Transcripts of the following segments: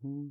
Buh.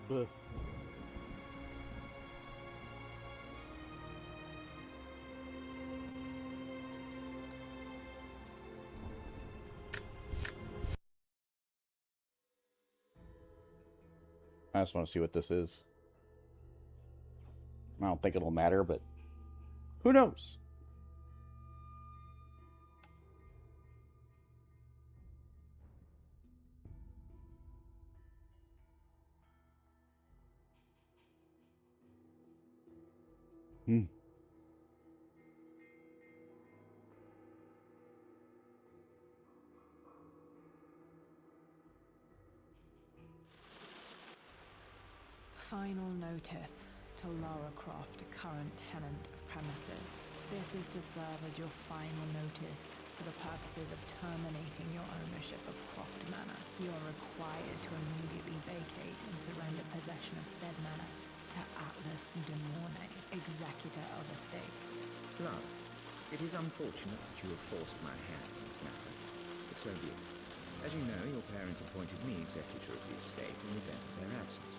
Buh. I just want to see what this is. I don't think it'll matter, but who knows? Hmm. Final notice to Lara Croft, current tenant of premises. This is to serve as your final notice for the purposes of terminating your ownership of Croft Manor. You are required to immediately vacate and surrender possession of said manor to Atlas de Mornay, executor of estates. Lara, it is unfortunate that you have forced my hand in this matter, but so be it. As you know, your parents appointed me executor of the estate in the event of their absence.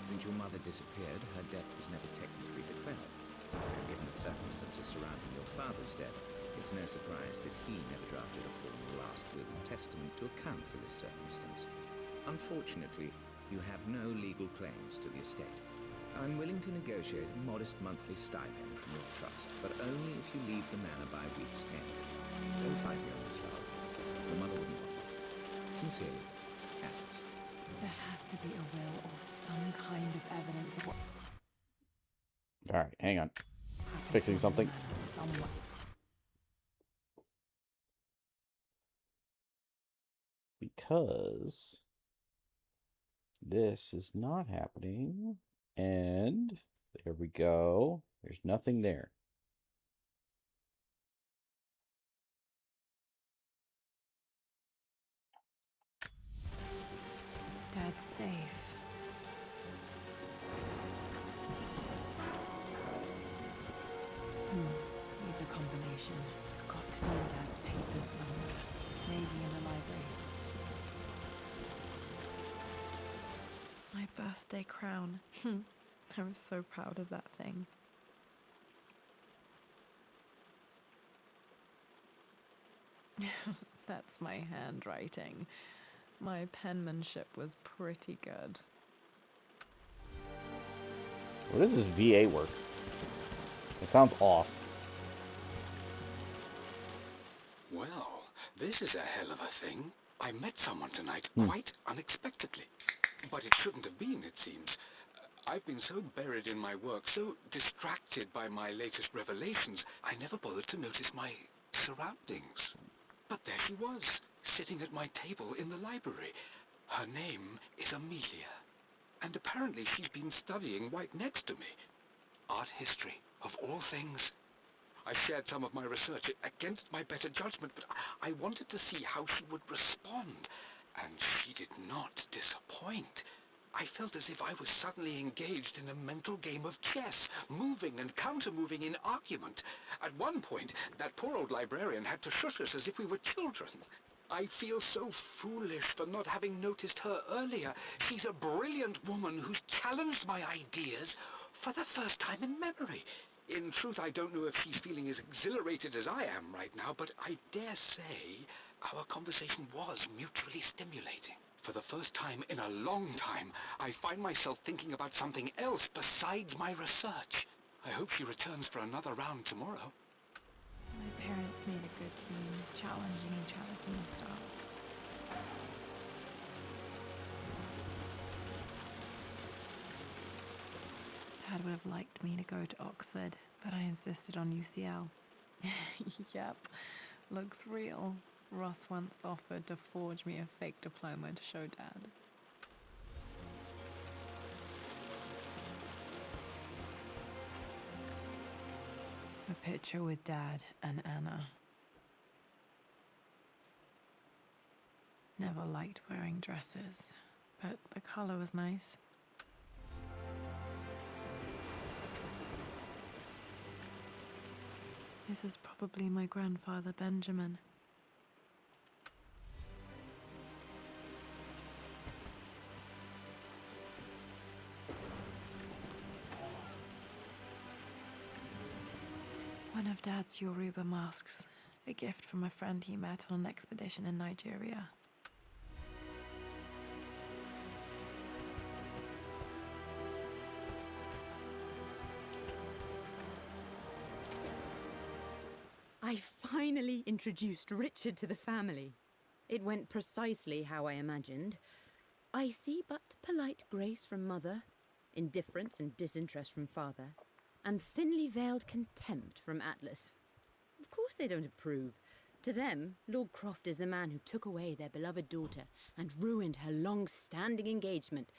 Since your mother disappeared, her death was never technically declared. And given the circumstances surrounding your father's death, it's no surprise that he never drafted a formal last will and testament to account for this circumstance. Unfortunately, you have no legal claims to the estate. I'm willing to negotiate a modest monthly stipend from your trust, but only if you leave the manor by week's end. Don't fight me on this, Lara. Your mother wouldn't want me. Sincerely, Atlas. There has to be a will or some kind of evidence of what All right, hang on. happened Fixing to something. somewhere. Because this is not happening. And there we go. There's nothing there. Dad's safe. Needs a combination. It's got to be in Dad's papers somewhere. Maybe in the library. My birthday crown. I was so proud of that thing. That's my handwriting. My penmanship was pretty good. What is this VA work? It sounds off. Well, this is a hell of a thing. I met someone tonight, quite unexpectedly. But it shouldn't have been, it seems. I've been so buried in my work, so distracted by my latest revelations, I never bothered to notice my surroundings. But there she was, sitting at my table in the library. Her name is Amelia. And apparently she's been studying right next to me. Art history, of all things. I shared some of my research against my better judgment, but I wanted to see how she would respond. And she did not disappoint. I felt as if I was suddenly engaged in a mental game of chess, moving and counter-moving in argument. At one point, that poor old librarian had to shush us as if we were children. I feel so foolish for not having noticed her earlier. She's a brilliant woman who's challenged my ideas for the first time in memory. In truth, I don't know if she's feeling as exhilarated as I am right now, but I dare say our conversation was mutually stimulating. For the first time in a long time, I find myself thinking about something else besides my research. I hope she returns for another round tomorrow. My parents made a good team, challenging each other from the start. would have liked me to go to Oxford, but I insisted on UCL. Yep, looks real. Roth once offered to forge me a fake diploma to show Dad. A picture with Dad and Anna. Never liked wearing dresses, but the color was nice. This is probably my grandfather Benjamin. One of Dad's Yoruba masks, a gift from a friend he met on an expedition in Nigeria. I finally introduced Richard to the family. It went precisely how I imagined. I see but polite grace from mother, indifference and disinterest from father, and thinly veiled contempt from Atlas. Of course they don't approve. To them, Lord Croft is the man who took away their beloved daughter and ruined her long-standing engagement,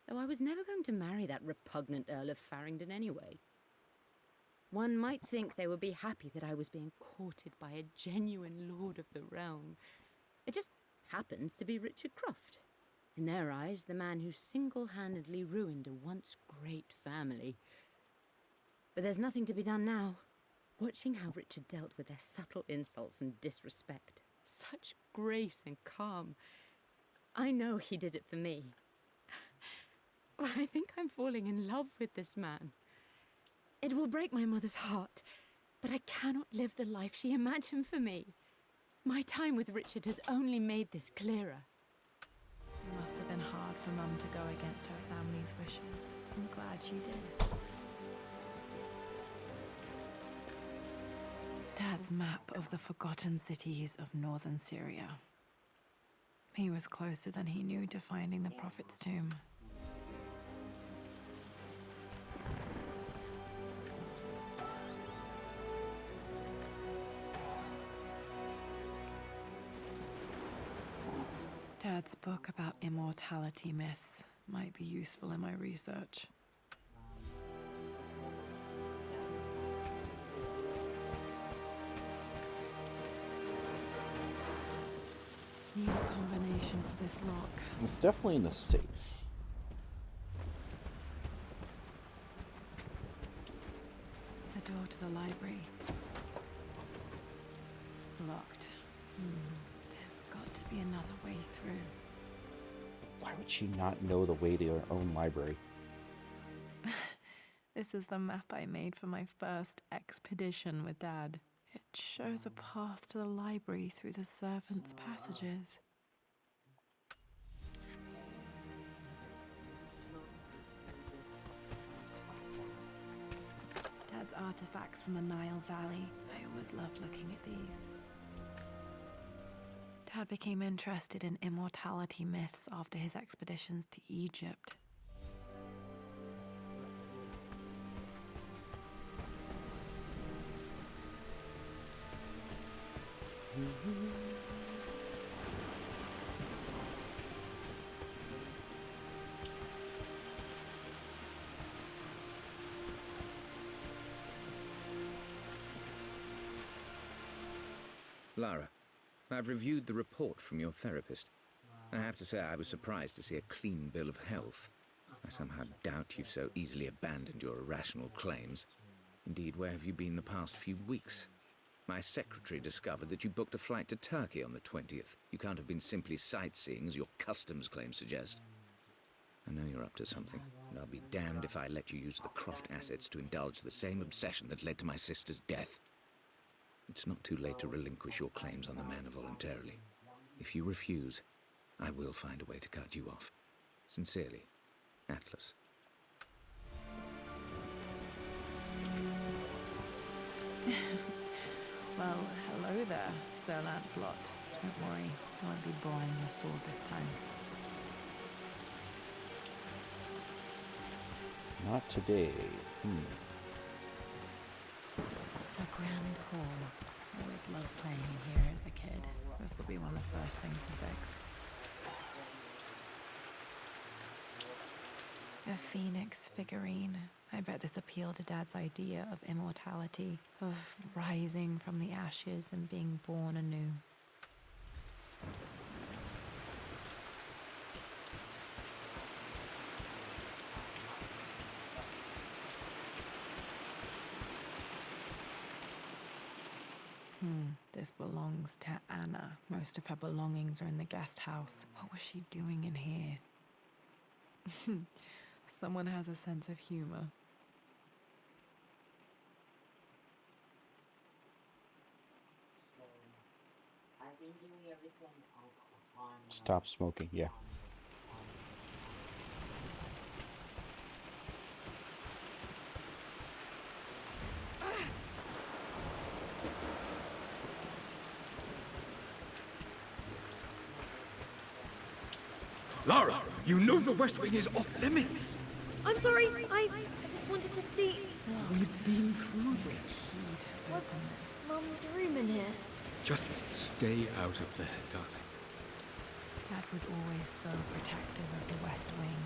though I was never going to marry that repugnant Earl of Farringdon anyway. One might think they would be happy that I was being courted by a genuine lord of the realm. It just happens to be Richard Croft. In their eyes, the man who single-handedly ruined a once great family. But there's nothing to be done now. Watching how Richard dealt with their subtle insults and disrespect. Such grace and calm. I know he did it for me. I think I'm falling in love with this man. It will break my mother's heart, but I cannot live the life she imagined for me. My time with Richard has only made this clearer. It must have been hard for Mum to go against her family's wishes. I'm glad she did. Dad's map of the forgotten cities of northern Syria. He was closer than he knew to finding the Prophet's tomb. Dad's book about immortality myths might be useful in my research. Need a combination for this lock. It's definitely in the safe. The door to the library. Locked. There's got to be another way through. Why would she not know the way to her own library? This is the map I made for my first expedition with Dad. It shows a path to the library through the servants' passages. Dad's artifacts from the Nile Valley. I always loved looking at these. Dad became interested in immortality myths after his expeditions to Egypt. Lara, I've reviewed the report from your therapist. I have to say I was surprised to see a clean bill of health. I somehow doubt you've so easily abandoned your irrational claims. Indeed, where have you been the past few weeks? My secretary discovered that you booked a flight to Turkey on the 20th. You can't have been simply sightseeing, as your customs claims suggest. I know you're up to something, and I'll be damned if I let you use the Croft assets to indulge the same obsession that led to my sister's death. It's not too late to relinquish your claims on the manor voluntarily. If you refuse, I will find a way to cut you off. Sincerely, Atlas. Well, hello there, Sir Lancelot. Don't worry, I won't be boring your sword this time. Not today. The Grand Hall. Always loved playing in here as a kid. This will be one of the first things to fix. A phoenix figurine. I bet this appealed to Dad's idea of immortality, of rising from the ashes and being born anew. This belongs to Anna. Most of her belongings are in the guest house. What was she doing in here? Someone has a sense of humor. Stop smoking, yeah. Lara, you know the West Wing is off limits. I'm sorry, I just wanted to see. We've been through this. What's Mum's room in here? Just stay out of there, darling. Dad was always so protective of the West Wing.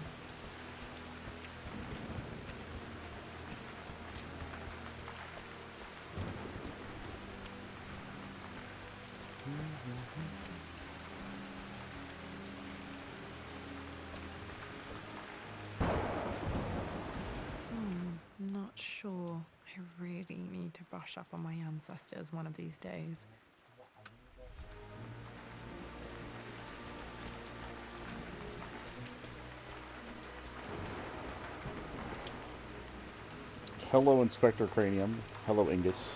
Not sure. I really need to brush up on my ancestors one of these days. Hello, Inspector Cranium. Hello, Ingus.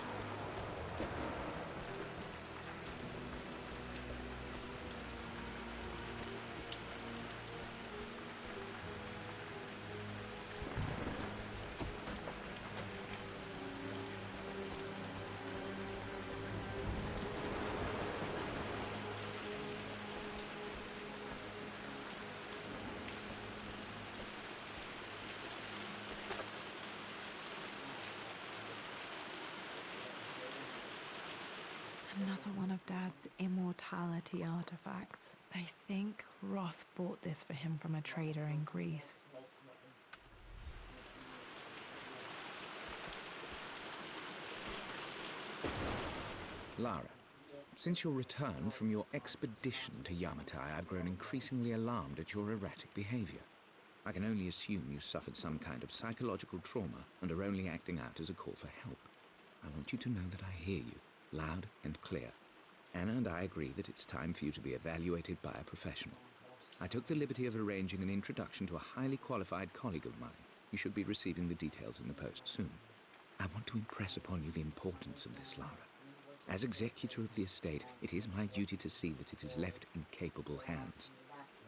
Another one of Dad's immortality artifacts. I think Roth bought this for him from a trader in Greece. Lara, since your return from your expedition to Yamatai, I've grown increasingly alarmed at your erratic behavior. I can only assume you suffered some kind of psychological trauma and are only acting out as a call for help. I want you to know that I hear you, loud and clear. Anna and I agree that it's time for you to be evaluated by a professional. I took the liberty of arranging an introduction to a highly qualified colleague of mine. You should be receiving the details in the post soon. I want to impress upon you the importance of this, Lara. As executor of the estate, it is my duty to see that it is left in capable hands.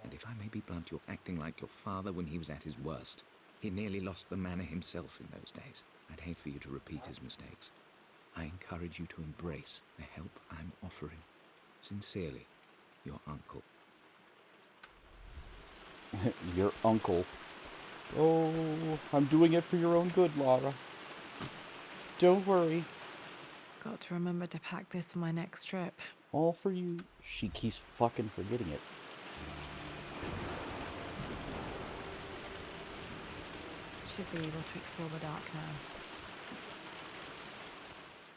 And if I may be blunt, you're acting like your father when he was at his worst. He nearly lost the manor himself in those days. I'd hate for you to repeat his mistakes. I encourage you to embrace the help I'm offering. Sincerely, your uncle. Your uncle. Oh, I'm doing it for your own good, Lara. Don't worry. Got to remember to pack this for my next trip. All for you. She keeps fucking forgetting it. Should be able to explore the dark now.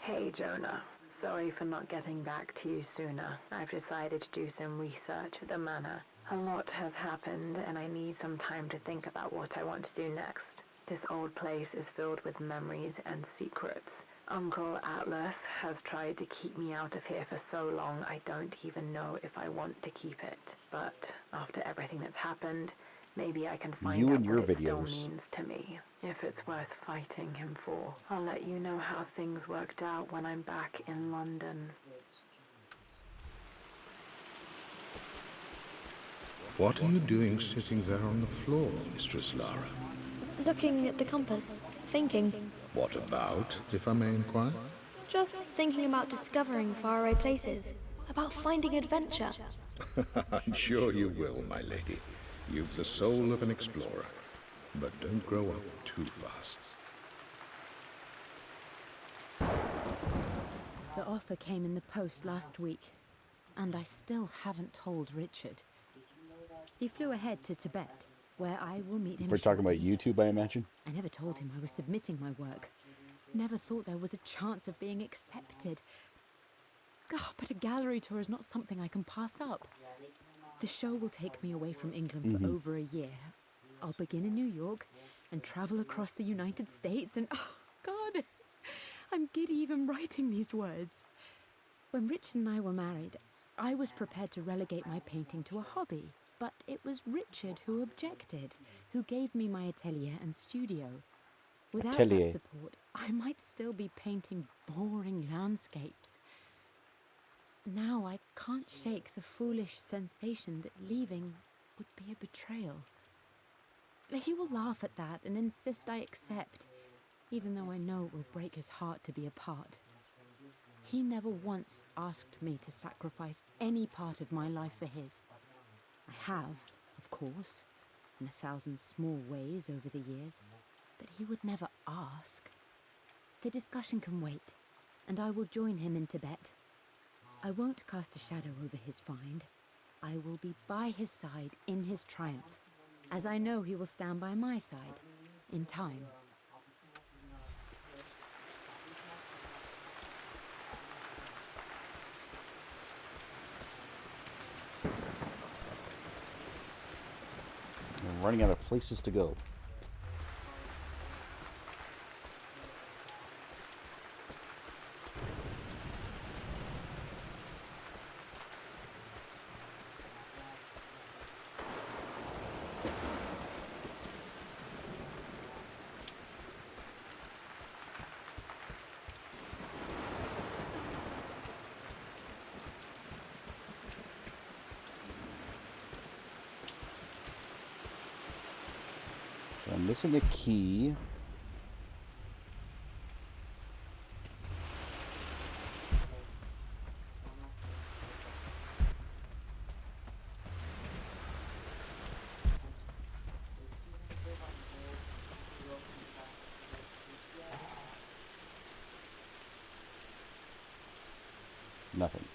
Hey Jonah, sorry for not getting back to you sooner. I've decided to do some research at the manor. A lot has happened and I need some time to think about what I want to do next. This old place is filled with memories and secrets. Uncle Atlas has tried to keep me out of here for so long I don't even know if I want to keep it. But after everything that's happened, maybe I can find out what it still means to me. If it's worth fighting him for. I'll let you know how things worked out when I'm back in London. What are you doing sitting there on the floor, Mistress Lara? Looking at the compass, thinking. What about, if I may inquire? Just thinking about discovering faraway places, about finding adventure. I'm sure you will, my lady. You've the soul of an explorer. But don't grow up too fast. offer came in the post last week, and I still haven't told Richard. He flew ahead to Tibet, where I will meet him We're talking about shortly. YouTube, I imagine. I never told him I was submitting my work. Never thought there was a chance of being accepted. Oh, but a gallery tour is not something I can pass up. The show will take me away from England for over a year. I'll begin in New York and travel across the United States and, oh, God, I'm giddy even writing these words. When Richard and I were married, I was prepared to relegate my painting to a hobby. But it was Richard who objected, who gave me my atelier and studio. Without Atelier. that support, I might still be painting boring landscapes. Now I can't shake the foolish sensation that leaving would be a betrayal. He will laugh at that and insist I accept, even though I know it will break his heart to be apart. He never once asked me to sacrifice any part of my life for his. I have, of course, in 1,000 small ways over the years, but he would never ask. The discussion can wait, and I will join him in Tibet. I won't cast a shadow over his find. I will be by his side in his triumph, as I know he will stand by my side, in time. I'm running out of places to go. So I'm missing a key. Nothing.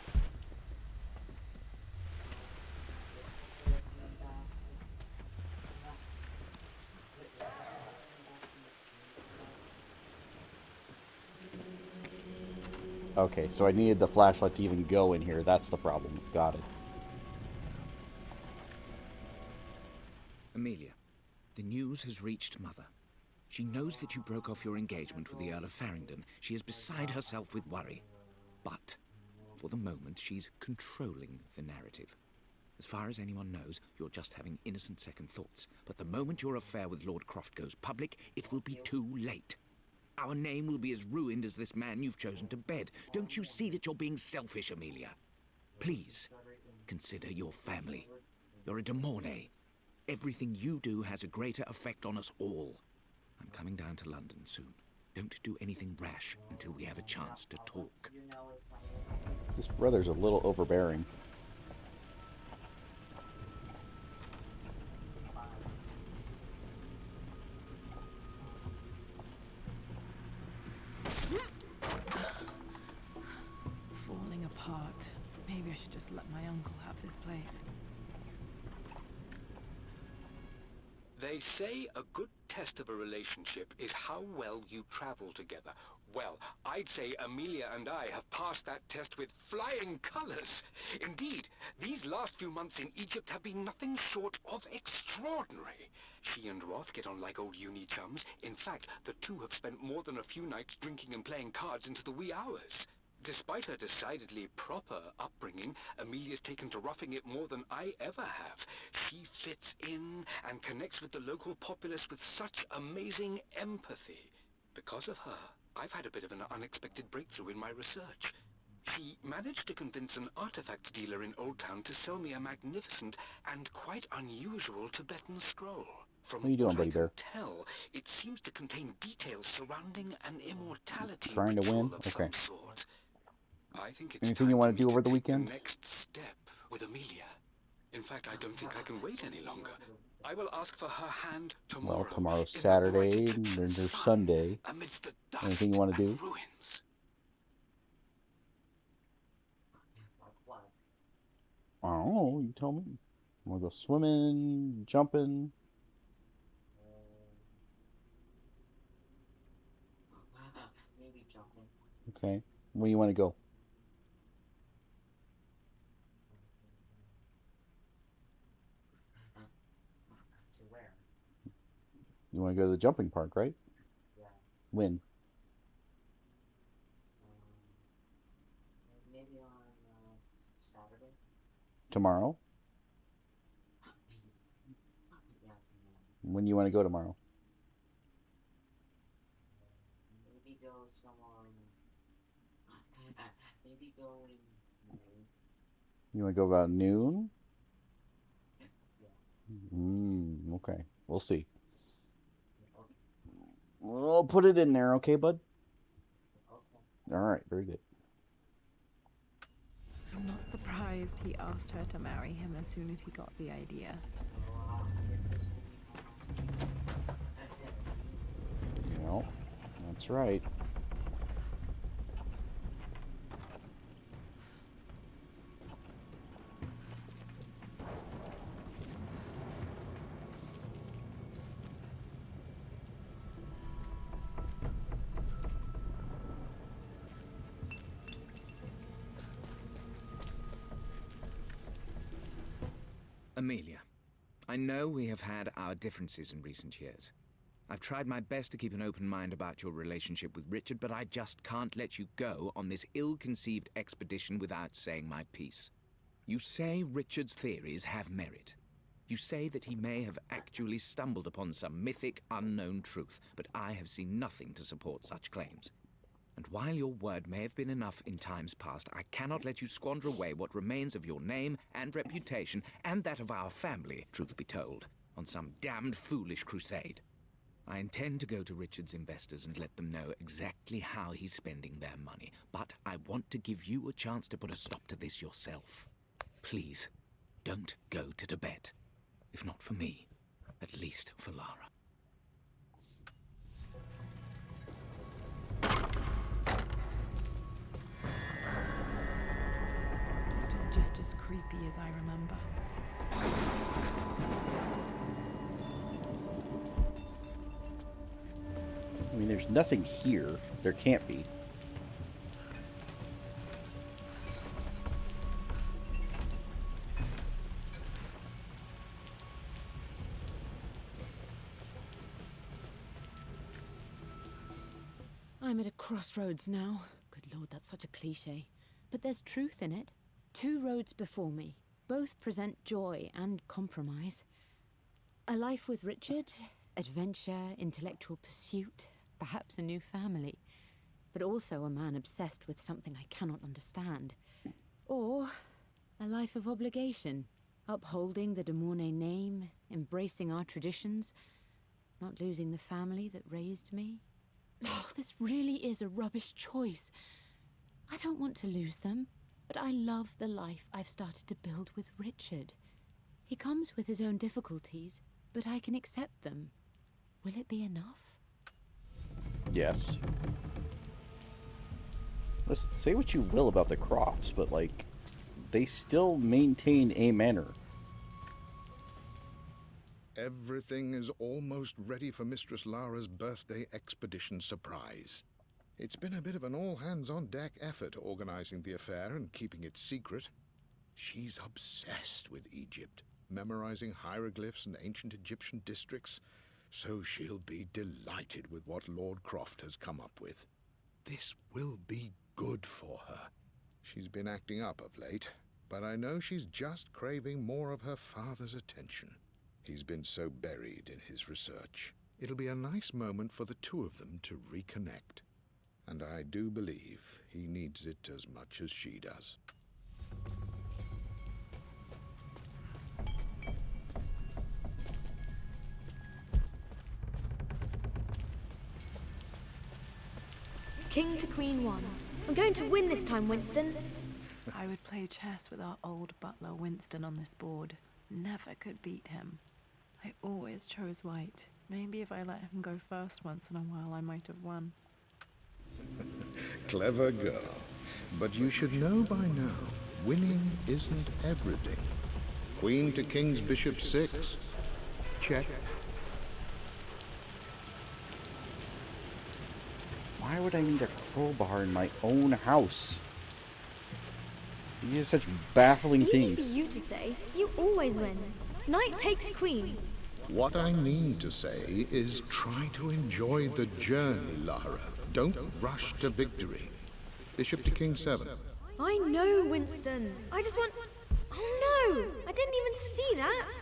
Okay, so I needed the flashlight to even go in here. That's the problem. Got it. Amelia, the news has reached Mother. She knows that you broke off your engagement with the Earl of Farringdon. She is beside herself with worry. But, for the moment, she's controlling the narrative. As far as anyone knows, you're just having innocent second thoughts. But the moment your affair with Lord Croft goes public, it will be too late. Our name will be as ruined as this man you've chosen to bed. Don't you see that you're being selfish, Amelia? Please, consider your family. You're a de Mornay. Everything you do has a greater effect on us all. I'm coming down to London soon. Don't do anything rash until we have a chance to talk. This brother's a little overbearing. Falling apart. Maybe I should just let my uncle have this place. They say a good test of a relationship is how well you travel together. Well, I'd say Amelia and I have passed that test with flying colors. Indeed, these last few months in Egypt have been nothing short of extraordinary. She and Roth get on like old uni chums. In fact, the two have spent more than a few nights drinking and playing cards into the wee hours. Despite her decidedly proper upbringing, Amelia's taken to roughing it more than I ever have. She fits in and connects with the local populace with such amazing empathy. Because of her, I've had a bit of an unexpected breakthrough in my research. She managed to convince an artifact dealer in Old Town to sell me a magnificent and quite unusual Tibetan scroll. From What are you doing, what buddy I can bear? tell, it seems to contain details surrounding an immortality Trying to ritual win? of Okay. some sort. I think it's Anything time you want for to me do over the take weekend? The next step with Amelia. In fact, I don't think I can wait any longer. I will ask for her hand tomorrow. Well, tomorrow's in the Saturday, bright and Egyptian then there's sun, Sunday. amidst the dust Anything you want to and do? ruins. I don't know. You tell me. Want to go swimming, jumping? Maybe jumping. Okay. Where you want to go? To where? You want to go to the jumping park, right? Yeah. When? Maybe on Saturday. Tomorrow? Maybe. Yeah, tomorrow. When you want to go tomorrow? Maybe go somewhere. Maybe go in May. You want to go about noon? Yeah. Okay. We'll see. Okay. We'll put it in there, okay, bud? Okay. All right. Very good. I'm not surprised he asked her to marry him as soon as he got the idea. So, I guess this will be my last meeting. You know, that's right. Amelia, I know we have had our differences in recent years. I've tried my best to keep an open mind about your relationship with Richard, but I just can't let you go on this ill-conceived expedition without saying my piece. You say Richard's theories have merit. You say that he may have actually stumbled upon some mythic, unknown truth, but I have seen nothing to support such claims. And while your word may have been enough in times past, I cannot let you squander away what remains of your name and reputation, and that of our family, truth be told, on some damned foolish crusade. I intend to go to Richard's investors and let them know exactly how he's spending their money, but I want to give you a chance to put a stop to this yourself. Please, don't go to Tibet. If not for me, at least for Lara. Still just as creepy as I remember. I mean, there's nothing here. There can't be. I'm at a crossroads now. Good lord, that's such a cliche. But there's truth in it. 2 roads before me. Both present joy and compromise. A life with Richard, adventure, intellectual pursuit, perhaps a new family. But also a man obsessed with something I cannot understand. Or a life of obligation, upholding the de Mornay name, embracing our traditions, not losing the family that raised me. Oh, this really is a rubbish choice. I don't want to lose them, but I love the life I've started to build with Richard. He comes with his own difficulties, but I can accept them. Will it be enough? Yes. Listen, say what you will about the Crofts, but, like, they still maintain a manor. Everything is almost ready for Mistress Lara's birthday expedition surprise. It's been a bit of an all-hands-on-deck effort organizing the affair and keeping it secret. She's obsessed with Egypt, memorizing hieroglyphs and ancient Egyptian districts, so she'll be delighted with what Lord Croft has come up with. This will be good for her. She's been acting up of late, but I know she's just craving more of her father's attention. He's been so buried in his research. It'll be a nice moment for the 2 of them to reconnect. And I do believe he needs it as much as she does. King to Queen 1. I'm going to win this time, Winston. I would play chess with our old butler Winston on this board. Never could beat him. I always chose white. Maybe if I let him go first once in a while, I might have won. Clever girl. But you should know by now, winning isn't everything. Queen to king's bishop 6. Check. Why would I need a crowbar in my own house? These are such baffling Easy things. for you to say. You always win. Knight takes queen. What I mean to say is try to enjoy the journey, Lara. Don't rush to victory. Bishop to king 7. I know, Winston. I just want... Oh no! I didn't even see that!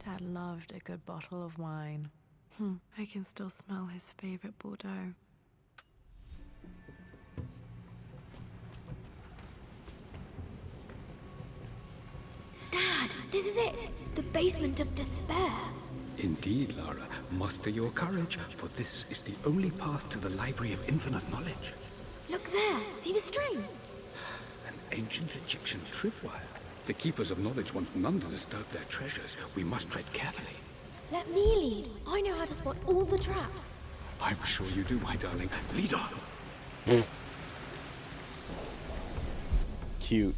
Dad loved a good bottle of wine. I can still smell his favorite Bordeaux. Dad, this is it! The basement of despair. Indeed, Lara. Muster your courage, for this is the only path to the Library of Infinite Knowledge. Look there! See the string? An ancient Egyptian tripwire. The Keepers of Knowledge want none to disturb their treasures. We must tread carefully. Let me lead. I know how to spot all the traps. I'm sure you do, my darling. Lead on. Cute.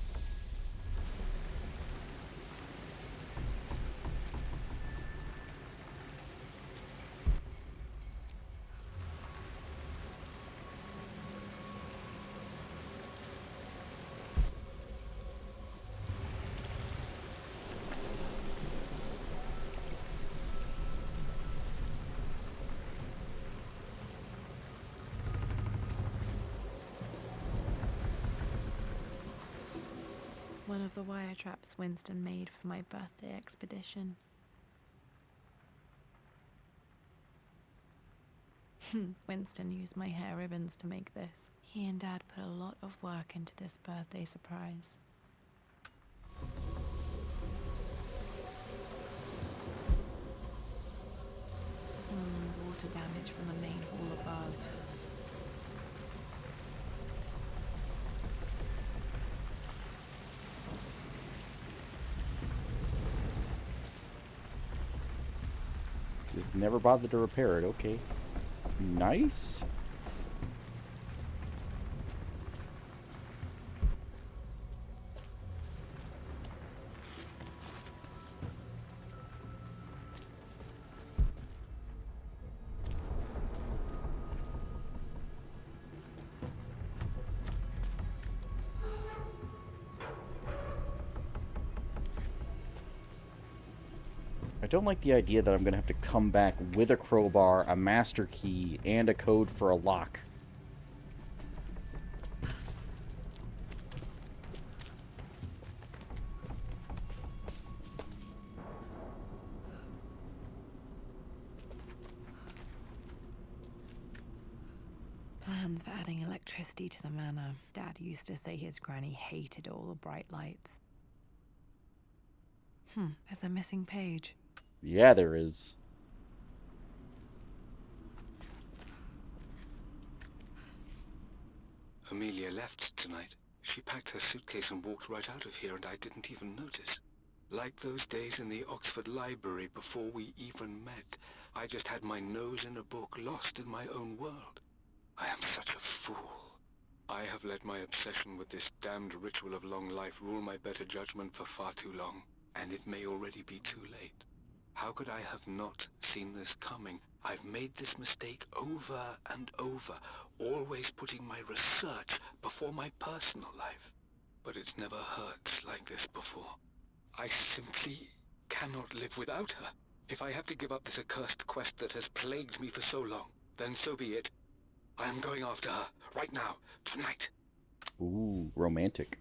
One of the wire traps Winston made for my birthday expedition. Winston used my hair ribbons to make this. He and Dad put a lot of work into this birthday surprise. Water damage from the main hall above. Just never bothered to repair it. Okay. Nice. I don't like the idea that I'm going to have to come back with a crowbar, a master key, and a code for a lock. Plans for adding electricity to the manor. Dad used to say his granny hated all the bright lights. There's a missing page. Yeah, there is. Amelia left tonight. She packed her suitcase and walked right out of here, and I didn't even notice. Like those days in the Oxford Library before we even met, I just had my nose in a book, lost in my own world. I am such a fool. I have let my obsession with this damned ritual of long life rule my better judgment for far too long, and it may already be too late. How could I have not seen this coming? I've made this mistake over and over, always putting my research before my personal life. But it's never hurt like this before. I simply cannot live without her. If I have to give up this accursed quest that has plagued me for so long, then so be it. I am going after her, right now, tonight. Ooh, romantic.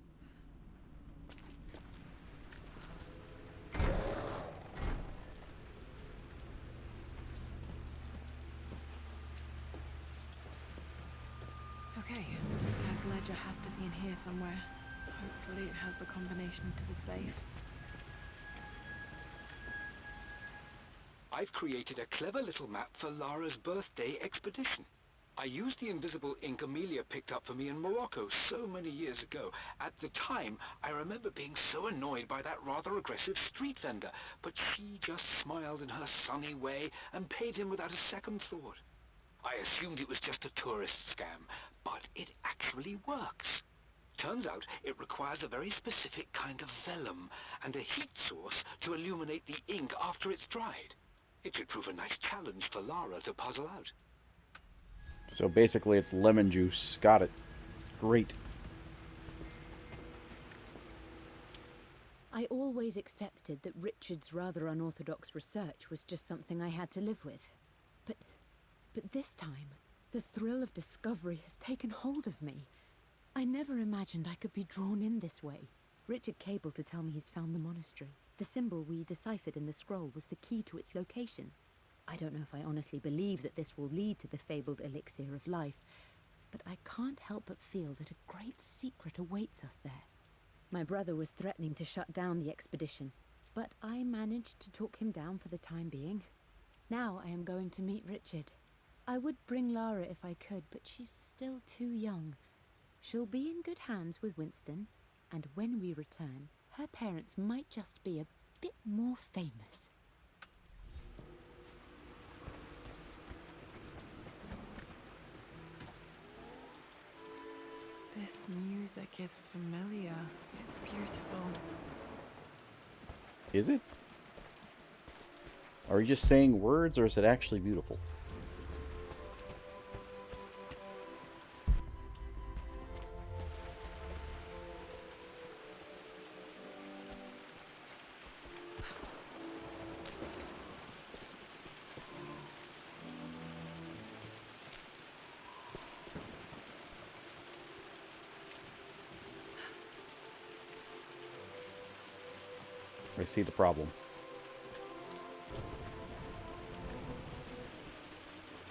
Okay, Dad's ledger has to be in here somewhere. Hopefully it has the combination to the safe. I've created a clever little map for Lara's birthday expedition. I used the invisible ink Amelia picked up for me in Morocco so many years ago. At the time, I remember being so annoyed by that rather aggressive street vendor, but she just smiled in her sunny way and paid him without a second thought. I assumed it was just a tourist scam, but it actually works. Turns out it requires a very specific kind of vellum and a heat source to illuminate the ink after it's dried. It should prove a nice challenge for Lara to puzzle out. So basically it's lemon juice. Got it. Great. I always accepted that Richard's rather unorthodox research was just something I had to live with. But this time, the thrill of discovery has taken hold of me. I never imagined I could be drawn in this way. Richard cabled to tell me he's found the monastery. The symbol we deciphered in the scroll was the key to its location. I don't know if I honestly believe that this will lead to the fabled elixir of life, but I can't help but feel that a great secret awaits us there. My brother was threatening to shut down the expedition, but I managed to talk him down for the time being. Now I am going to meet Richard. I would bring Lara if I could, but she's still too young. She'll be in good hands with Winston, and when we return, her parents might just be a bit more famous. This music is familiar. It's beautiful. Is it? Are you just saying words, or is it actually beautiful? I see the problem.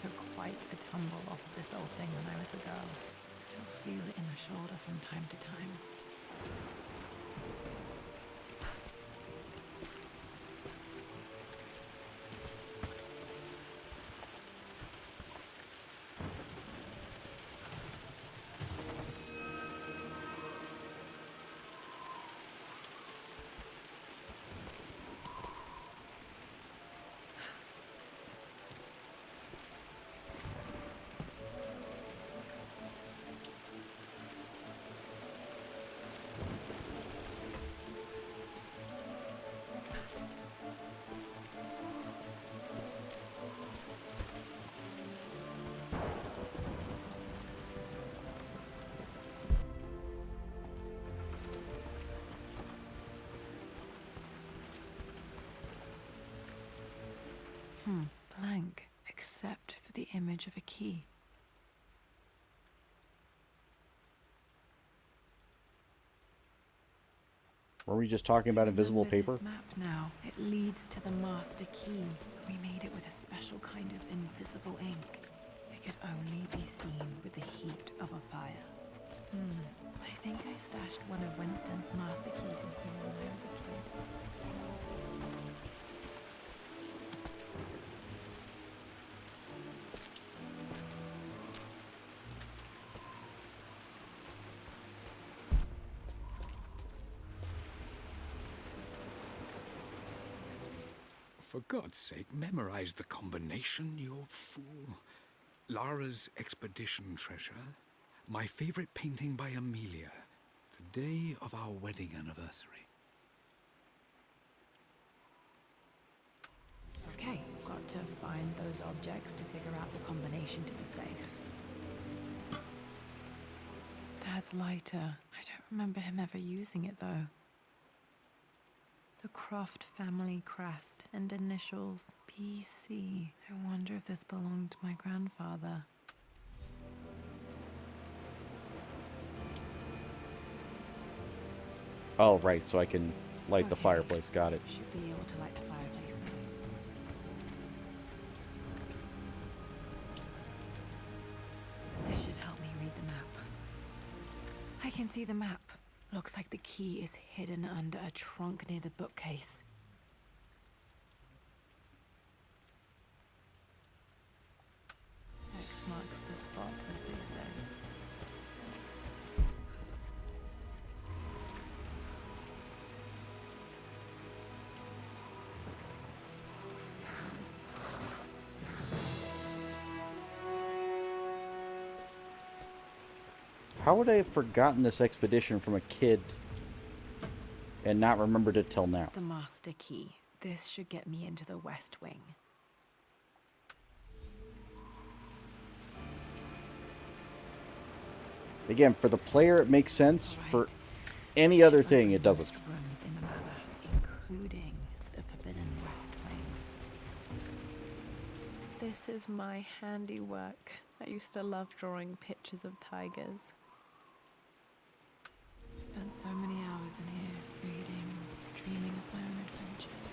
Took quite a tumble off of this old thing when I was a girl. Still feel it in the shoulder from time to time. Blank, except for the image of a key. Were we just talking about invisible Remember paper? This map now. It leads to the master key. We made it with a special kind of invisible ink. It could only be seen with the heat of a fire. I think I stashed one of Winston's master keys in here when I was a kid. For God's sake, memorize the combination, you fool. Lara's expedition treasure. My favorite painting by Amelia. The day of our wedding anniversary. Okay, got to find those objects to figure out the combination to the safe. Dad's lighter. I don't remember him ever using it though. The Croft family crest and initials PC. I wonder if this belonged to my grandfather. Oh, right, so I can light the Okay. fireplace. Got it. Should be able to light the fireplace now. This should help me read the map. I can see the map. Looks like the key is hidden under a trunk near the bookcase. X marks the spot, as they say. How would I have forgotten this expedition from a kid and not remembered it till now? The master key. This should get me into the West Wing. Again, for the player it makes sense. For any other thing, it doesn't. Most rooms in the manor, including the forbidden West Wing. This is my handiwork. I used to love drawing pictures of tigers. Spent so many hours in here, reading, dreaming of my own adventures.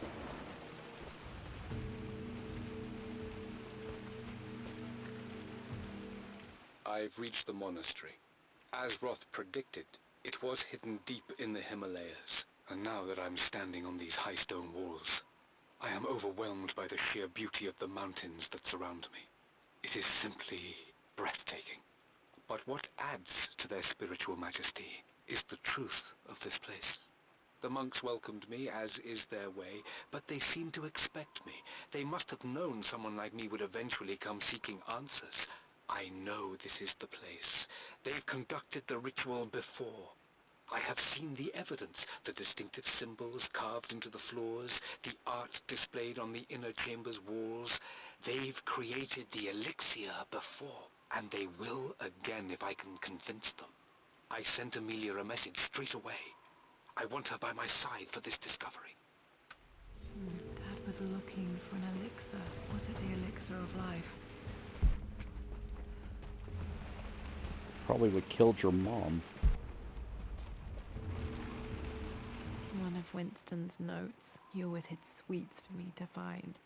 I've reached the monastery. As Roth predicted, it was hidden deep in the Himalayas. And now that I'm standing on these high stone walls, I am overwhelmed by the sheer beauty of the mountains that surround me. It is simply breathtaking. But what adds to their spiritual majesty is the truth of this place. The monks welcomed me, as is their way, but they seemed to expect me. They must have known someone like me would eventually come seeking answers. I know this is the place. They've conducted the ritual before. I have seen the evidence, the distinctive symbols carved into the floors, the art displayed on the inner chamber's walls. They've created the elixir before, and they will again if I can convince them. I sent Amelia a message straight away. I want her by my side for this discovery. Dad was looking for an elixir. Was it the elixir of life? Probably what killed your mom. One of Winston's notes. He always hid sweets for me to find.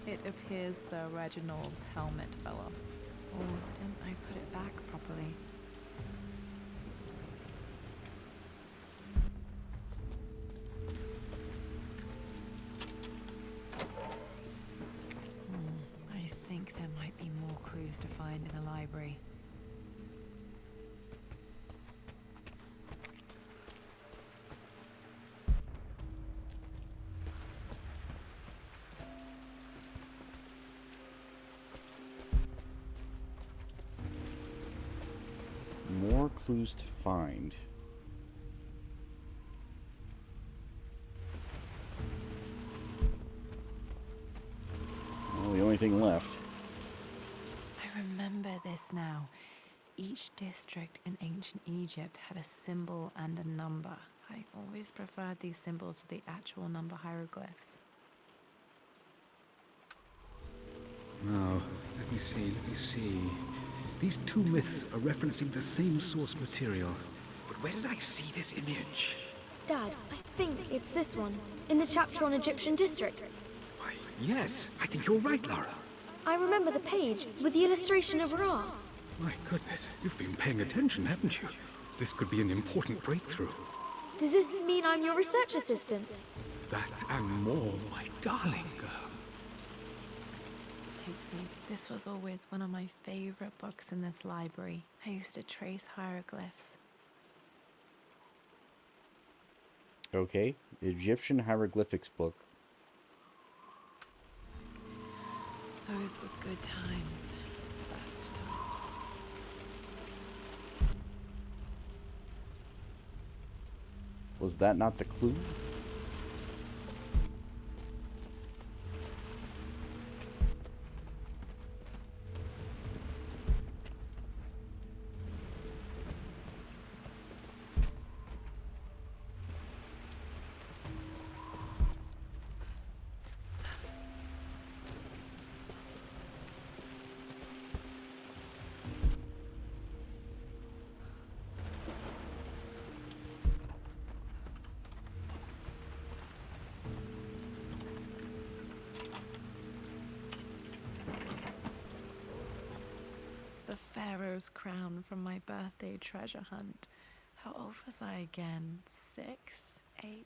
It appears Sir Reginald's helmet fell off. Or didn't I put it back properly? I think there might be more clues to find in the library. More clues to find. Well, the only thing left. I remember this now. Each district in ancient Egypt had a symbol and a number. I always preferred these symbols to the actual number hieroglyphs. Now, let me see. These two myths are referencing the same source material. But where did I see this image? Dad, I think it's this one, in the chapter on Egyptian districts. Why, yes, I think you're right, Lara. I remember the page with the illustration of Ra. My goodness, you've been paying attention, haven't you? This could be an important breakthrough. Does this mean I'm your research assistant? That and more, my darling girl. Takes me. This was always one of my favorite books in this library. I used to trace hieroglyphs. Okay, Egyptian hieroglyphics book. Those were good times. The best times. Was that not the clue? precious crown from my birthday treasure hunt. How old was I again? 6? 8?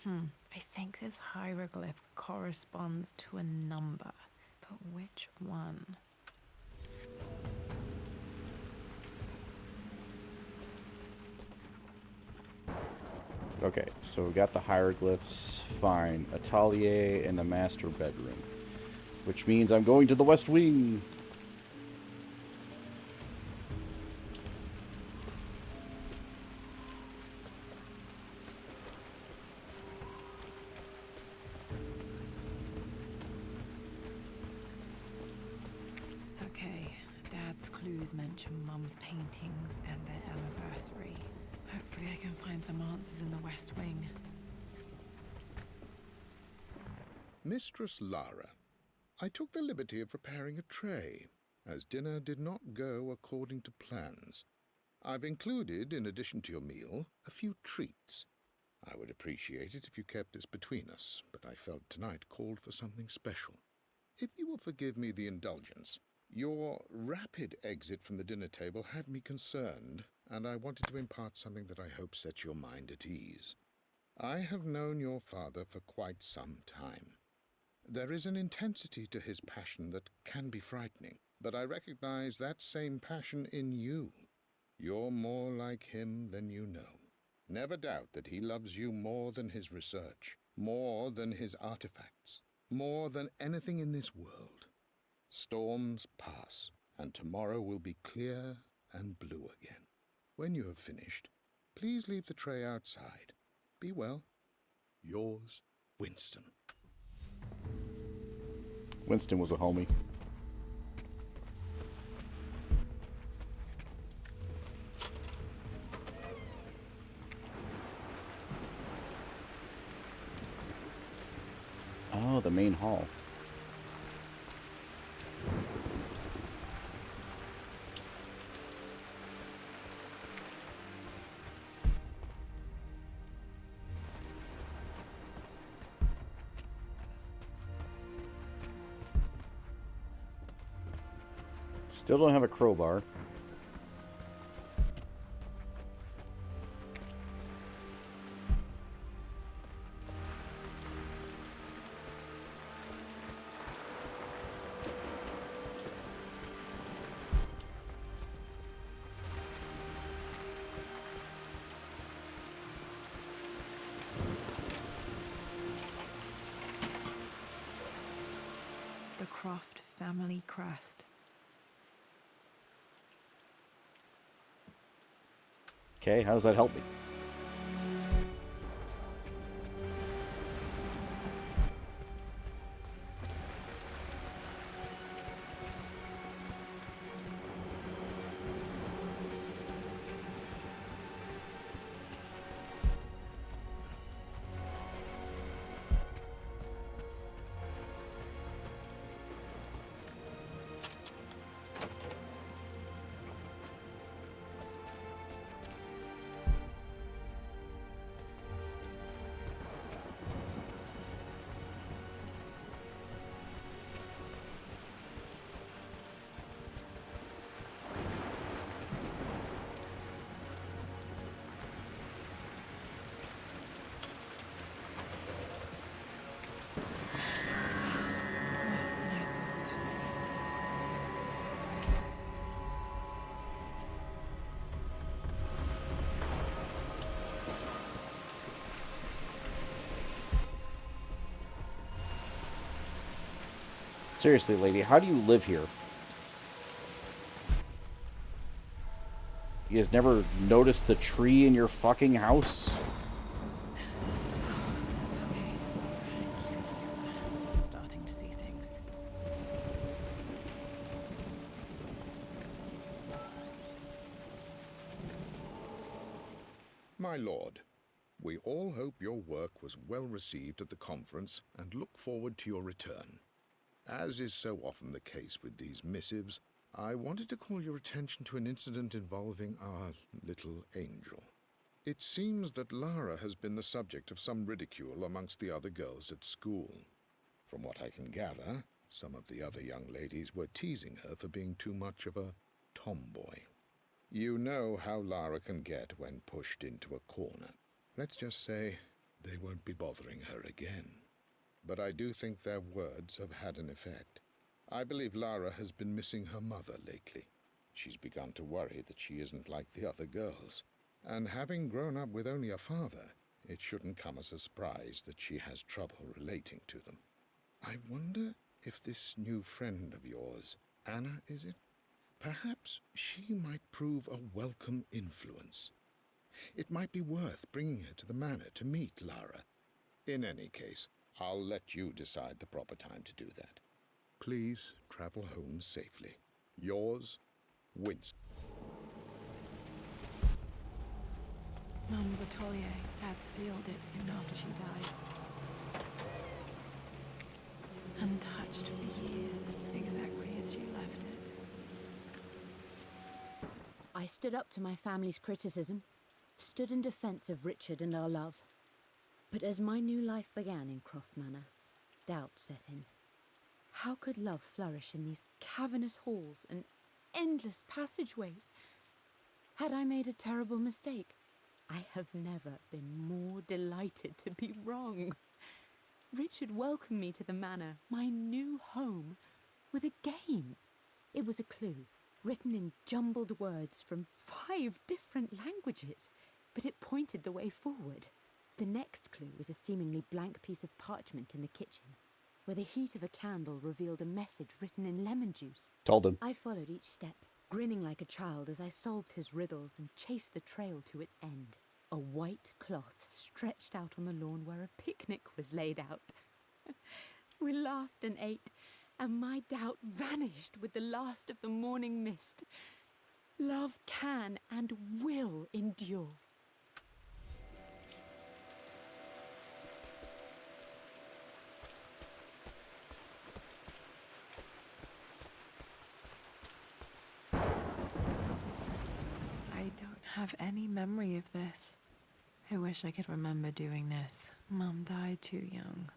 I think this hieroglyph corresponds to a number, but which one? Okay, so we got the hieroglyphs. Fine. Atelier and the master bedroom. Which means I'm going to the West Wing. Okay, Dad's clues mention Mum's paintings and their anniversary. Hopefully I can find some answers in the West Wing. Mistress Lara, I took the liberty of preparing a tray, as dinner did not go according to plans. I've included, in addition to your meal, a few treats. I would appreciate it if you kept this between us, but I felt tonight called for something special. If you will forgive me the indulgence, your rapid exit from the dinner table had me concerned, and I wanted to impart something that I hope sets your mind at ease. I have known your father for quite some time. There is an intensity to his passion that can be frightening, but I recognize that same passion in you. You're more like him than you know. Never doubt that he loves you more than his research, more than his artifacts, more than anything in this world. Storms pass, and tomorrow will be clear and blue again. When you have finished, please leave the tray outside. Be well. Yours, Winston. Winston was a homie. Oh, the main hall. Still don't have a crowbar. The Croft family crest. Okay, how does that help me? Worse than I thought. Seriously, lady, how do you live here? You guys never noticed the tree in your fucking house? Okay, keep it together. I'm starting to see things. My lord, we all hope your work was well received at the conference and look forward to your return. As is so often the case with these missives, I wanted to call your attention to an incident involving our little angel. It seems that Lara has been the subject of some ridicule amongst the other girls at school. From what I can gather, some of the other young ladies were teasing her for being too much of a tomboy. You know how Lara can get when pushed into a corner. Let's just say they won't be bothering her again. But I do think their words have had an effect. I believe Lara has been missing her mother lately. She's begun to worry that she isn't like the other girls. And having grown up with only a father, it shouldn't come as a surprise that she has trouble relating to them. I wonder if this new friend of yours, Anna, is it? Perhaps she might prove a welcome influence. It might be worth bringing her to the manor to meet Lara. In any case, I'll let you decide the proper time to do that. Please travel home safely. Yours, Winston. Mum's atelier. Dad sealed it soon after she died. Untouched for years, exactly as she left it. I stood up to my family's criticism, stood in defense of Richard and our love. But as my new life began in Croft Manor, doubt set in. How could love flourish in these cavernous halls and endless passageways? Had I made a terrible mistake? I have never been more delighted to be wrong. Richard welcomed me to the manor, my new home, with a game. It was a clue, written in jumbled words from 5 different languages, but it pointed the way forward. The next clue was a seemingly blank piece of parchment in the kitchen, where the heat of a candle revealed a message written in lemon juice. Told him. I followed each step, grinning like a child as I solved his riddles and chased the trail to its end. A white cloth stretched out on the lawn where a picnic was laid out. We laughed and ate, and my doubt vanished with the last of the morning mist. Love can and will endure. I don't have any memory of this. I wish I could remember doing this. Mum died too young.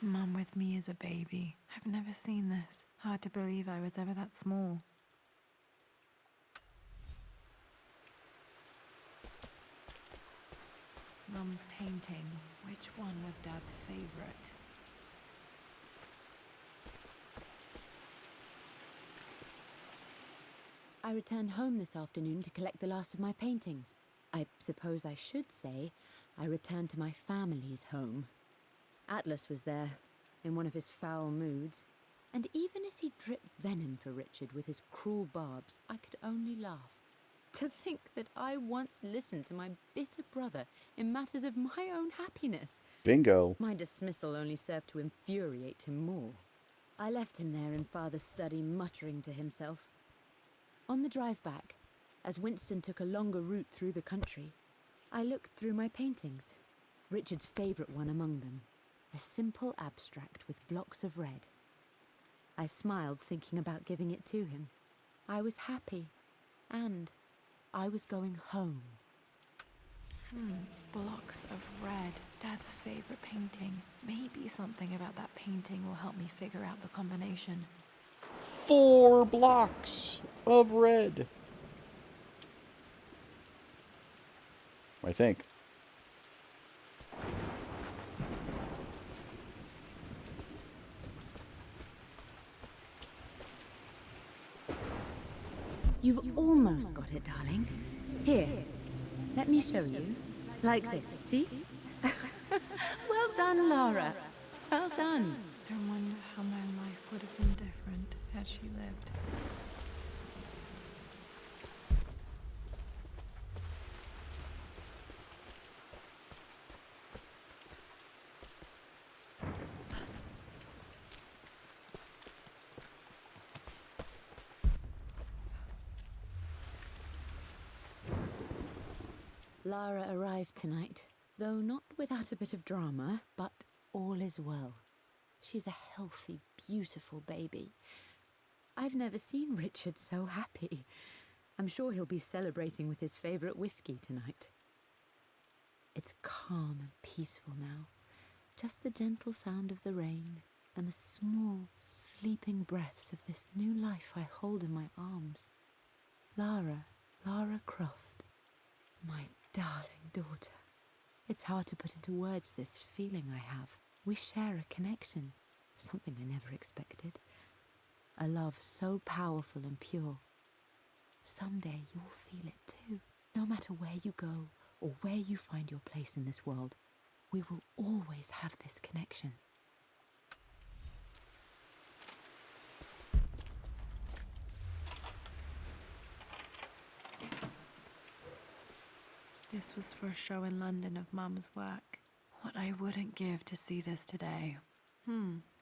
Mum with me as a baby. I've never seen this. Hard to believe I was ever that small. Mum's paintings. Which one was Dad's favorite? I returned home this afternoon to collect the last of my paintings. I suppose I should say I returned to my family's home. Atlas was there, in one of his foul moods, and even as he dripped venom for Richard with his cruel barbs, I could only laugh. To think that I once listened to my bitter brother in matters of my own happiness. Bingo. My dismissal only served to infuriate him more. I left him there in Father's study, muttering to himself. On the drive back, as Winston took a longer route through the country, I looked through my paintings, Richard's favourite one among them, a simple abstract with blocks of red. I smiled, thinking about giving it to him. I was happy, and I was going home. Blocks of red. Dad's favorite painting. Maybe something about that painting will help me figure out the combination. 4 blocks of red. I think. You've almost got it, darling. Here, let me show you. Like this, see? Well done, Lara. Well done. I wonder how my life would have been different had she lived. Lara arrived tonight, though not without a bit of drama, but all is well. She's a healthy, beautiful baby. I've never seen Richard so happy. I'm sure he'll be celebrating with his favourite whiskey tonight. It's calm and peaceful now. Just the gentle sound of the rain and the small, sleeping breaths of this new life I hold in my arms. Lara Croft, my darling daughter. It's hard to put into words this feeling I have. We share a connection, something I never expected. A love so powerful and pure. Someday you'll feel it too. No matter where you go or where you find your place in this world, we will always have this connection. This was for a show in London of Mum's work. What I wouldn't give to see this today.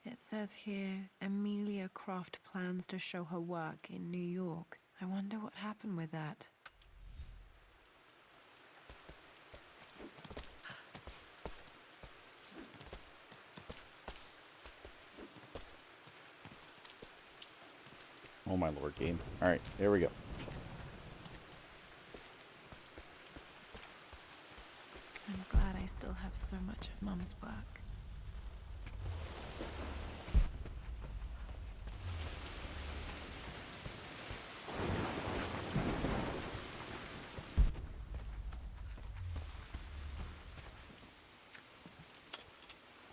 It says here, Amelia Croft plans to show her work in New York. I wonder what happened with that. Oh my lord, game. Alright, there we go. I'm glad I still have so much of Mum's work.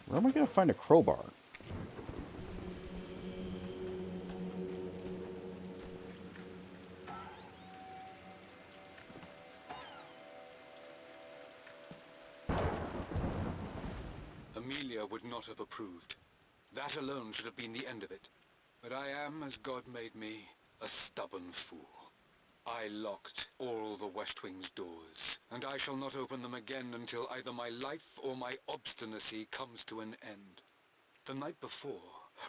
Where am I going to find a crowbar? Amelia would not have approved. That alone should have been the end of it. But I am, as God made me, a stubborn fool. I locked all the West Wing's doors, and I shall not open them again until either my life or my obstinacy comes to an end. The night before,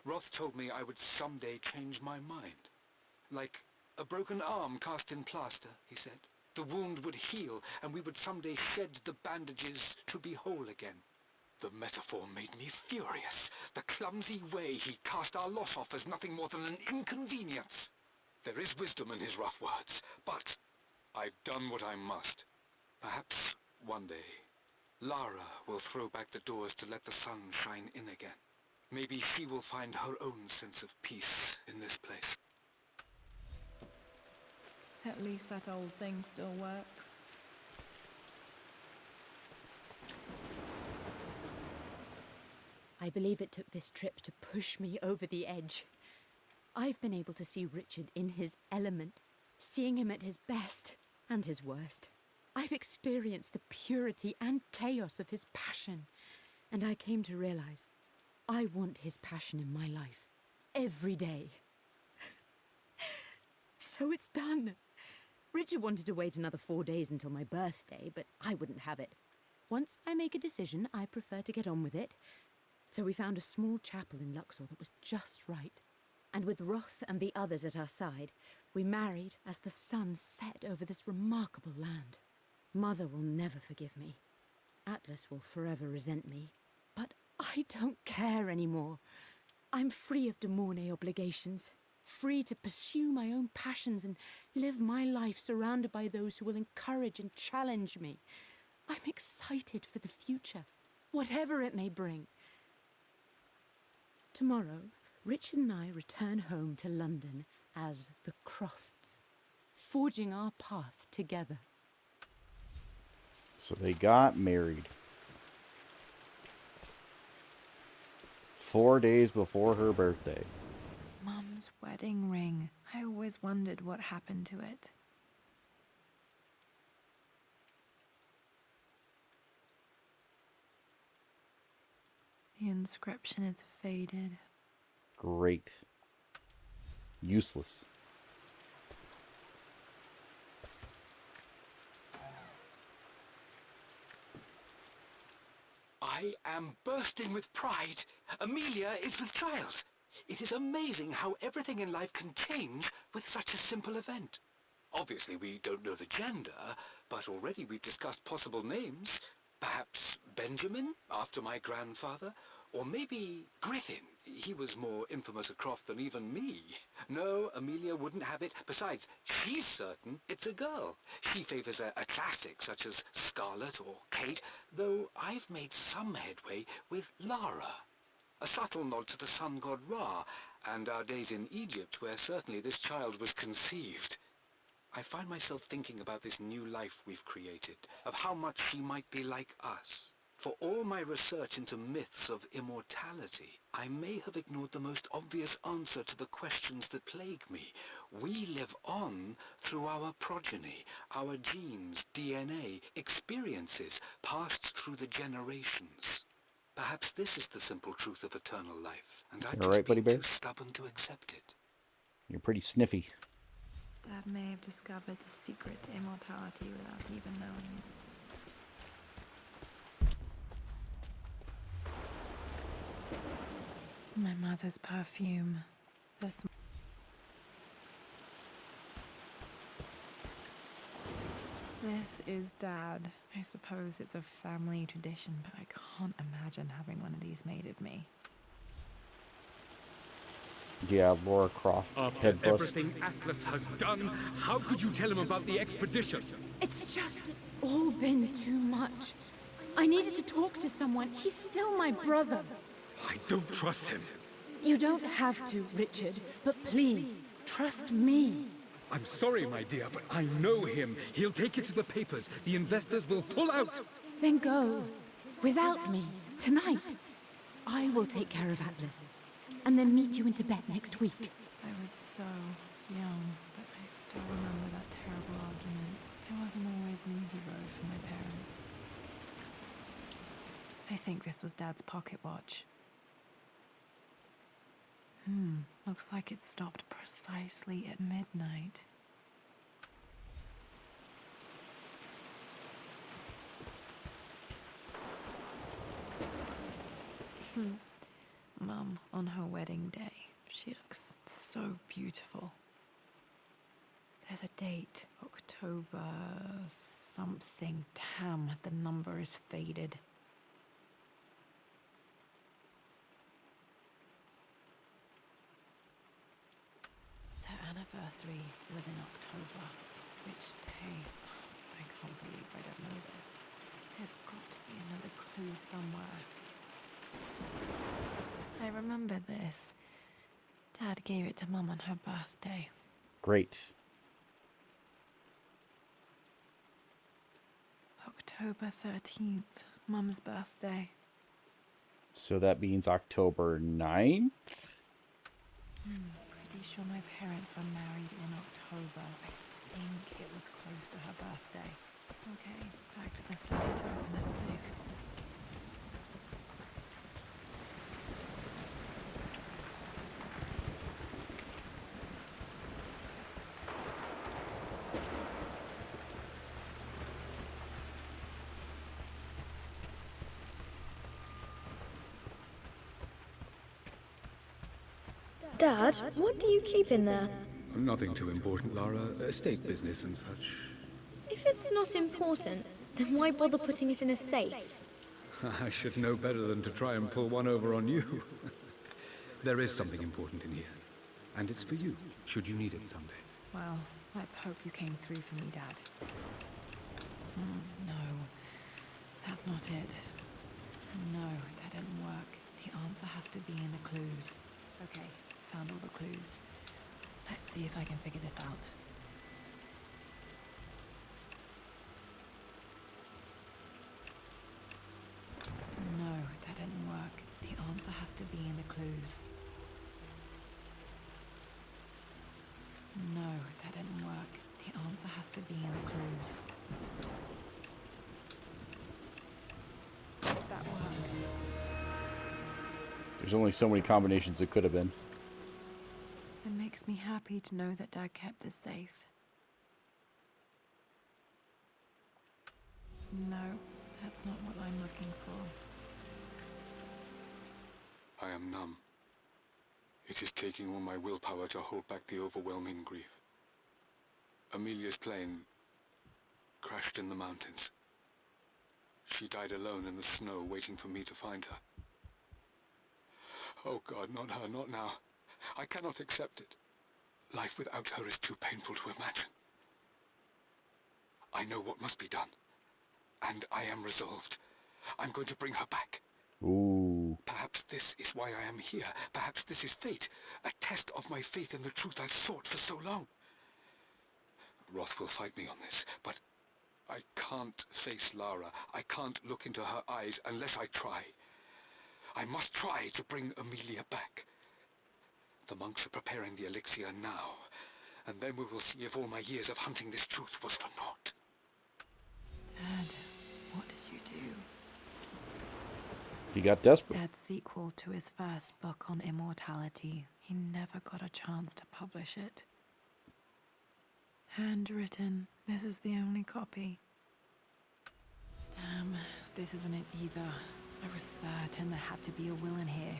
Roth told me I would someday change my mind. Like a broken arm cast in plaster, he said. The wound would heal, and we would someday shed the bandages to be whole again. The metaphor made me furious. The clumsy way he cast our loss off as nothing more than an inconvenience. There is wisdom in his rough words, but I've done what I must. Perhaps one day, Lara will throw back the doors to let the sun shine in again. Maybe she will find her own sense of peace in this place. At least that old thing still works. I believe it took this trip to push me over the edge. I've been able to see Richard in his element, seeing him at his best and his worst. I've experienced the purity and chaos of his passion, and I came to realize I want his passion in my life every day. So it's done. Richard wanted to wait another 4 days until my birthday, but I wouldn't have it. Once I make a decision, I prefer to get on with it. So we found a small chapel in Luxor that was just right. And with Roth and the others at our side, we married as the sun set over this remarkable land. Mother will never forgive me. Atlas will forever resent me. But I don't care anymore. I'm free of de Mornay obligations. Free to pursue my own passions and live my life surrounded by those who will encourage and challenge me. I'm excited for the future, whatever it may bring. Tomorrow, Richard and I return home to London as the Crofts, forging our path together. So they got married 4 days before her birthday. Mum's wedding ring. I always wondered what happened to it. The inscription is faded. Great. Useless. I am bursting with pride. Amelia is with child. It is amazing how everything in life can change with such a simple event. Obviously, we don't know the gender, but already we've discussed possible names. Perhaps Benjamin, after my grandfather, Or maybe Griffin. He was more infamous at Croft than even me. No, Amelia wouldn't have it. Besides, she's certain it's a girl. She favors a classic such as Scarlet or Kate, though I've made some headway with Lara. A subtle nod to the sun god Ra, and our days in Egypt, where certainly this child was conceived. I find myself thinking about this new life we've created, of how much she might be like us. For all my research into myths of immortality, I may have ignored the most obvious answer to the questions that plague me. We live on through our progeny, our genes, DNA, experiences passed through the generations. Perhaps this is the simple truth of eternal life, and I've All just right, Buddy been Bear? too stubborn to accept it. You're pretty sniffy. Dad may have discovered the secret to immortality without even knowing it. My mother's perfume. This. This is Dad. I suppose it's a family tradition, but I can't imagine having one of these made of me. Yeah, Laura Croft. After Head bust. everything Atlas has done, how could you tell him about the expedition? It's just all been too much. I needed to talk to someone. He's still my brother. I don't trust him. You don't have to, Richard, but please, trust me. I'm sorry, my dear, but I know him. He'll take it to the papers. The investors will pull out. Then go. Without me, tonight. I will take care of Atlas, and then meet you in Tibet next week. I was so young, but I still remember that terrible argument. It wasn't always an easy road for my parents. I think this was Dad's pocket watch. Looks like it stopped precisely at midnight. Mum, on her wedding day, she looks so beautiful. There's a date, October something. Damn, the number is faded. The anniversary was in October. Which day? I can't believe I don't know this. There's got to be another clue somewhere. I remember this. Dad gave it to Mum on her birthday. Great. October 13th, Mum's birthday. So that means October 9th? Pretty sure my parents were married in October. I think it was close to her birthday. Okay, back to the study to open that safe. Dad, what do you keep in there? Nothing too important, Lara. Estate business and such. If it's not important, then why bother putting it in a safe? I should know better than to try and pull one over on you. There is something important in here. And it's for you, should you need it someday. Well, let's hope you came through for me, Dad. No, that's not it. No, that didn't work. The answer has to be in the clues. Okay, found all the clues. Let's see if I can figure this out. No, that didn't work. The answer has to be in the clues. No, that didn't work. The answer has to be in the clues. That worked. There's only so many combinations it could have been. It makes me happy to know that Dad kept this safe. No, that's not what I'm looking for. I am numb. It is taking all my willpower to hold back the overwhelming grief. Amelia's plane crashed in the mountains. She died alone in the snow, waiting for me to find her. Oh God, not her, not now. I cannot accept it. Life without her is too painful to imagine. I know what must be done. And I am resolved. I'm going to bring her back. Ooh. Perhaps this is why I am here. Perhaps this is fate. A test of my faith in the truth I've sought for so long. Roth will fight me on this, but I can't face Lara. I can't look into her eyes unless I try. I must try to bring Amelia back. The monks are preparing the elixir now, and then we will see if all my years of hunting this truth was for naught. Dad, what did you do? He got desperate. Dad's sequel to his first book on immortality. He never got a chance to publish it. Handwritten. This is the only copy. Damn, this isn't it either. I was certain there had to be a will in here.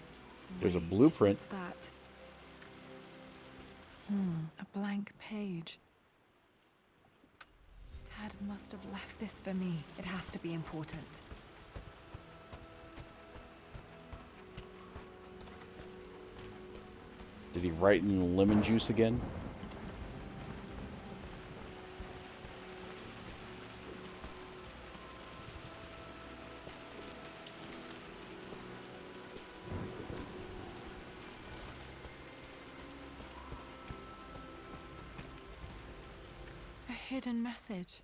There's a Wait, blueprint. What's that? A blank page. Dad must have left this for me. It has to be important. Did he write in lemon juice again? A hidden message.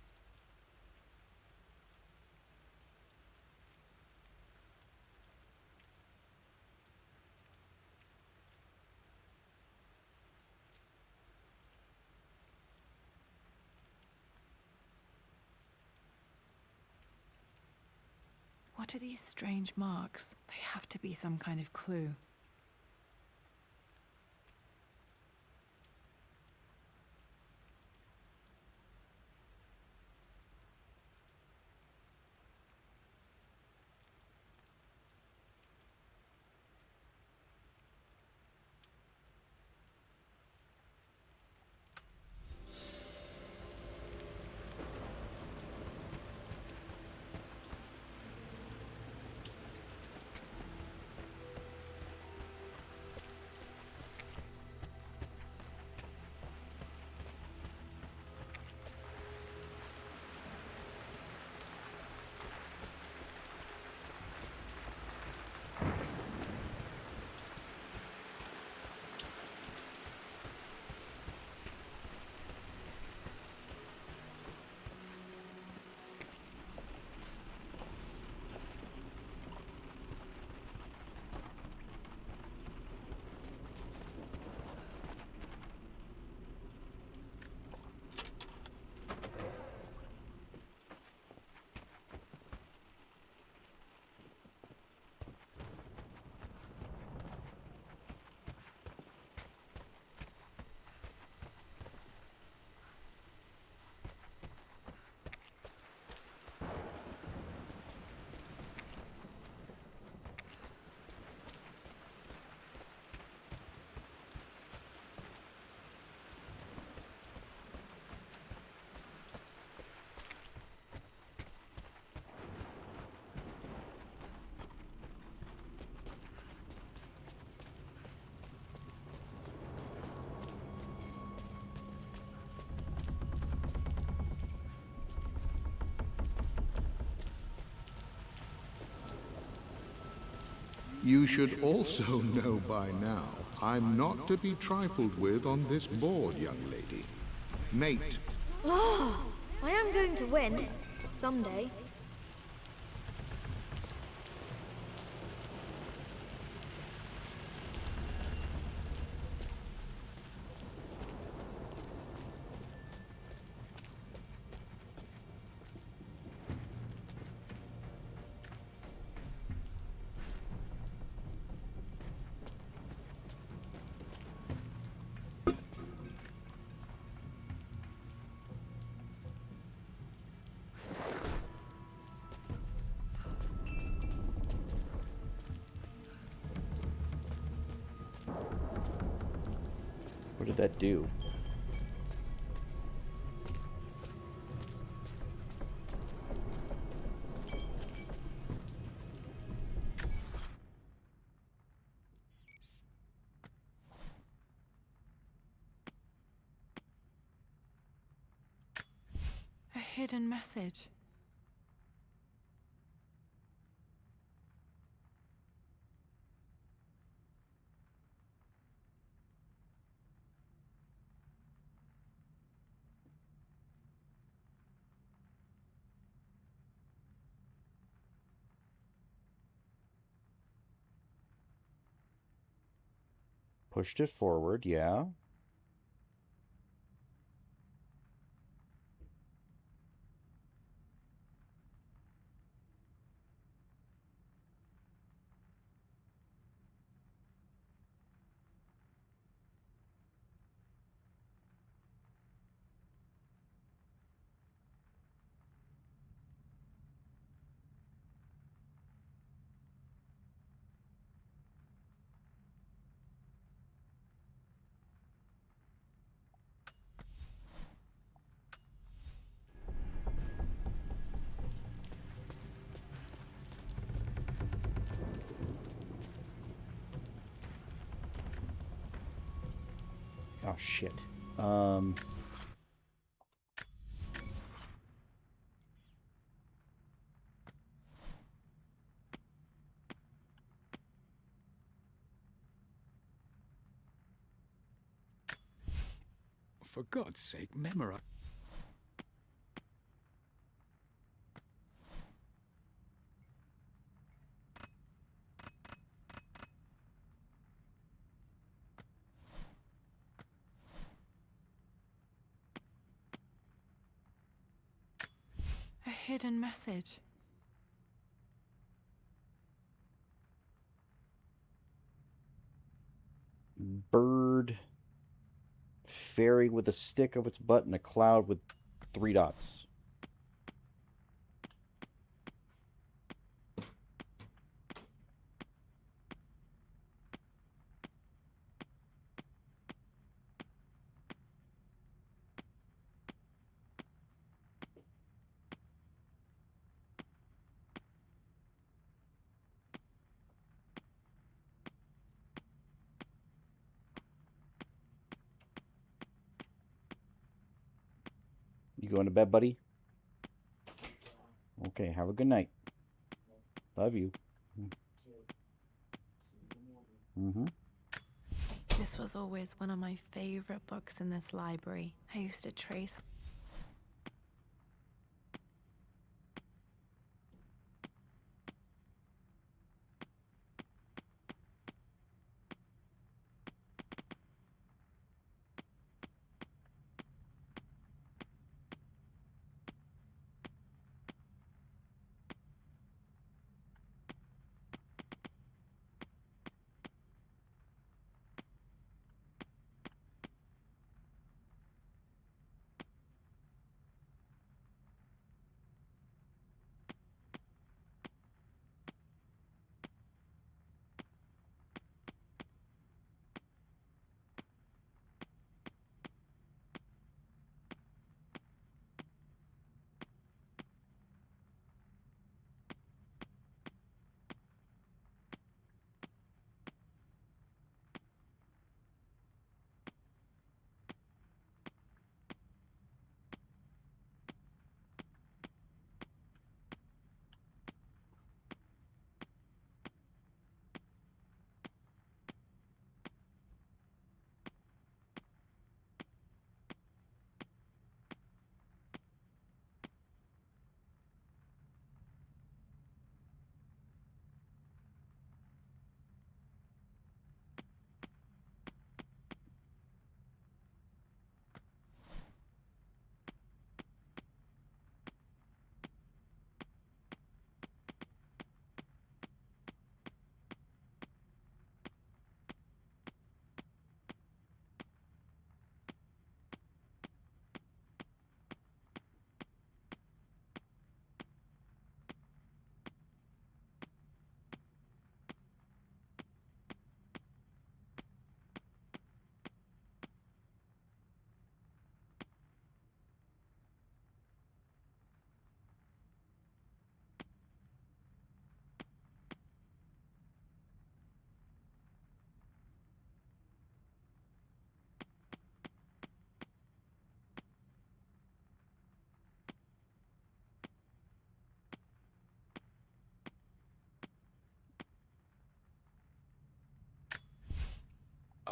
What are these strange marks? They have to be some kind of clue. You should also know by now, I'm not to be trifled with on this board, young lady. Mate. Oh, I am going to win. Someday. What did that do? hidden message. Pushed it forward, yeah. Oh, shit. For God's sake, memorize. A hidden message. Bird. Fairy with a stick of its butt and a cloud with 3 dots. You going to bed, buddy? Okay, have a good night. Love you. Mm-hmm. This was always one of my favorite books in this library. I used to trace.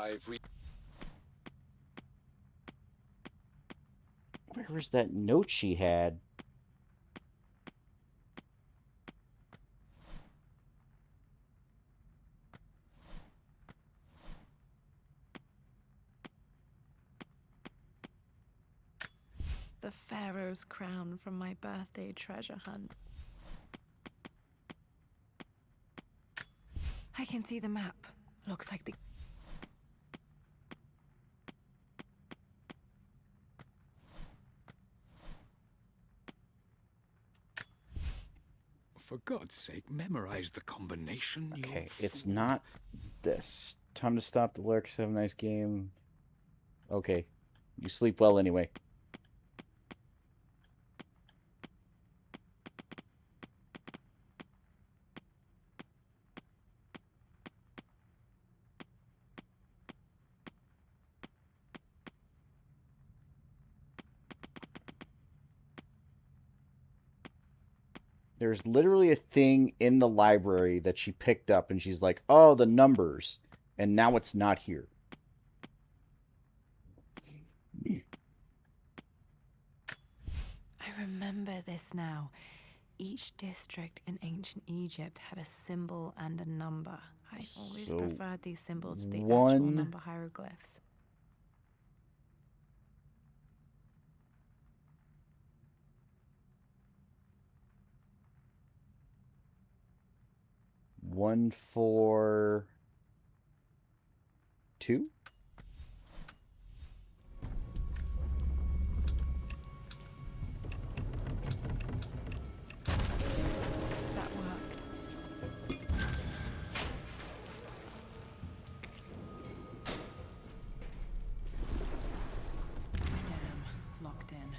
I've Where was that note she had? The Pharaoh's crown from my birthday treasure hunt. I can see the map. Looks like the... For God's sake, memorize the combination. Okay, it's not this. Time to stop the lurks. Have a nice game. Okay. You sleep well anyway. There's literally a thing in the library that she picked up and she's like, oh, the numbers. And now it's not here. I remember this now. Each district in ancient Egypt had a symbol and a number. I always So, preferred these symbols to the actual one- number hieroglyphs. One, 4, 2? That worked. Damn, locked in.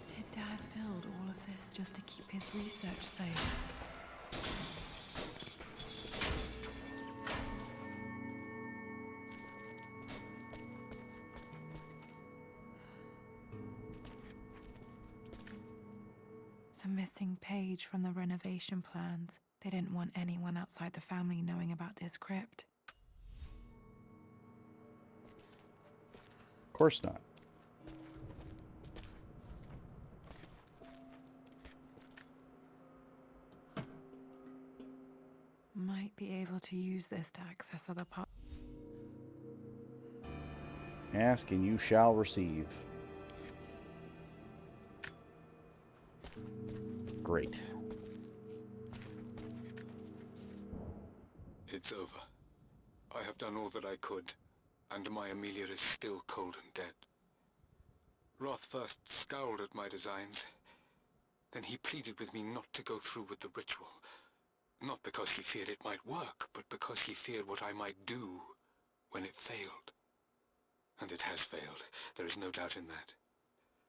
Did Dad build all of this just to keep his research safe? The missing page from the renovation plans. They didn't want anyone outside the family knowing about this crypt. Of course not. Might be able to use this to access other parts. Ask and you shall receive. Great. It's over. I have done all that I could, and my Amelia is still cold and dead. Roth first scowled at my designs. Then he pleaded with me not to go through with the ritual. Not because he feared it might work, but because he feared what I might do when it failed. And it has failed. There is no doubt in that.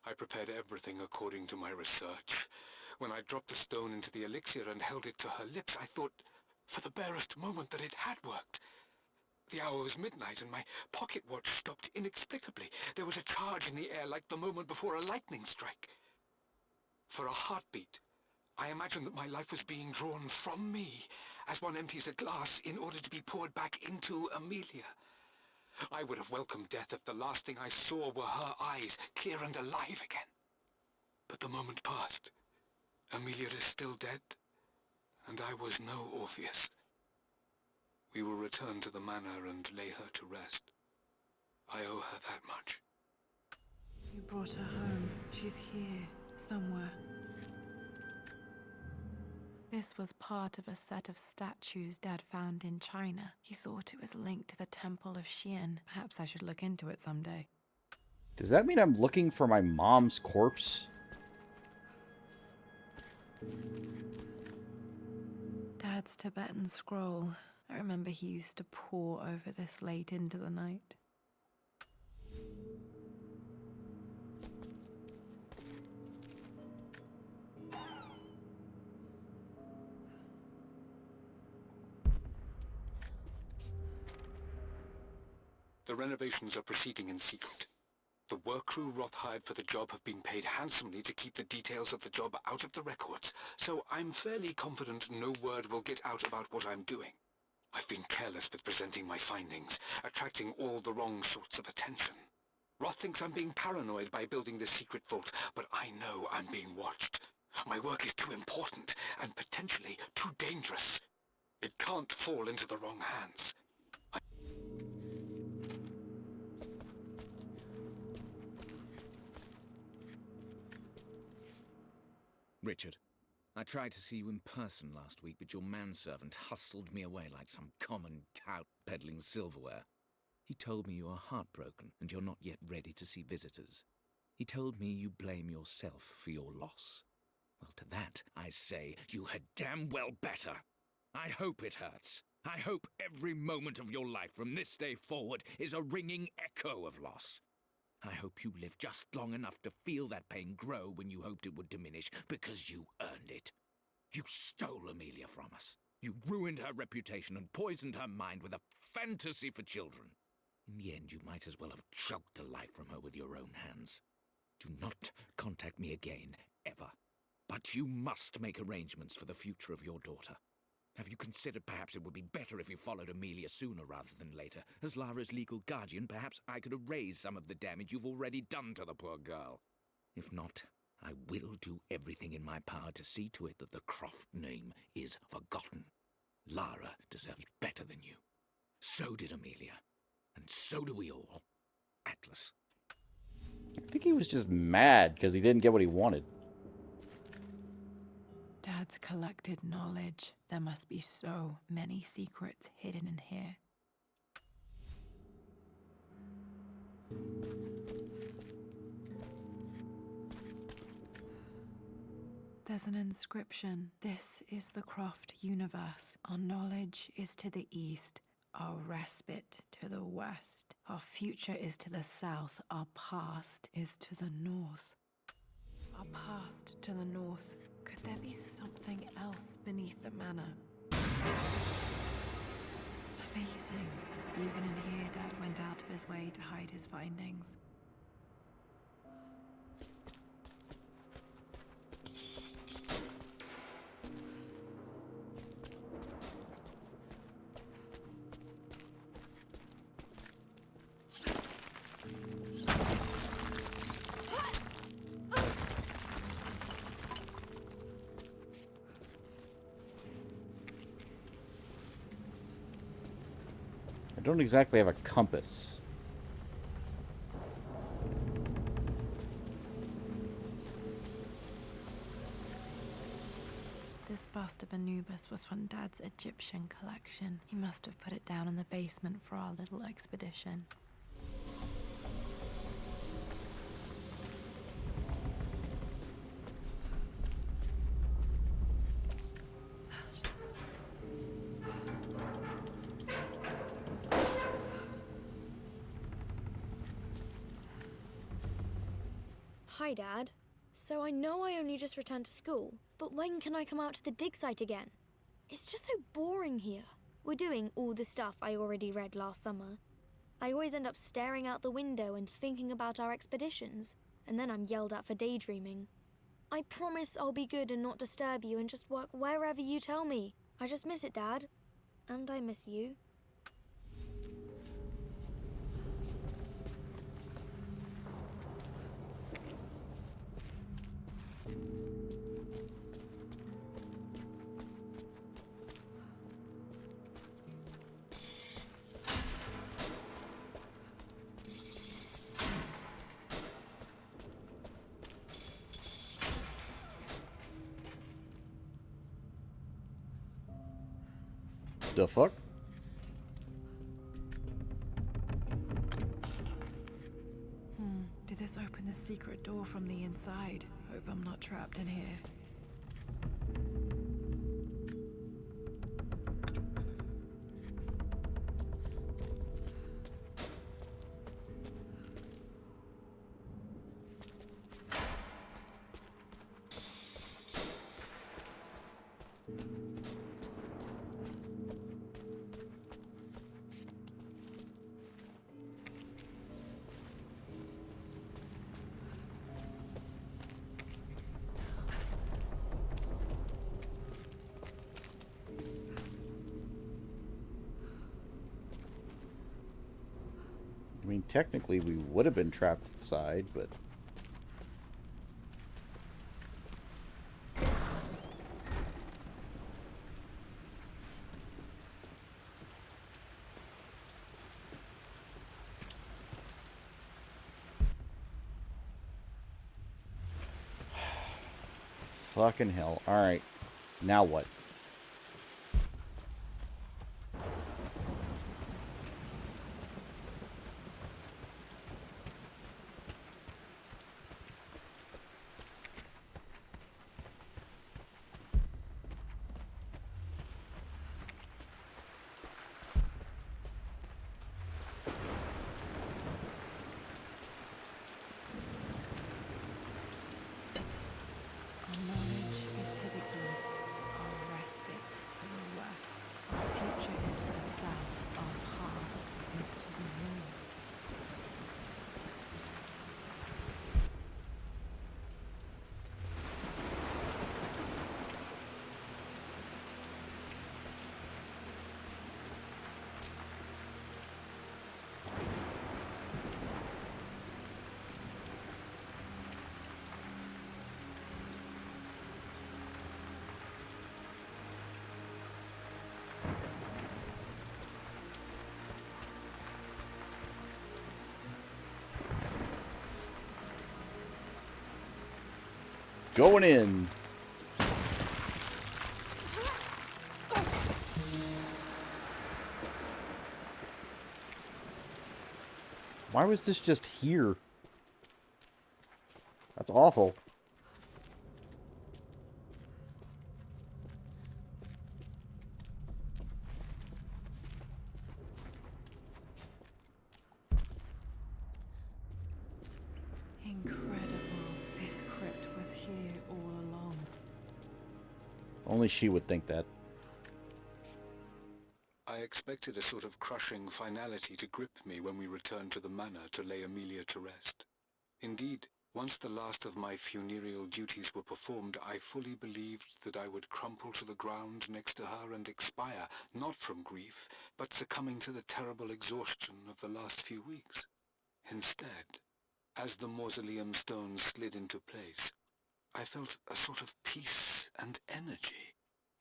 I prepared everything according to my research. When I dropped the stone into the elixir and held it to her lips, I thought for the barest moment that it had worked. The hour was midnight and my pocket watch stopped inexplicably. There was a charge in the air like the moment before a lightning strike. For a heartbeat, I imagined that my life was being drawn from me, as one empties a glass in order to be poured back into Amelia. I would have welcomed death if the last thing I saw were her eyes, clear and alive again. But the moment passed. Amelia is still dead, and I was no Orpheus. We will return to the manor and lay her to rest. I owe her that much. You brought her home. She's here, somewhere. This was part of a set of statues Dad found in China. He thought it was linked to the Temple of Xian. Perhaps I should look into it someday. Does that mean I'm looking for my mom's corpse? Dad's Tibetan scroll. I remember he used to pore over this late into the night. The renovations are proceeding in secret. The work crew Roth hired for the job have been paid handsomely to keep the details of the job out of the records, so I'm fairly confident no word will get out about what I'm doing. I've been careless with presenting my findings, attracting all the wrong sorts of attention. Roth thinks I'm being paranoid by building this secret vault, but I know I'm being watched. My work is too important and potentially too dangerous. It can't fall into the wrong hands. Richard, I tried to see you in person last week, but your manservant hustled me away like some common tout peddling silverware. He told me you are heartbroken and you're not yet ready to see visitors. He told me you blame yourself for your loss. Well, to that, I say you had damn well better. I hope it hurts. I hope every moment of your life from this day forward is a ringing echo of loss. I hope you live just long enough to feel that pain grow when you hoped it would diminish, because you earned it. You stole Amelia from us. You ruined her reputation and poisoned her mind with a fantasy for children. In the end, you might as well have choked the life from her with your own hands. Do not contact me again, ever. But you must make arrangements for the future of your daughter. Have you considered perhaps it would be better if you followed Amelia sooner rather than later? As Lara's legal guardian, perhaps I could erase some of the damage you've already done to the poor girl. If not, I will do everything in my power to see to it that the Croft name is forgotten. Lara deserves better than you. So did Amelia. And so do we all. Atlas. I think he was just mad because he didn't get what he wanted. Dad's collected knowledge. There must be so many secrets hidden in here. There's an inscription. This is the Croft universe. Our knowledge is to the east, our respite to the west. Our future is to the south, our past is to the north. Our past to the north. Could there be something else beneath the manor? Amazing. Even in here, Dad went out of his way to hide his findings. I don't exactly have a compass. This bust of Anubis was from Dad's Egyptian collection. He must have put it down in the basement for our little expedition. Hi, Dad. So I know I only just returned to school, but when can I come out to the dig site again? It's just so boring here. We're doing all the stuff I already read last summer. I always end up staring out the window and thinking about our expeditions, and then I'm yelled at for daydreaming. I promise I'll be good and not disturb you and just work wherever you tell me. I just miss it, Dad. And I miss you. The fuck? Did this open the secret door from the inside? Hope I'm not trapped in here. mean, technically we would have been trapped inside, but... Fucking hell. Alright. Now what? Our knowledge is to the east, our respite to the west. Our future is to the south, our past is to the north. Going in. Why was this just here? That's awful. Incredible. This crypt was here all along. Only she would think that. I expected a sort of crushing finality to grip me when we returned to the manor to lay Amelia to rest. Indeed, once the last of my funereal duties were performed, I fully believed that I would crumple to the ground next to her and expire, not from grief, but succumbing to the terrible exhaustion of the last few weeks. Instead, as the mausoleum stones slid into place, I felt a sort of peace and energy.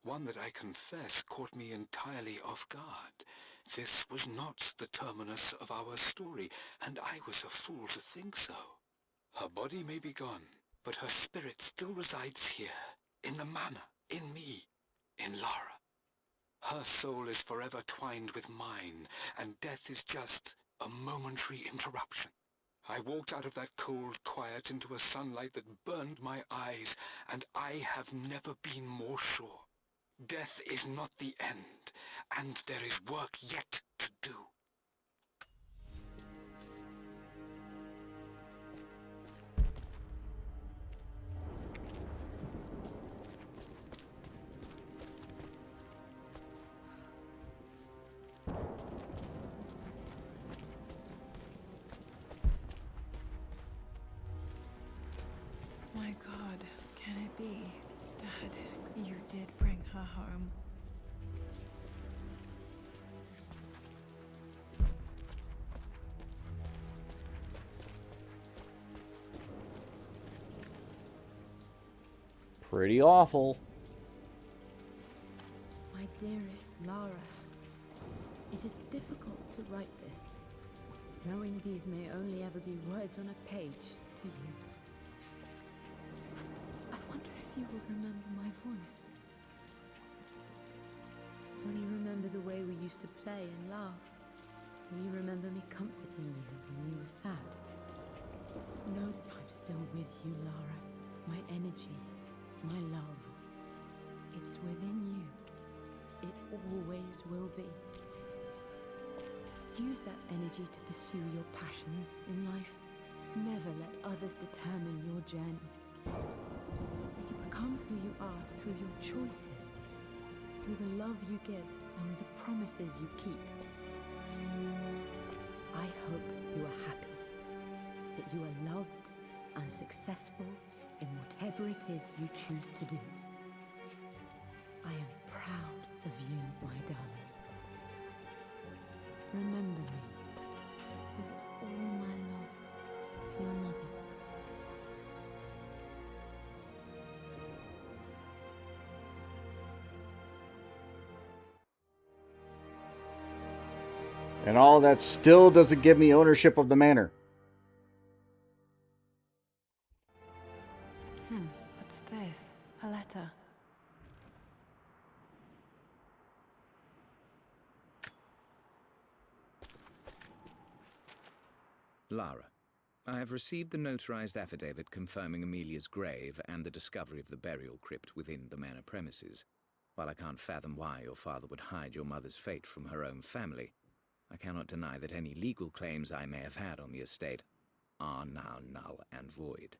One that I confess caught me entirely off guard. This was not the terminus of our story, and I was a fool to think so. Her body may be gone, but her spirit still resides here, in the manor, in me, in Lara. Her soul is forever twined with mine, and death is just a momentary interruption. I walked out of that cold quiet into a sunlight that burned my eyes, and I have never been more sure. Death is not the end, and there is work yet to do. My God, can it be? Dad, you did bring her home. Pretty awful. My dearest Lara, it is difficult to write this, knowing these may only ever be words on a page to you. I wonder if you will remember my voice. Will you remember the way we used to play and laugh? Will you remember me comforting you when you were sad? Know that I'm still with you, Lara. My energy, my love. It's within you. It always will be. Use that energy to pursue your passions in life. Never let others determine your journey. You become who you are through your choices, through the love you give and the promises you keep. I hope you are happy, that you are loved and successful in whatever it is you choose to do. I am proud of you, my darling. Remember me with And all that still doesn't give me ownership of the manor. What's this? A letter. Lara, I have received the notarized affidavit confirming Amelia's grave and the discovery of the burial crypt within the manor premises. While I can't fathom why your father would hide your mother's fate from her own family, I cannot deny that any legal claims I may have had on the estate are now null and void.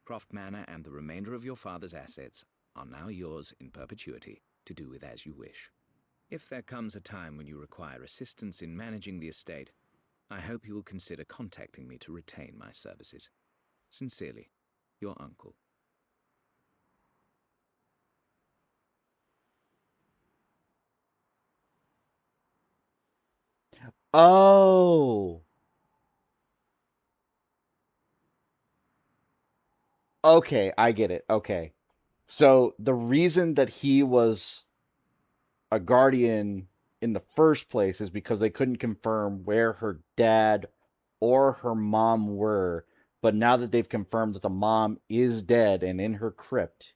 Croft Manor and the remainder of your father's assets are now yours in perpetuity to do with as you wish. If there comes a time when you require assistance in managing the estate, I hope you will consider contacting me to retain my services. Sincerely, your uncle. Oh. Okay, I get it. Okay. So the reason that he was a guardian in the first place is because they couldn't confirm where her dad or her mom were. But now that they've confirmed that the mom is dead and in her crypt,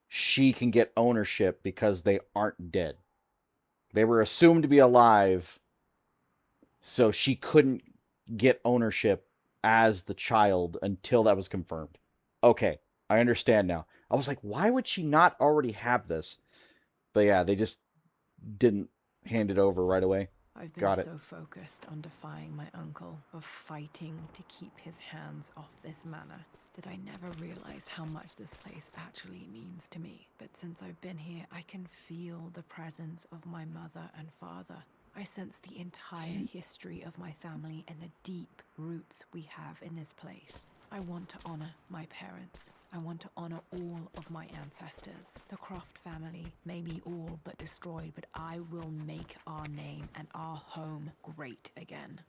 she can get ownership because they aren't dead. They were assumed to be alive, so she couldn't get ownership as the child until that was confirmed. Okay, I understand now. I was like, why would she not already have this? But yeah, they just didn't hand it over right away. I've been Got it. so focused on defying my uncle, of fighting to keep his hands off this manor, that I never realized how much this place actually means to me. But since I've been here, I can feel the presence of my mother and father. I sense the entire history of my family and the deep roots we have in this place. I want to honor my parents. I want to honor all of my ancestors. The Croft family may be all but destroyed, but I will make our name and our home great again.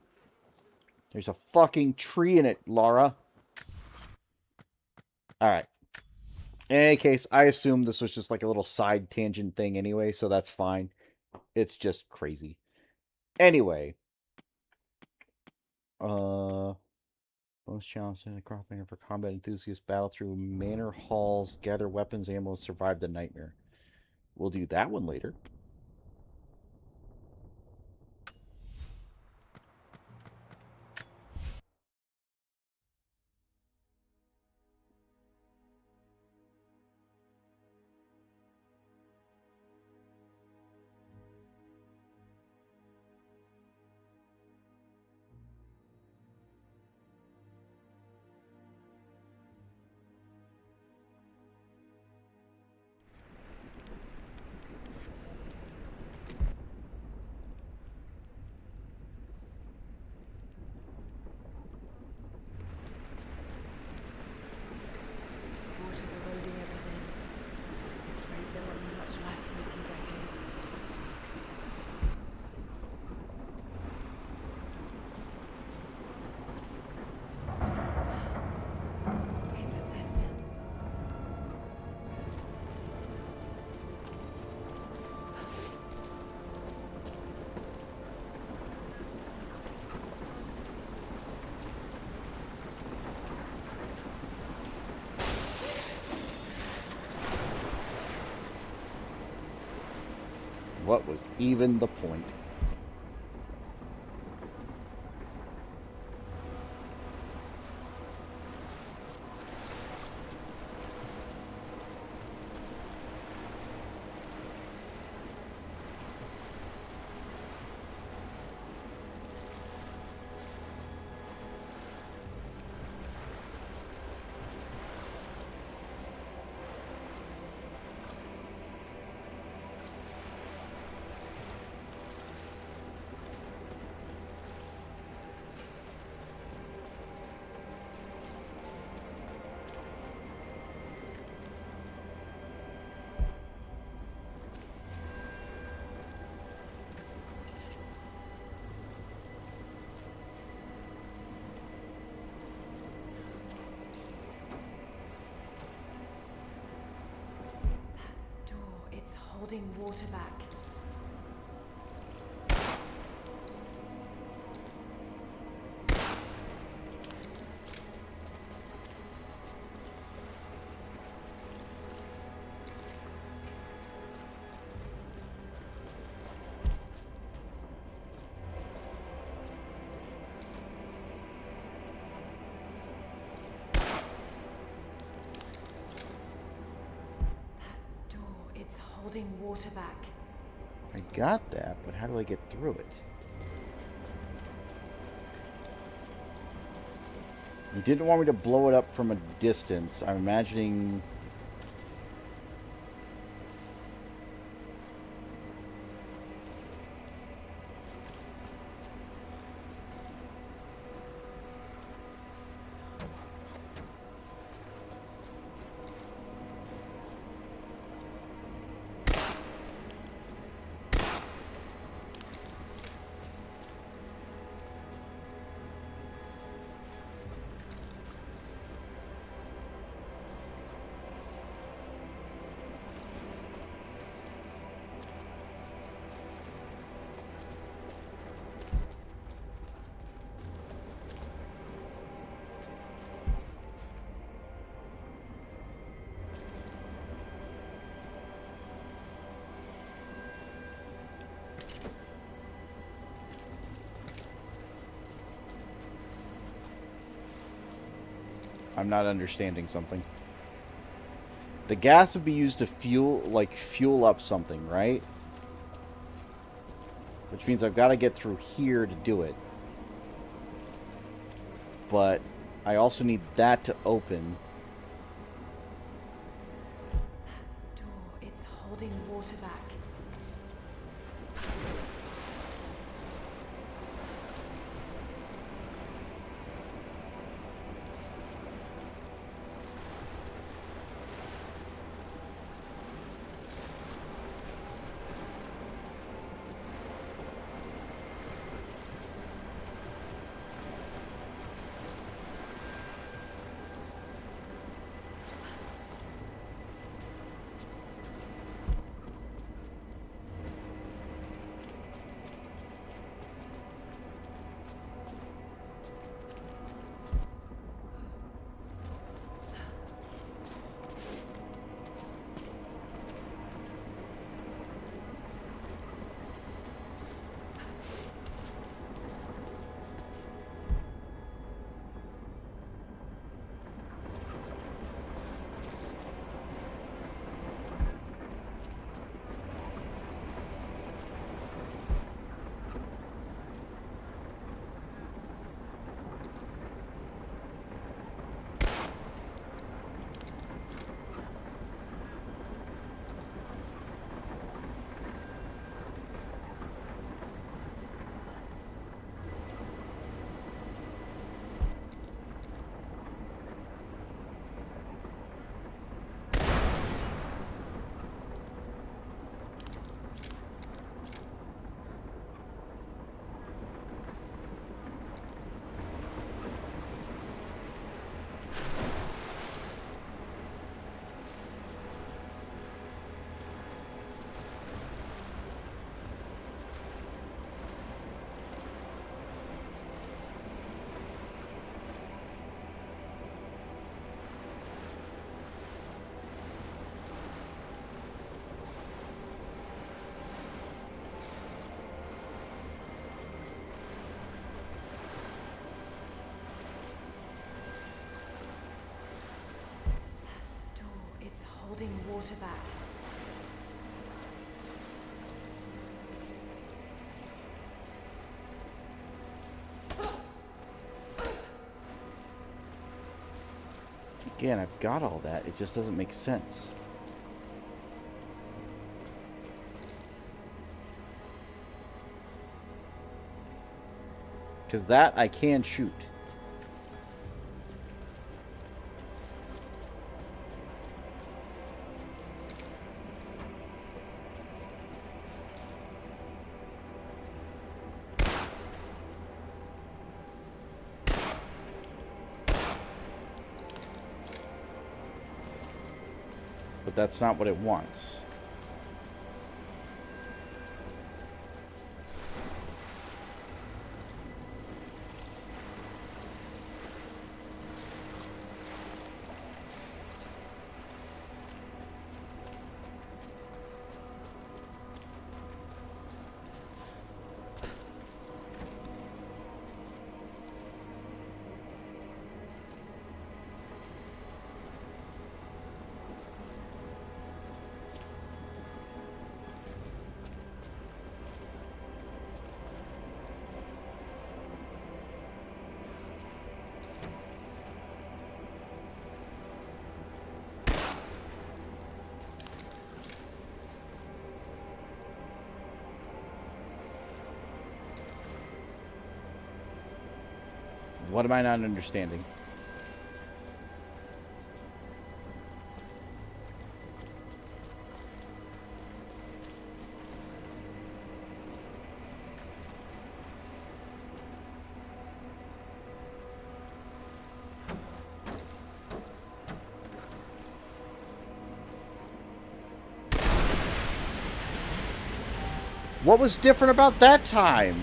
There's a fucking tree in it, Laura. Alright. In any case, I assume this was just like a little side tangent thing anyway, so that's fine. It's just crazy. Anyway. Most challenging the Croft Manor for combat enthusiasts battle through manor halls, gather weapons, ammo, survive the nightmare. We'll do that one later. Water's eroding everything. At this rate, there won't be much left in a few decades. It's a cistern. What was even the point? Door, it's holding water back. holding water back. I got that, but how do I get through it? You didn't want me to blow it up from a distance. I'm imagining... I'm not understanding something. The gas would be used to fuel up something, right? Which means I've got to get through here to do it. But I also need that to open. Door, it's holding water back. It's holding water back. Again, I've got all that. It just doesn't make sense. Because that I can shoot. But that's not what it wants. What am I not understanding? What was different about that time?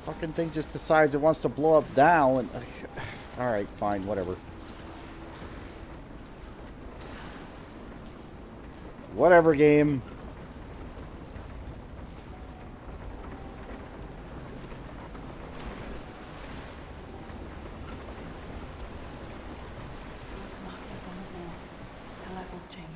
Fucking thing just decides it wants to blow up now and... Alright, fine, whatever. Whatever, game. Water markings on the wall. The levels change.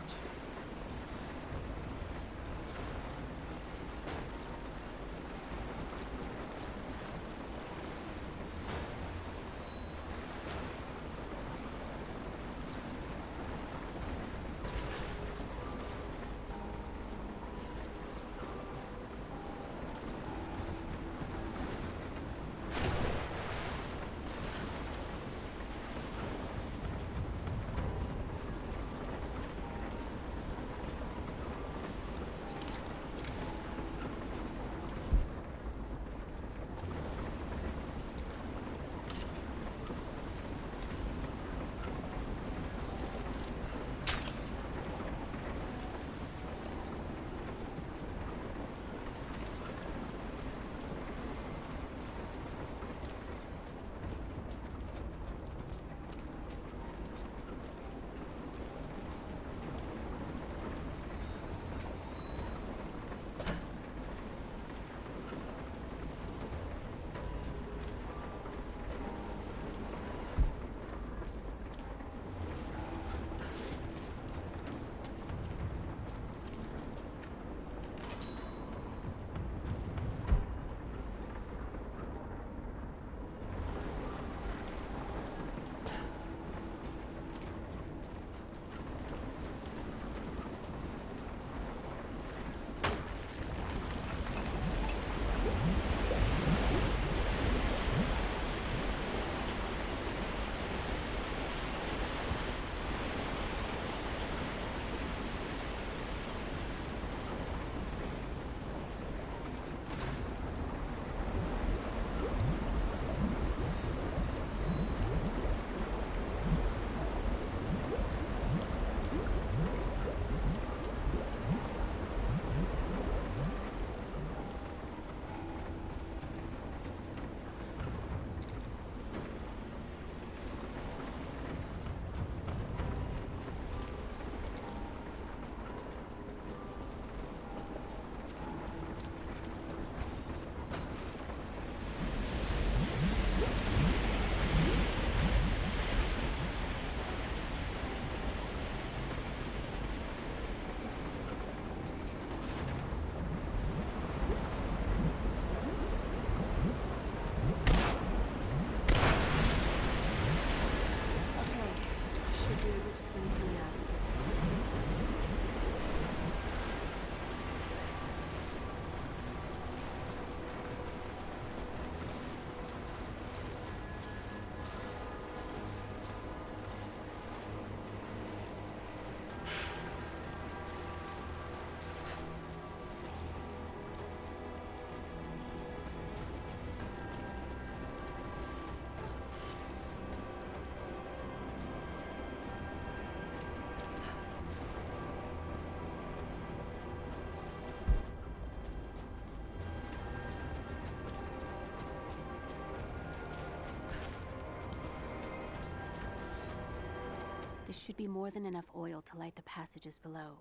This should be more than enough oil to light the passages below,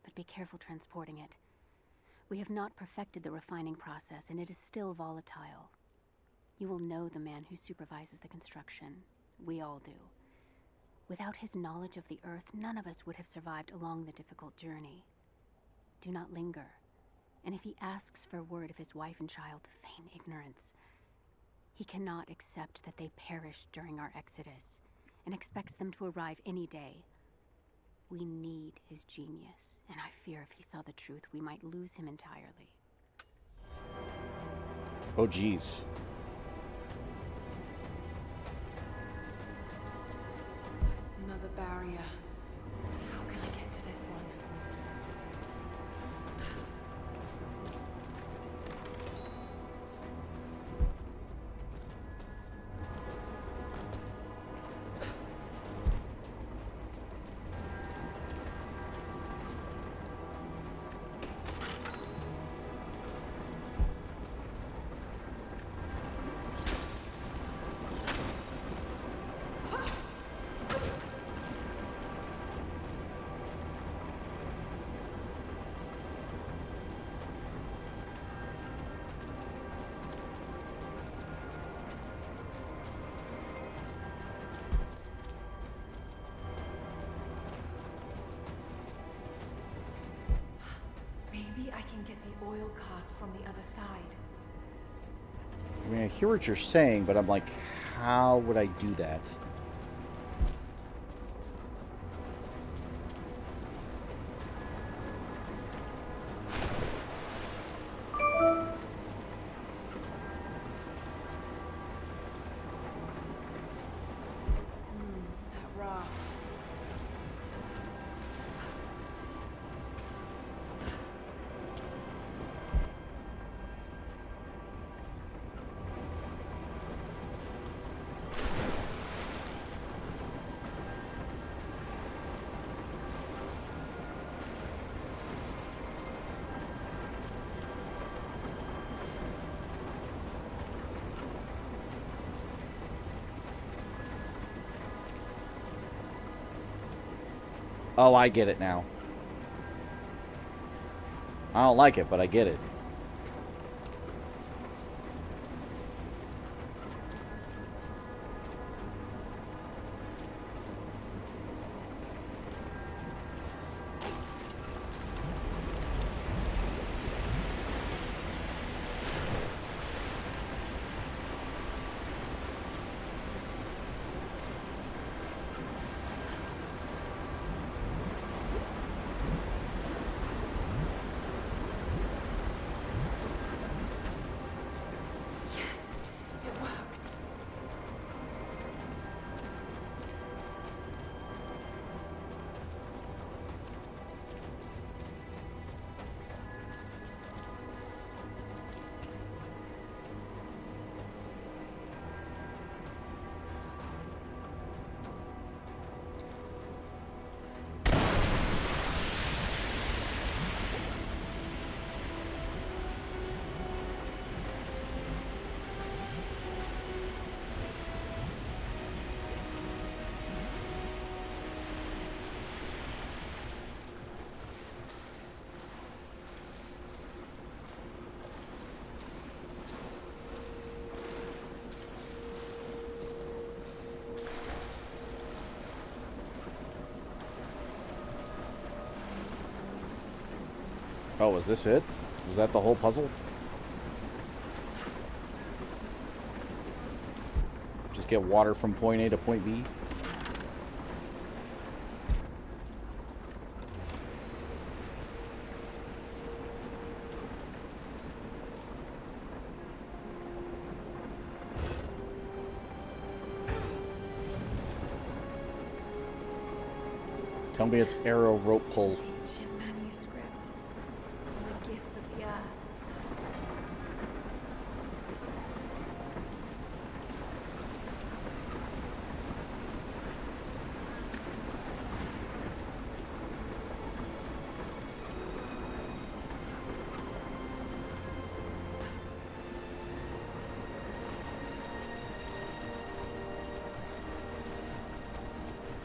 but be careful transporting it. We have not perfected the refining process, and it is still volatile. You will know the man who supervises the construction. We all do. Without his knowledge of the Earth, none of us would have survived along the difficult journey. Do not linger, and if he asks for word of his wife and child, feign ignorance. He cannot accept that they perished during our exodus, and expects them to arrive any day. We need his genius, and I fear if he saw the truth, we might lose him entirely. Oh, geez. Another barrier. How can I get to this one? Maybe I can get the oil cast from the other side. I mean, I hear what you're saying, but I'm like, how would I do that? That raft. Oh, I get it now. I don't like it, but I get it. It worked. Oh, was this it? Was that the whole puzzle? Just get water from point A to point B? Tell me it's arrow rope pull. Ancient manuscript. And the gifts of the earth.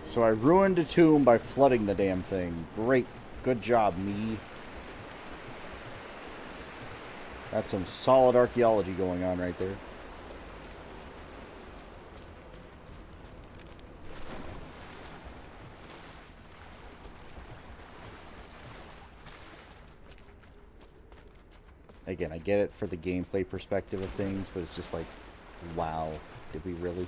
So I ruined a tomb by flooding the damn thing. Great. Good job, me. That's some solid archaeology going on right there. Again, I get it for the gameplay perspective of things, but it's just like, wow, did we really?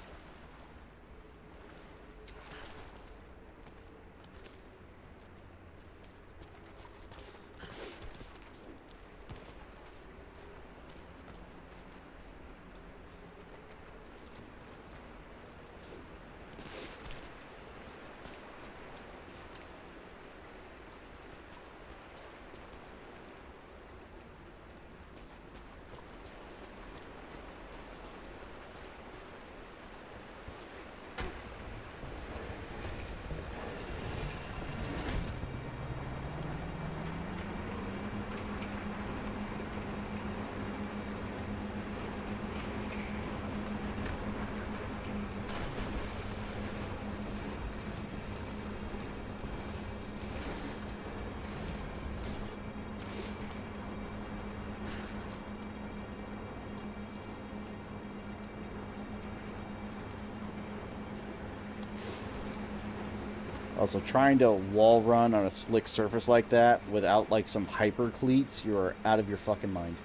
Also, trying to wall run on a slick surface like that without, like, some hyper cleats, you are out of your fucking mind.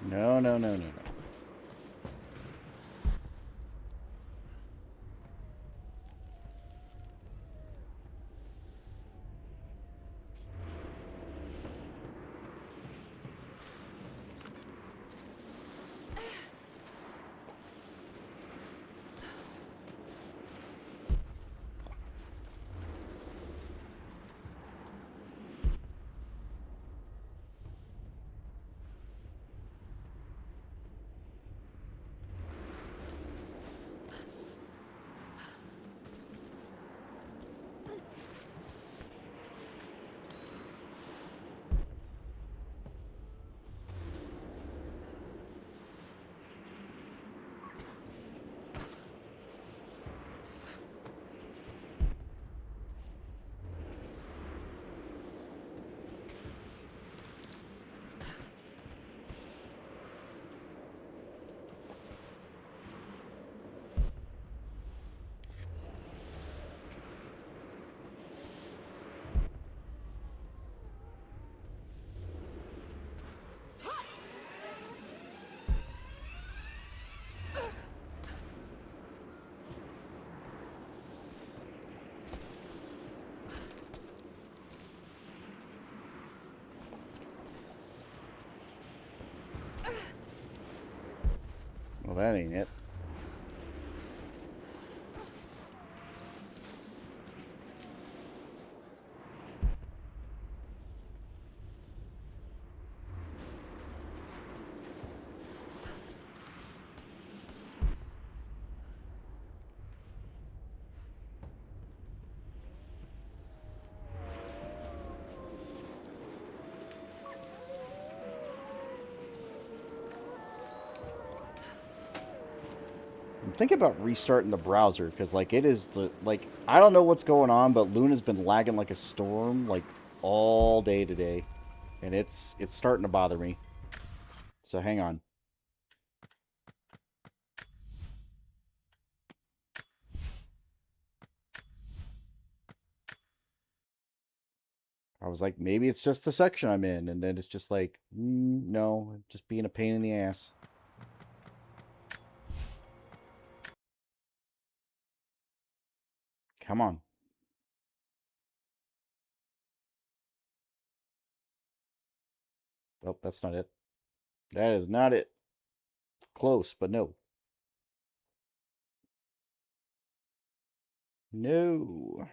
No, no, no, no, no. that ain't it. I'm thinking about restarting the browser because, like, it is like I don't know what's going on, but Luna's been lagging like a storm like all day today, and it's starting to bother me. So hang on. I was like, maybe it's just the section I'm in, and then it's just like, no, just being a pain in the ass. Come on. Oh, that's not it. That is not it. Close, but no. No.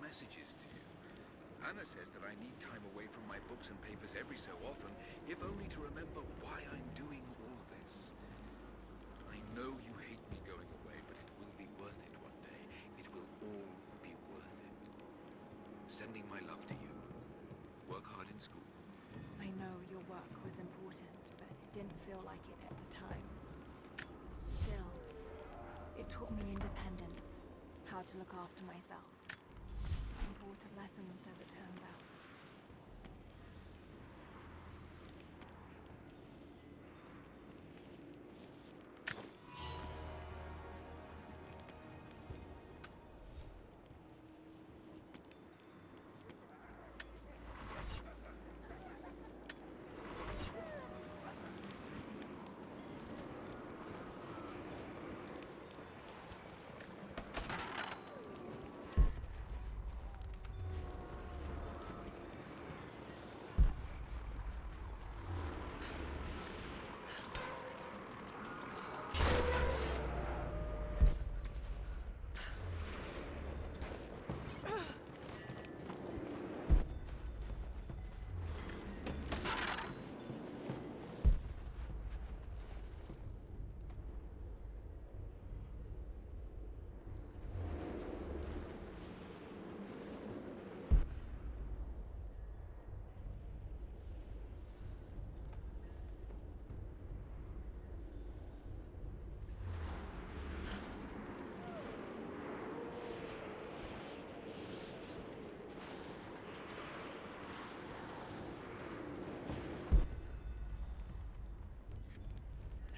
messages to you. Anna says that I need time away from my books and papers every so often, if only to remember why I'm doing all this. I know you hate me going away, but it will be worth it one day. It will all be worth it. Sending my love to you. Work hard in school. I know your work was important, but it didn't feel like it at the time. Still, it taught me independence, how to look after myself. Important lessons, as it turns out.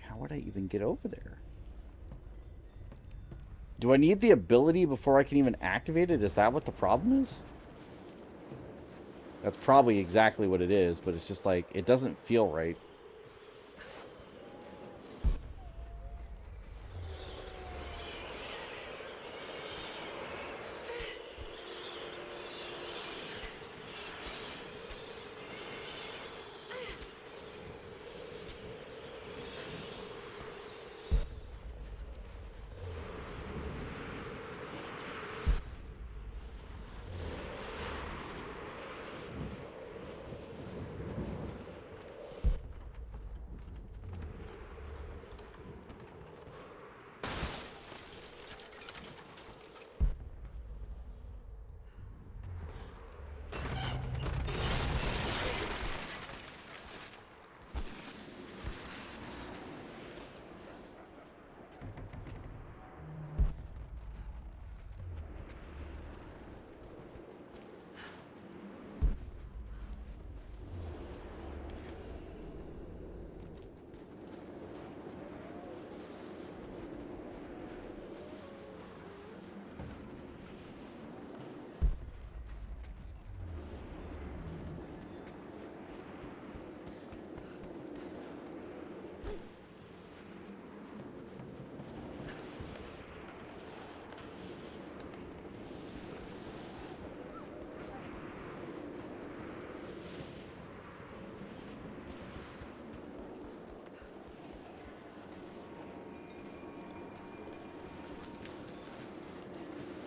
How would I even get over there? Do I need the ability before I can even activate it? Is that what the problem is? That's probably exactly what it is, but it's just like, it doesn't feel right.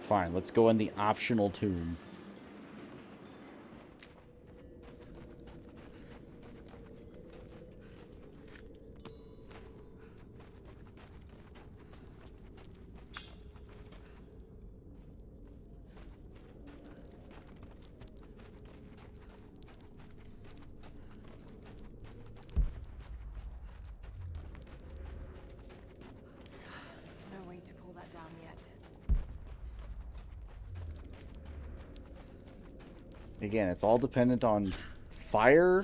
Fine, let's go in the optional tomb. No way to pull that down yet. Again, it's all dependent on fire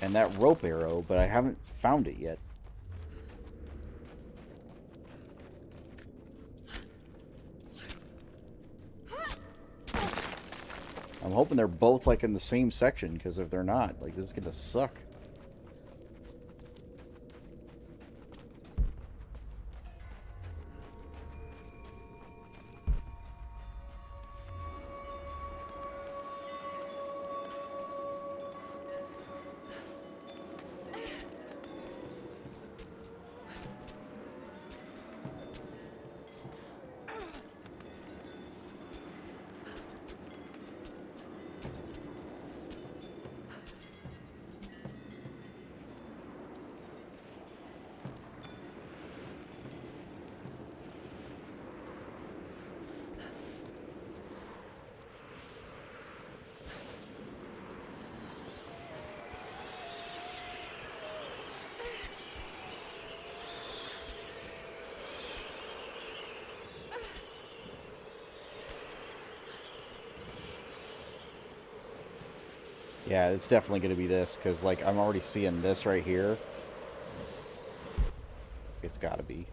and that rope arrow, but I haven't found it yet. I'm hoping they're both like in the same section, because if they're not, like, this is gonna suck. Yeah, it's definitely going to be this, because, like, I'm already seeing this right here. It's got to be.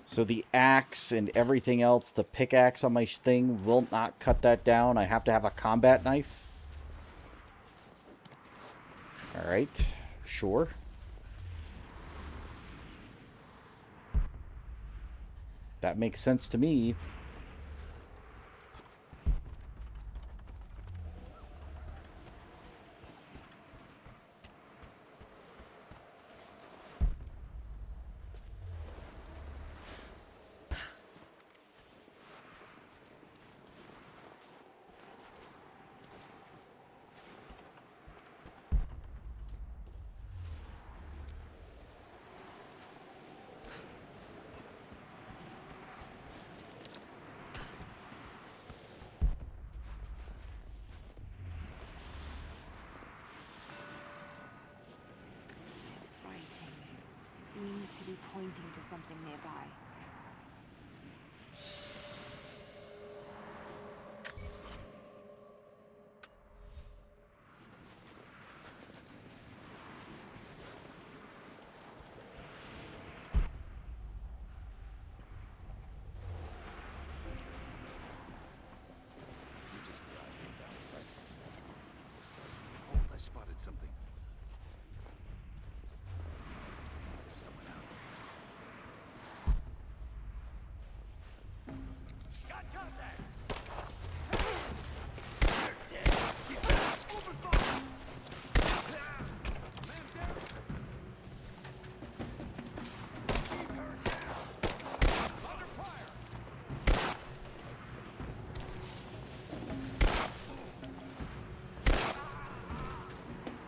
So the axe and everything else, the pickaxe on my thing, will not cut that down. I have to have a combat knife. Alright, sure. That makes sense to me. This writing seems to be pointing to something nearby. You just driving about, right? Oh, I spotted something. There's someone out there.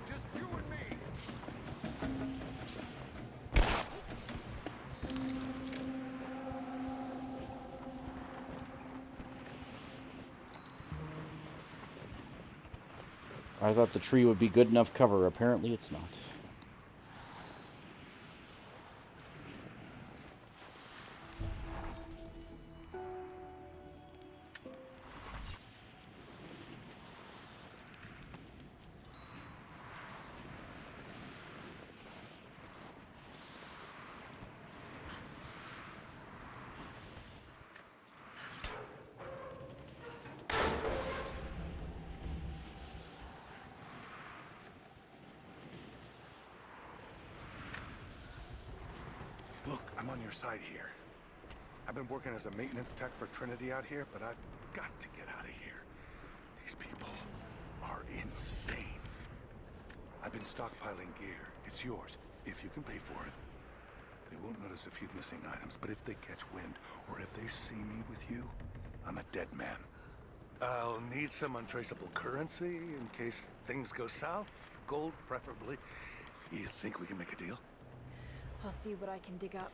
Just you and me. I thought the tree would be good enough cover. Apparently it's not. Look, I'm on your side here. I've been working as a maintenance tech for Trinity out here, but I've got to get out of here. These people are insane. I've been stockpiling gear. It's yours, if you can pay for it. They won't notice a few missing items, but if they catch wind, or if they see me with you, I'm a dead man. I'll need some untraceable currency in case things go south. Gold, preferably. You think we can make a deal? I'll see what I can dig up.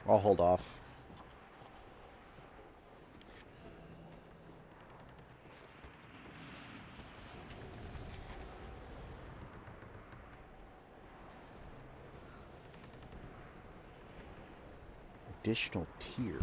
I'll hold off. additional tier.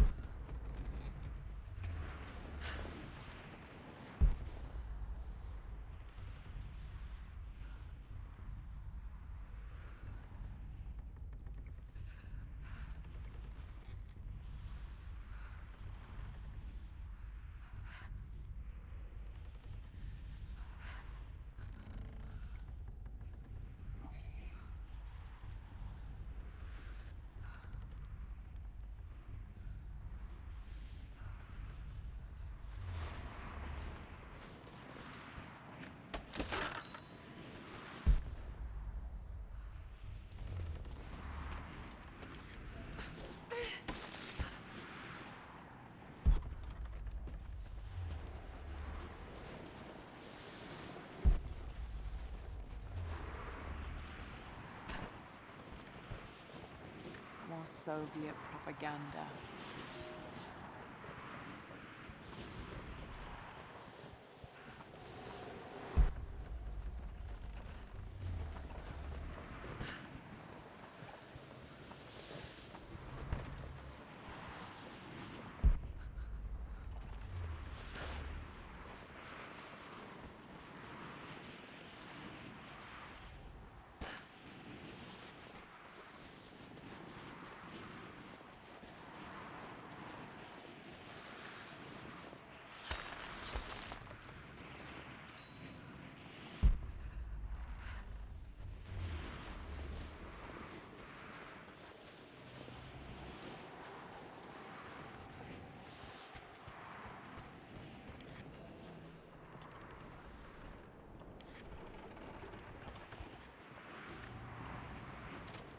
More Soviet propaganda.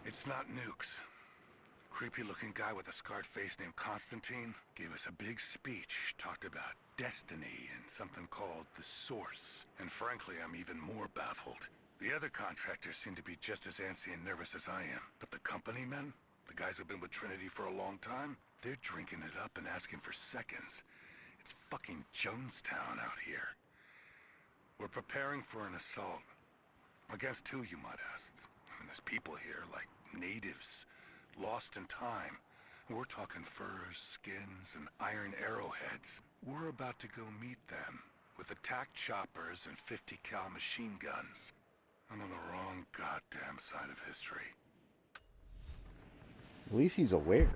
It's not nukes. Creepy-looking guy with a scarred face named Constantine gave us a big speech, talked about destiny and something called the Source. And frankly, I'm even more baffled. The other contractors seem to be just as antsy and nervous as I am. But the company men, the guys who've been with Trinity for a long time, they're drinking it up and asking for seconds. It's fucking Jonestown out here. We're preparing for an assault. Against who, you might ask? I mean, there's people here, like natives, lost in time. We're talking furs, skins, and iron arrowheads. We're about to go meet them with attack choppers and 50 cal machine guns. I'm on the wrong goddamn side of history. At least he's aware.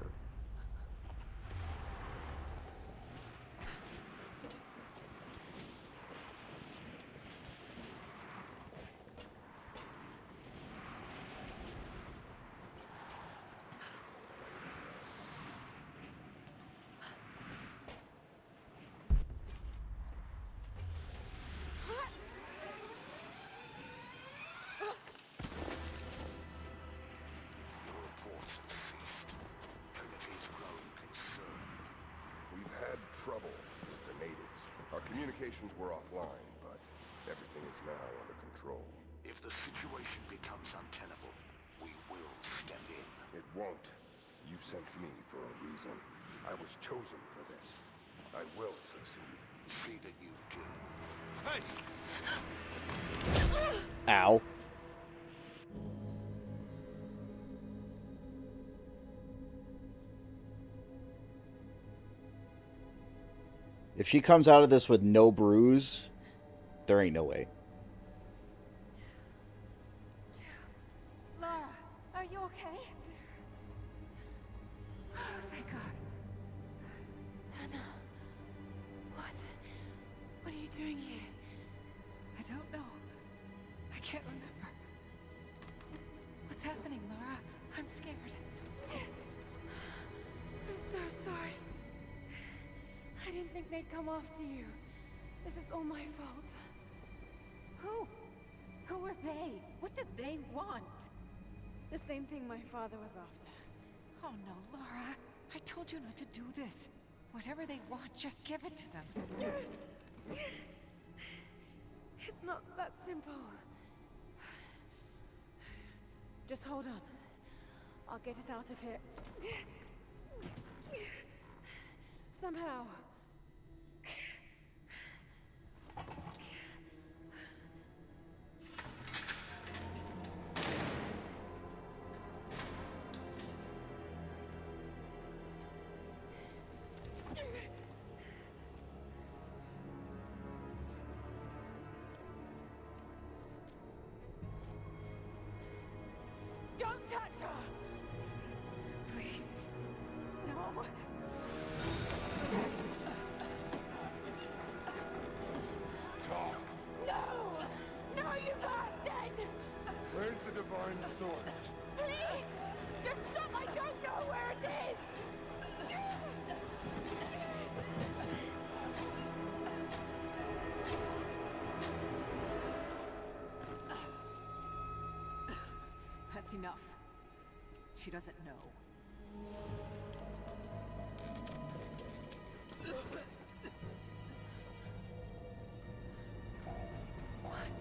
Trouble with the natives. Our communications were offline, but everything is now under control. If the situation becomes untenable, we will step in. It won't. You sent me for a reason. I was chosen for this. I will succeed. See that you do. Hey! Ow. If she comes out of this with no bruise, there ain't no way. Lara, are you okay? Oh, thank God. Hannah, what are you doing here? I don't know. I can't remember. What's happening, Lara? I'm scared. I'm so sorry. I didn't think they'd come after you. This is all my fault. Who are they? What did they want? The same thing my father was after. Oh no, Laura. I told you not to do this. Whatever they want, just give it to them. It's not that simple. Just hold on. I'll get us out of here. Somehow. darn source. Please! Just stop! I don't know where it is! That's enough. She doesn't know. What?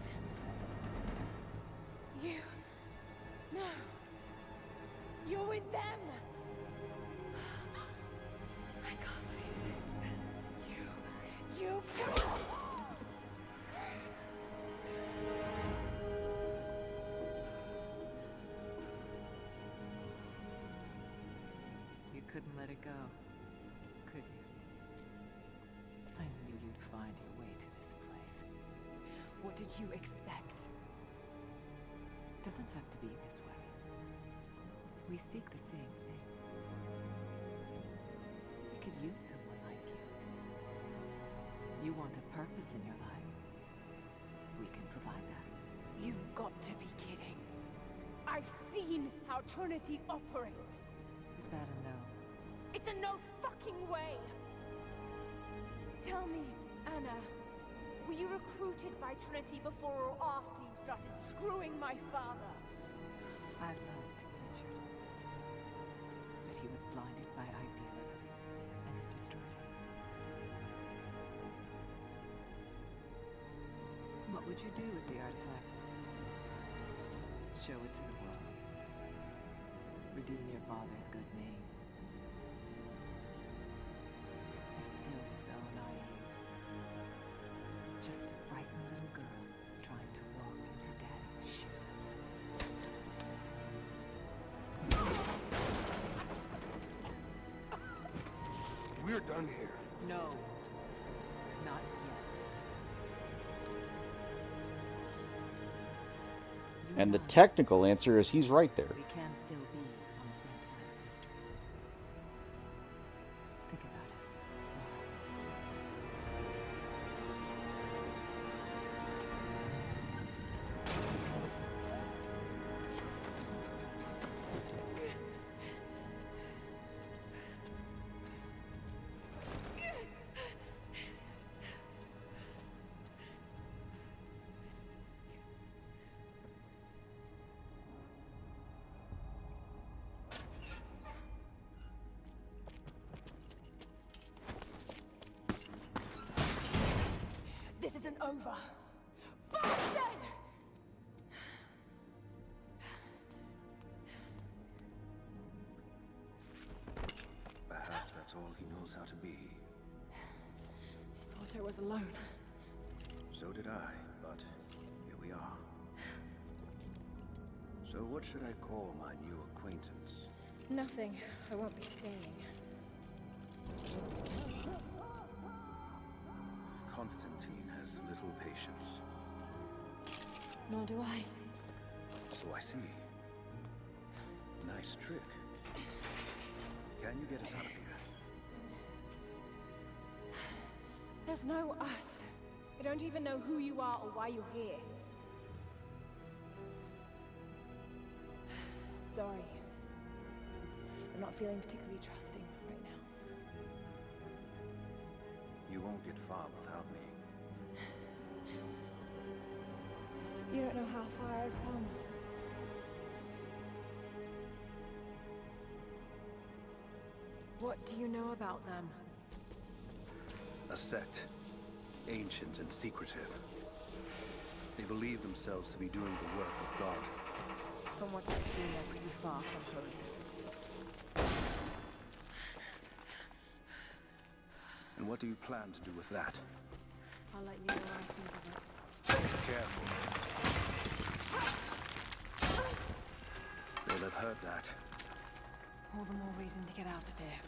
You... No. You're with them! I can't believe this. You... You couldn't let it go, could you? I knew you'd find your way to this place. What did you expect? It doesn't have to be this way. We seek the same thing. We could use someone like you. You want a purpose in your life. We can provide that. You've got to be kidding. I've seen how Trinity operates. Is that a no? It's a no fucking way! Tell me, Anna, were you recruited by Trinity before or after you started screwing my father? I loved Richard. But he was blinded by idealism, and it destroyed him. What would you do with the artifact? Show it to the world. Redeem your father's good name. You're still so naive. Just a frightened little girl trying to walk in her daddy's shoes. We're done here. No. Not yet. You And the I- technical answer is he's right there. We can still be on the same side of history. Think about it. This isn't over. Bastard! Perhaps that's all he knows how to be. I thought I was alone. So did I, but here we are. So what should I call my new acquaintance? Nothing. I won't be staying. Constantine has little patience. Nor do I. So I see. Nice trick. Can you get us out of here? There's no us. I don't even know who you are or why you're here. Sorry. I'm not feeling particularly trusting right now. You won't get far without me. You don't know how far I've come. What do you know about them? A sect. Ancient and secretive. They believe themselves to be doing the work of God. From what I've seen, they're pretty far from holy. And what do you plan to do with that? I'll let you know what I think of it. Careful. They'll have heard that. All the more reason to get out of here.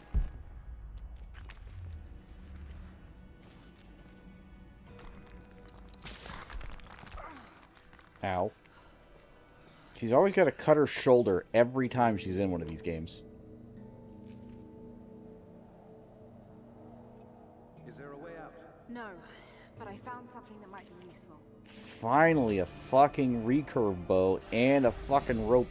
Ow. She's always got to cut her shoulder every time she's in one of these games. Is there a way out? No, but I found something thinking that might be useful. Finally, a fucking recurve bow and a fucking rope.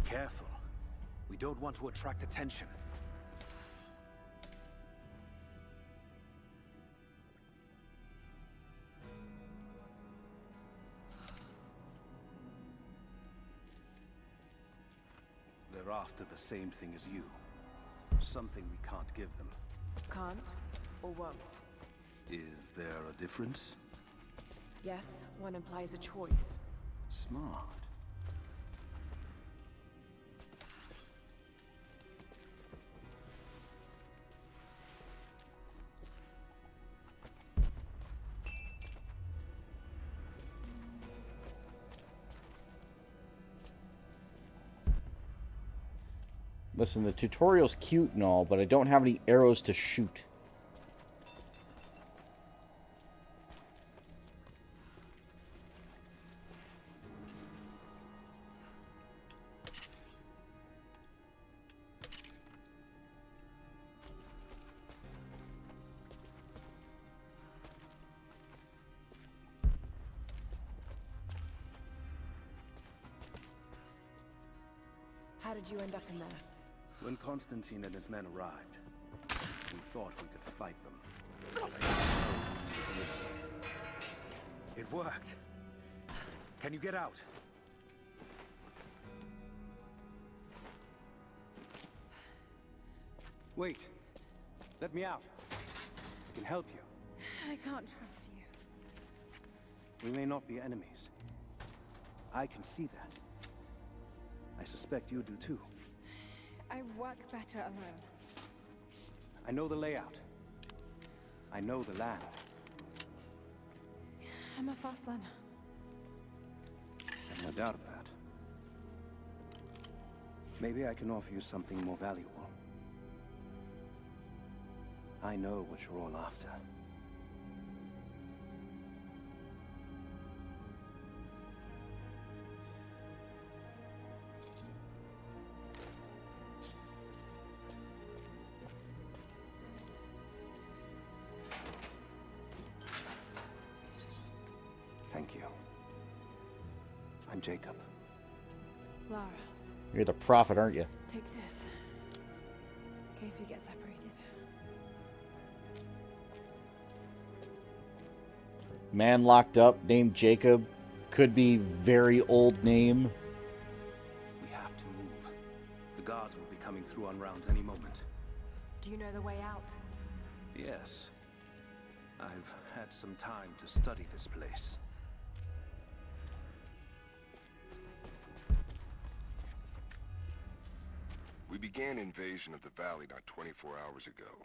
Careful. We don't want to attract attention. They're after the same thing as you. Something we can't give them. Can't or won't. Is there a difference? Yes, one implies a choice. Smart. Listen, the tutorial's cute and all, but I don't have any arrows to shoot. How did you end up in there? When Constantine and his men arrived, we thought we could fight them. It worked. Can you get out? Wait. Let me out. I can help you. I can't trust you. We may not be enemies. I can see that. I suspect you do too. I work better alone. I know the layout. I know the land. I'm a fast learner. I've no doubt of that. Maybe I can offer you something more valuable. I know what you're all after. Thank you. I'm Jacob. Lara, You're the prophet, aren't you? take this. In case we get separated. Man locked up, named Jacob. Could be very old name. We have to move. The guards will be coming through on rounds any moment. Do you know the way out? Yes. I've had some time to study this place. We began invasion of the valley not 24 hours ago.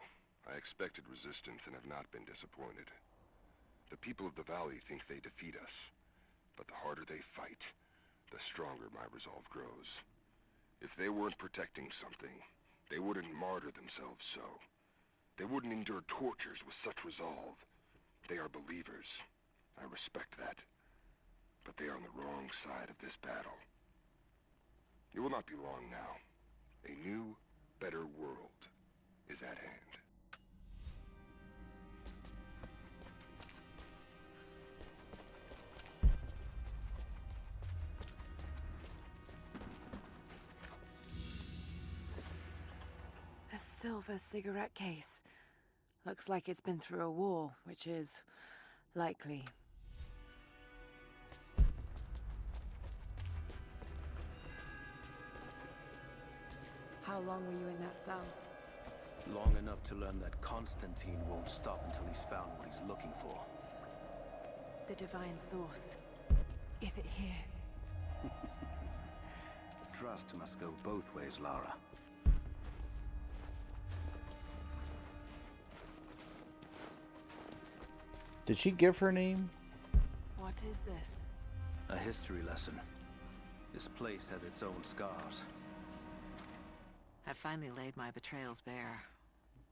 I expected resistance and have not been disappointed. The people of the valley think they defeat us, but the harder they fight, the stronger my resolve grows. If they weren't protecting something, they wouldn't martyr themselves so. They wouldn't endure tortures with such resolve. They are believers. I respect that. But they are on the wrong side of this battle. It will not be long now. A new, better world is at hand. A silver cigarette case. Looks like it's been through a war, which is likely. How long were you in that cell? Long enough to learn that Constantine won't stop until he's found what he's looking for. The divine source. Is it here? Trust must go both ways, Lara. Did she give her name? What is this? A history lesson. This place has its own scars. I finally laid my betrayals bare.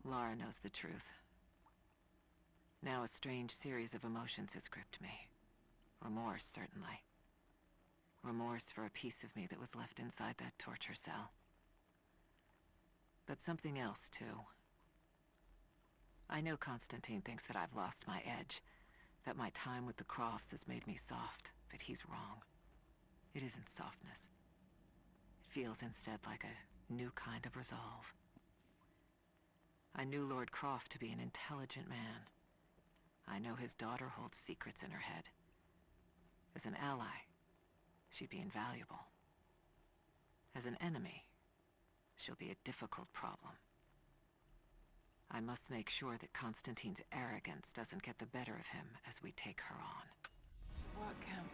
Lara knows the truth. Now a strange series of emotions has gripped me. Remorse, certainly. Remorse for a piece of me that was left inside that torture cell. But something else, too. I know Constantine thinks that I've lost my edge, that my time with the Crofts has made me soft, but he's wrong. It isn't softness. It feels instead like a new kind of resolve. I knew Lord Croft to be an intelligent man. I know his daughter holds secrets in her head. As an ally, she'd be invaluable. As an enemy, she'll be a difficult problem. I must make sure that Constantine's arrogance doesn't get the better of him as we take her on. Work camp.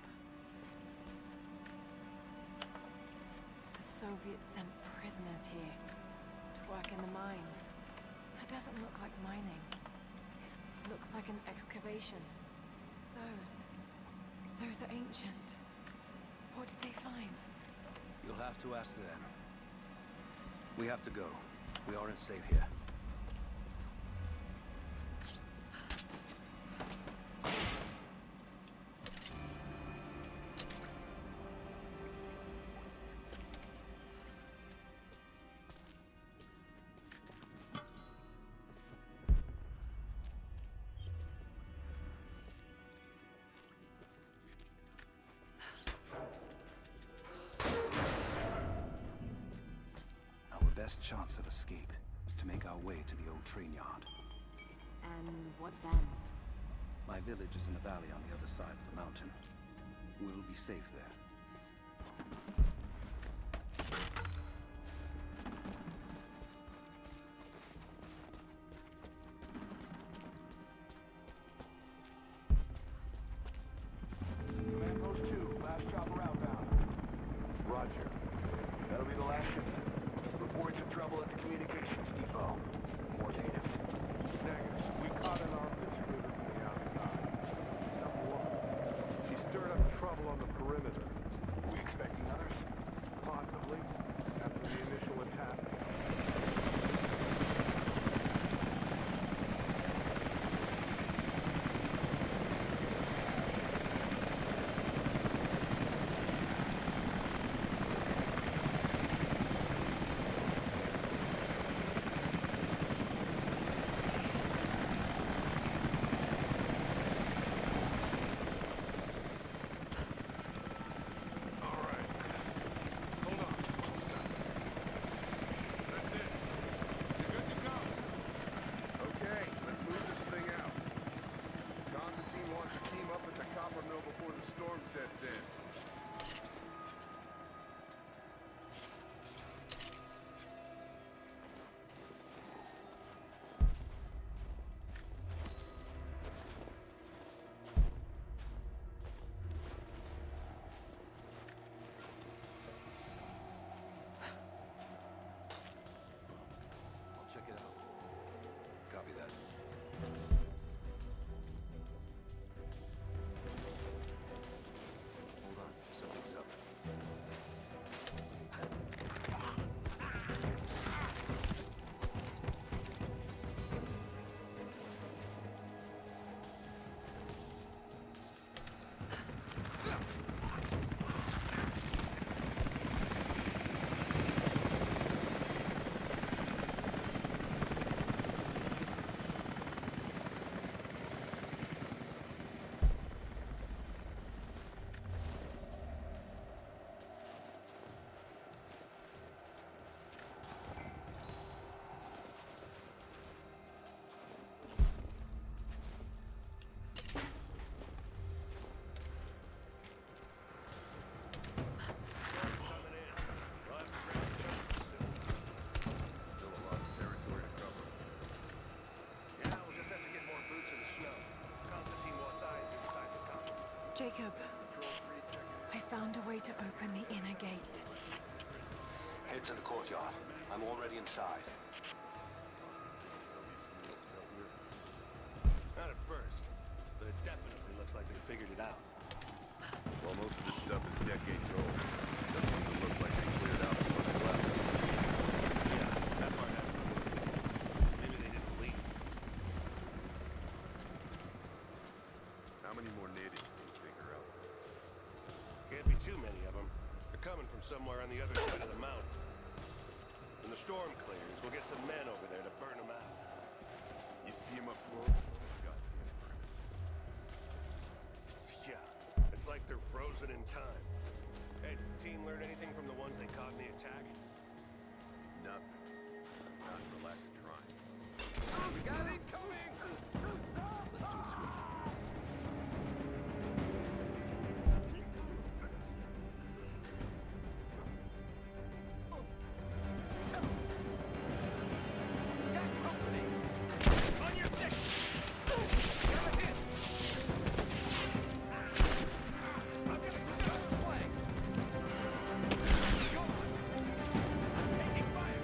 The Soviets sent prisoners here to work in the mines. That doesn't look like mining. It looks like an excavation. Those are ancient. What did they find? You'll have to ask them. We have to go. We aren't safe here. Our best chance of escape is to make our way to the old train yard. And what then? My village is in a valley on the other side of the mountain. We'll be safe there. Command Post 2, last chopper outbound. Roger. That'll be the last shipment. Reports of trouble at the communications depot. More natives. Negative. We caught an armed intruder from the outside. Some woman. She stirred up trouble on the perimeter. We expecting others? Possibly. After the initial attack. Check it out. Copy that. Hold on, something's up. Jacob, I found a way to open the inner gate. Head to the courtyard. I'm already inside. Not at first, but it definitely looks like they figured it out. Well, most of this stuff is decades old. Doesn't look like they cleared out before they left. Yeah, that part happened. Maybe they didn't leave. How many more natives do you figure out? Can't be too many of them. They're coming from somewhere on the other side of the mountain. When the storm clears, we'll get some men over there to burn them out. You see him up close? Goddamn criminals. Yeah, it's like they're frozen in time. Hey, did the team learn anything from the ones they caught in the attack? Nothing. Not for lack of trying. We got it coming! Let's do a sweep. On your six! Got a hit! I'm gonna set up the flag! Go on! I'm taking fire!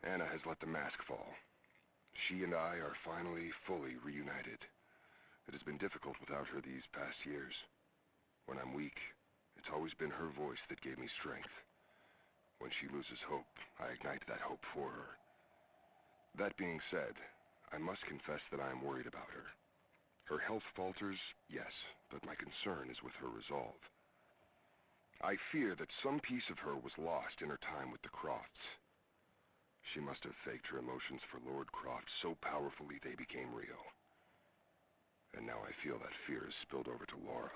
Anna has let the mask fall. She and I are finally fully reunited. It has been difficult without her these past years. When I'm weak, it's always been her voice that gave me strength. When she loses hope, I ignite that hope for her. That being said, I must confess that I am worried about her. Her health falters, yes, but my concern is with her resolve. I fear that some piece of her was lost in her time with the Crofts. She must have faked her emotions for Lord Croft so powerfully they became real. And now I feel that fear has spilled over to Laura.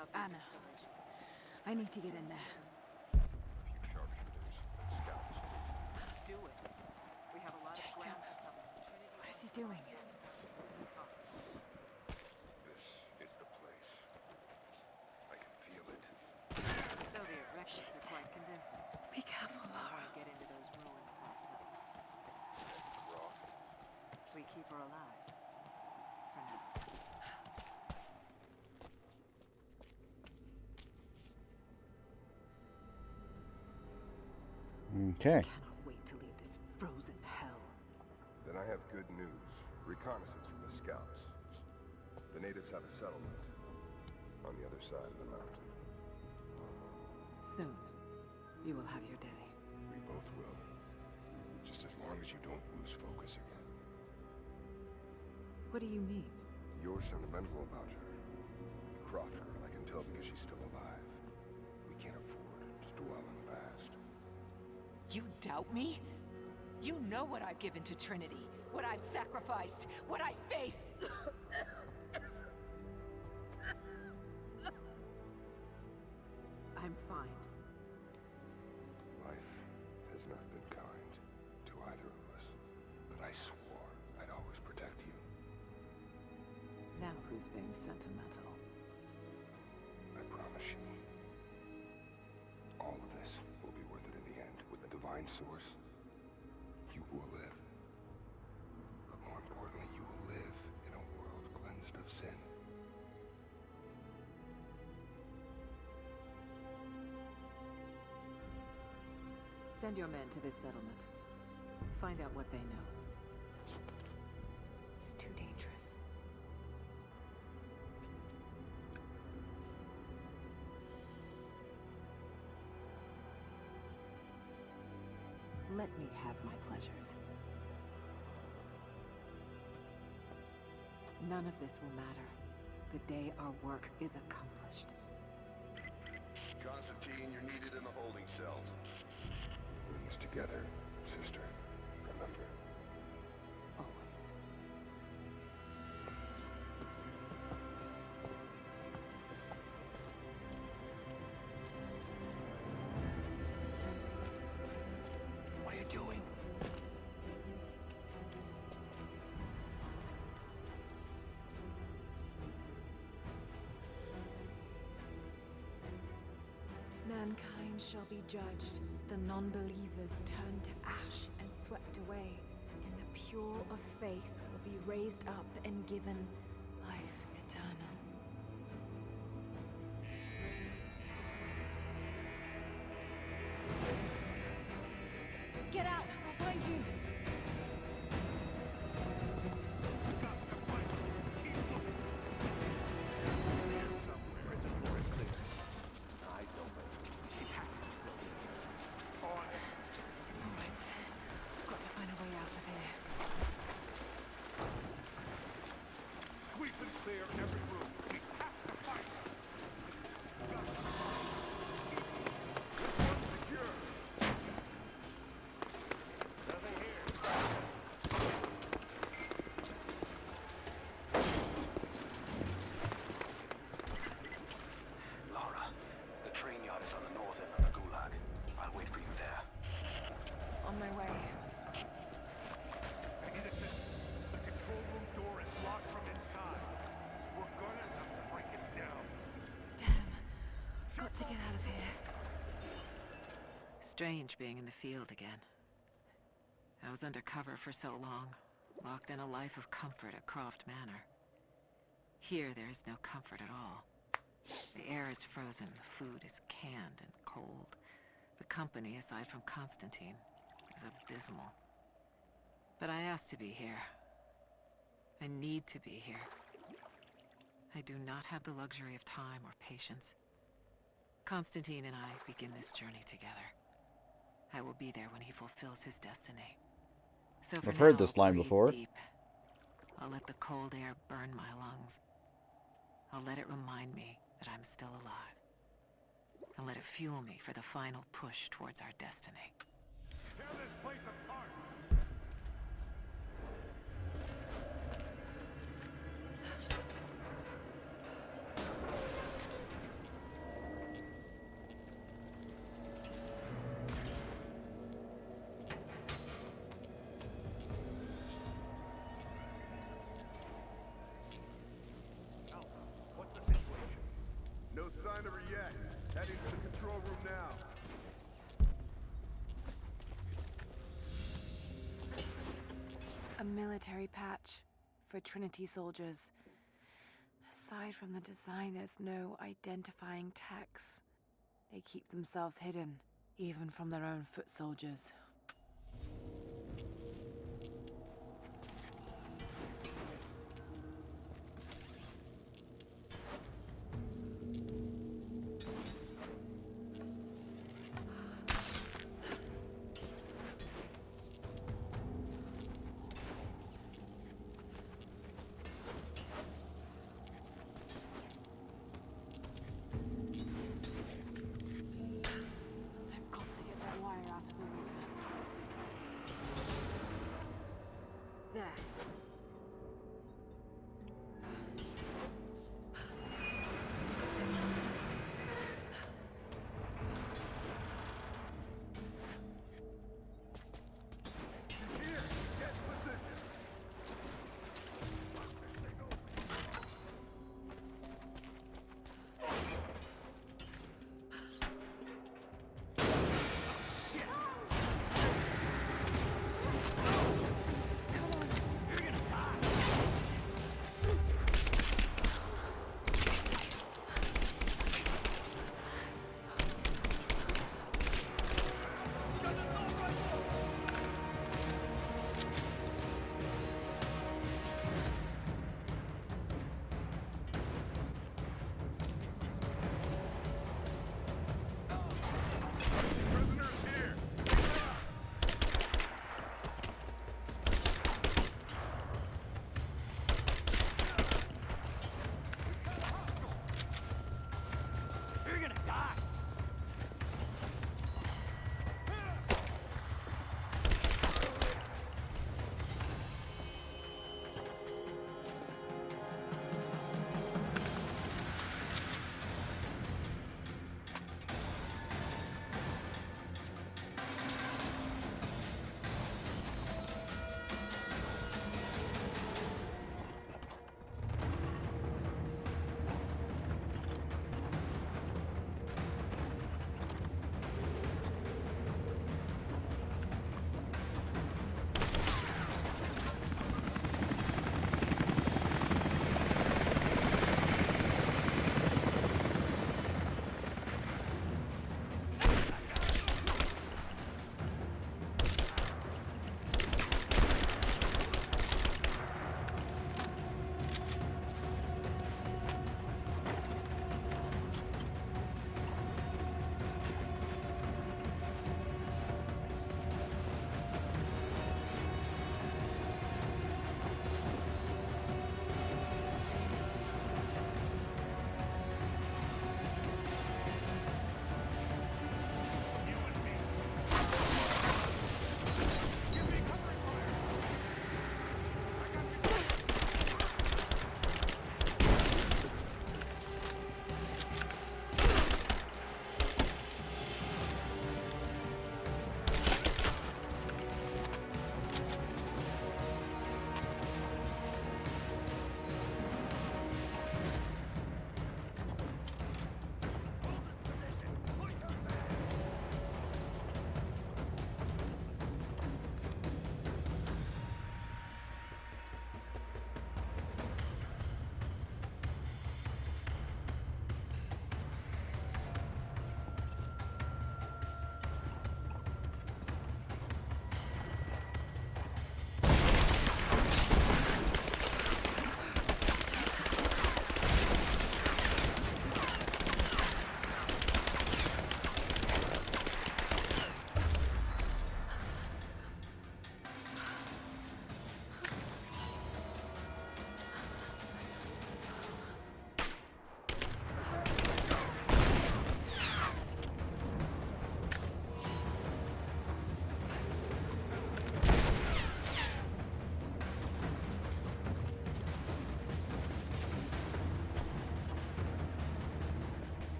about these Anna. installations? I need to get in there. A few sharpshooters and scouts. Do it. We have a lot of Jacob. ground to cover. Trinity What is he doing? This is the place. I can feel it. Soviet records are quite convincing. Be careful, I Lara. want to get into those ruins myself. Croft. We keep her alive. For now. Okay. Cannot wait to leave this frozen hell. Then I have good news. Reconnaissance from the scouts. The natives have a settlement on the other side of the mountain. Soon, you will have your day. We both will. Just as long as you don't lose focus again. What do you mean? You're sentimental about her. The Croft girl, I can tell because she's still alive. We can't afford to dwell in the past. You doubt me? You know what I've given to Trinity, what I've sacrificed, what I face. I'm fine. Life has not been kind to either of us, but I swore I'd always protect you. Now who's being sentimental? I promise you. All of this will be worth it in the end. With the divine source, you will live. But more importantly, you will live in a world cleansed of sin. Send your men to this settlement. Find out what they know. It's too dangerous. Let me have my pleasures. None of this will matter. The day our work is accomplished. Constantine, you're needed in the holding cells. We're in this together, sister. Remember. Always. What are you doing? Mankind shall be judged, the non-believers turned to ash and swept away, and the pure of faith will be raised up and given life eternal. Get out! I'll find you! Alright. Got to find a way out of here. Sweep and clear every room. We have to fight. One secure. Nothing here. Lara, the train yard is on the north end of the Gulag. I'll wait for you there. On my way. Innocent. The control room door is locked from inside. We're gonna have to break it down. Damn. Got to get out of here. Strange being in the field again. I was undercover for so long, locked in a life of comfort at Croft Manor. Here there is no comfort at all. The air is frozen, the food is canned and cold. The company, aside from Constantine, is abysmal. But I asked to be here. I need to be here. I do not have the luxury of time or patience. Constantine and I begin this journey together. I will be there when he fulfills his destiny. So for I've heard now, this I'll line breathe before. deep. I'll let the cold air burn my lungs. I'll let it remind me that I'm still alive. And let it fuel me for the final push towards our destiny. Tear this place apart. Heading to the control room now. A military patch for Trinity soldiers. Aside from the design, there's no identifying text. They keep themselves hidden, even from their own foot soldiers. I've got to get that wire out of the water.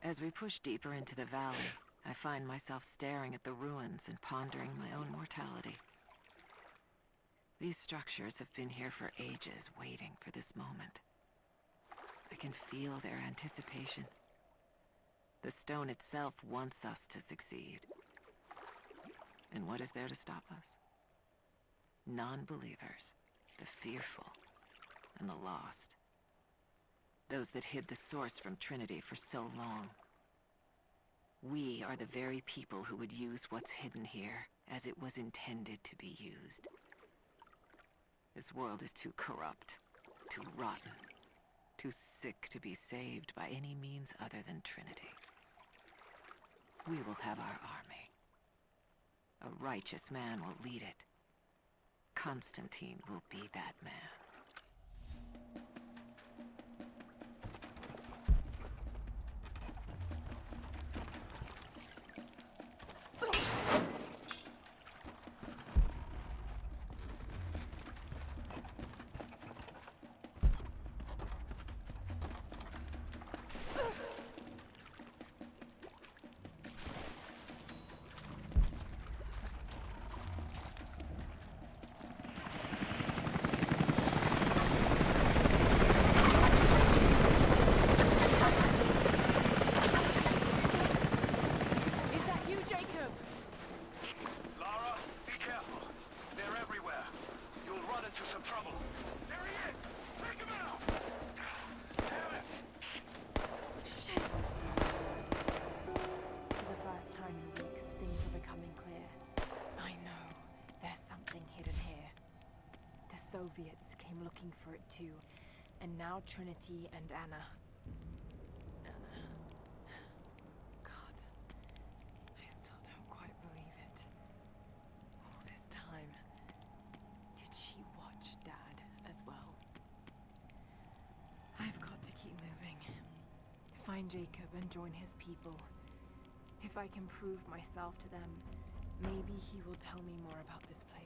As we push deeper into the valley, I find myself staring at the ruins and pondering my own mortality. These structures have been here for ages, waiting for this moment. I can feel their anticipation. The stone itself wants us to succeed. And what is there to stop us? Non-believers, the fearful, and the lost. Those that hid the source from Trinity for so long. We are the very people who would use what's hidden here as it was intended to be used. This world is too corrupt, too rotten, too sick to be saved by any means other than Trinity. We will have our army. A righteous man will lead it. Constantine will be that man. Soviets came looking for it too, and now Trinity and Anna. God, I still don't quite believe it. All this time, did she watch Dad as well? I've got to keep moving. Find Jacob and join his people. If I can prove myself to them, maybe he will tell me more about this place.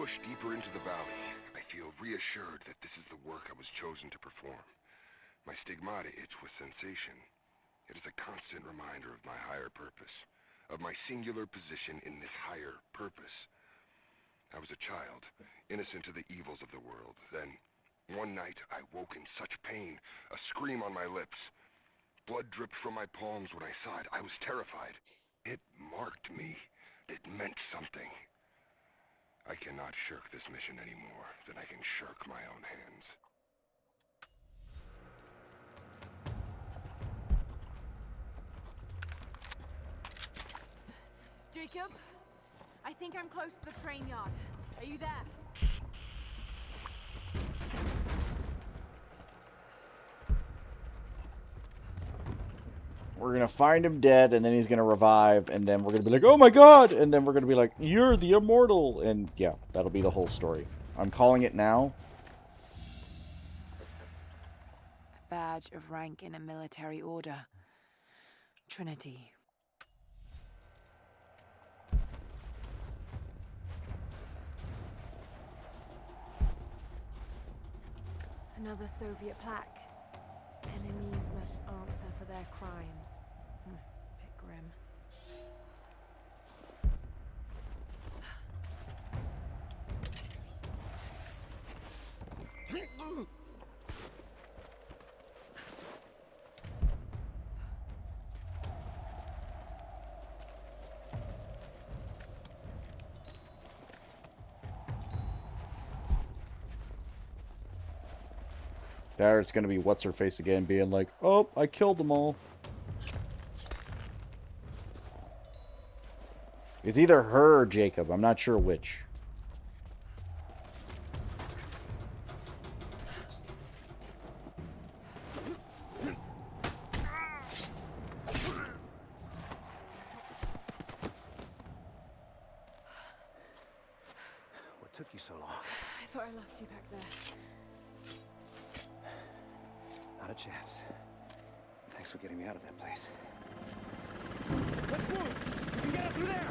push deeper into the valley, I feel reassured that this is the work I was chosen to perform. My stigmata itch with sensation. It is a constant reminder of my higher purpose, of my singular position in this higher purpose. I was a child, innocent to the evils of the world. Then, one night, I woke in such pain, a scream on my lips. Blood dripped from my palms when I saw it. I was terrified. It marked me. It meant something. I cannot shirk this mission any more than I can shirk my own hands. Jacob, I think I'm close to the train yard. Are you there? We're going to find him dead, and then he's going to revive, and then we're going to be like, oh my god! And then we're going to be like, you're the immortal! And yeah, that'll be the whole story. I'm calling it now. A badge of rank in a military order. Trinity. Another Soviet plaque. Enemies must answer for their crimes. Bit grim. There's going to be what's-her-face again being like, oh, I killed them all. It's either her or Jacob. I'm not sure which. What took you so long? I thought I lost you back there. Not a chance. Thanks for getting me out of that place. Let's move! You can get us through there!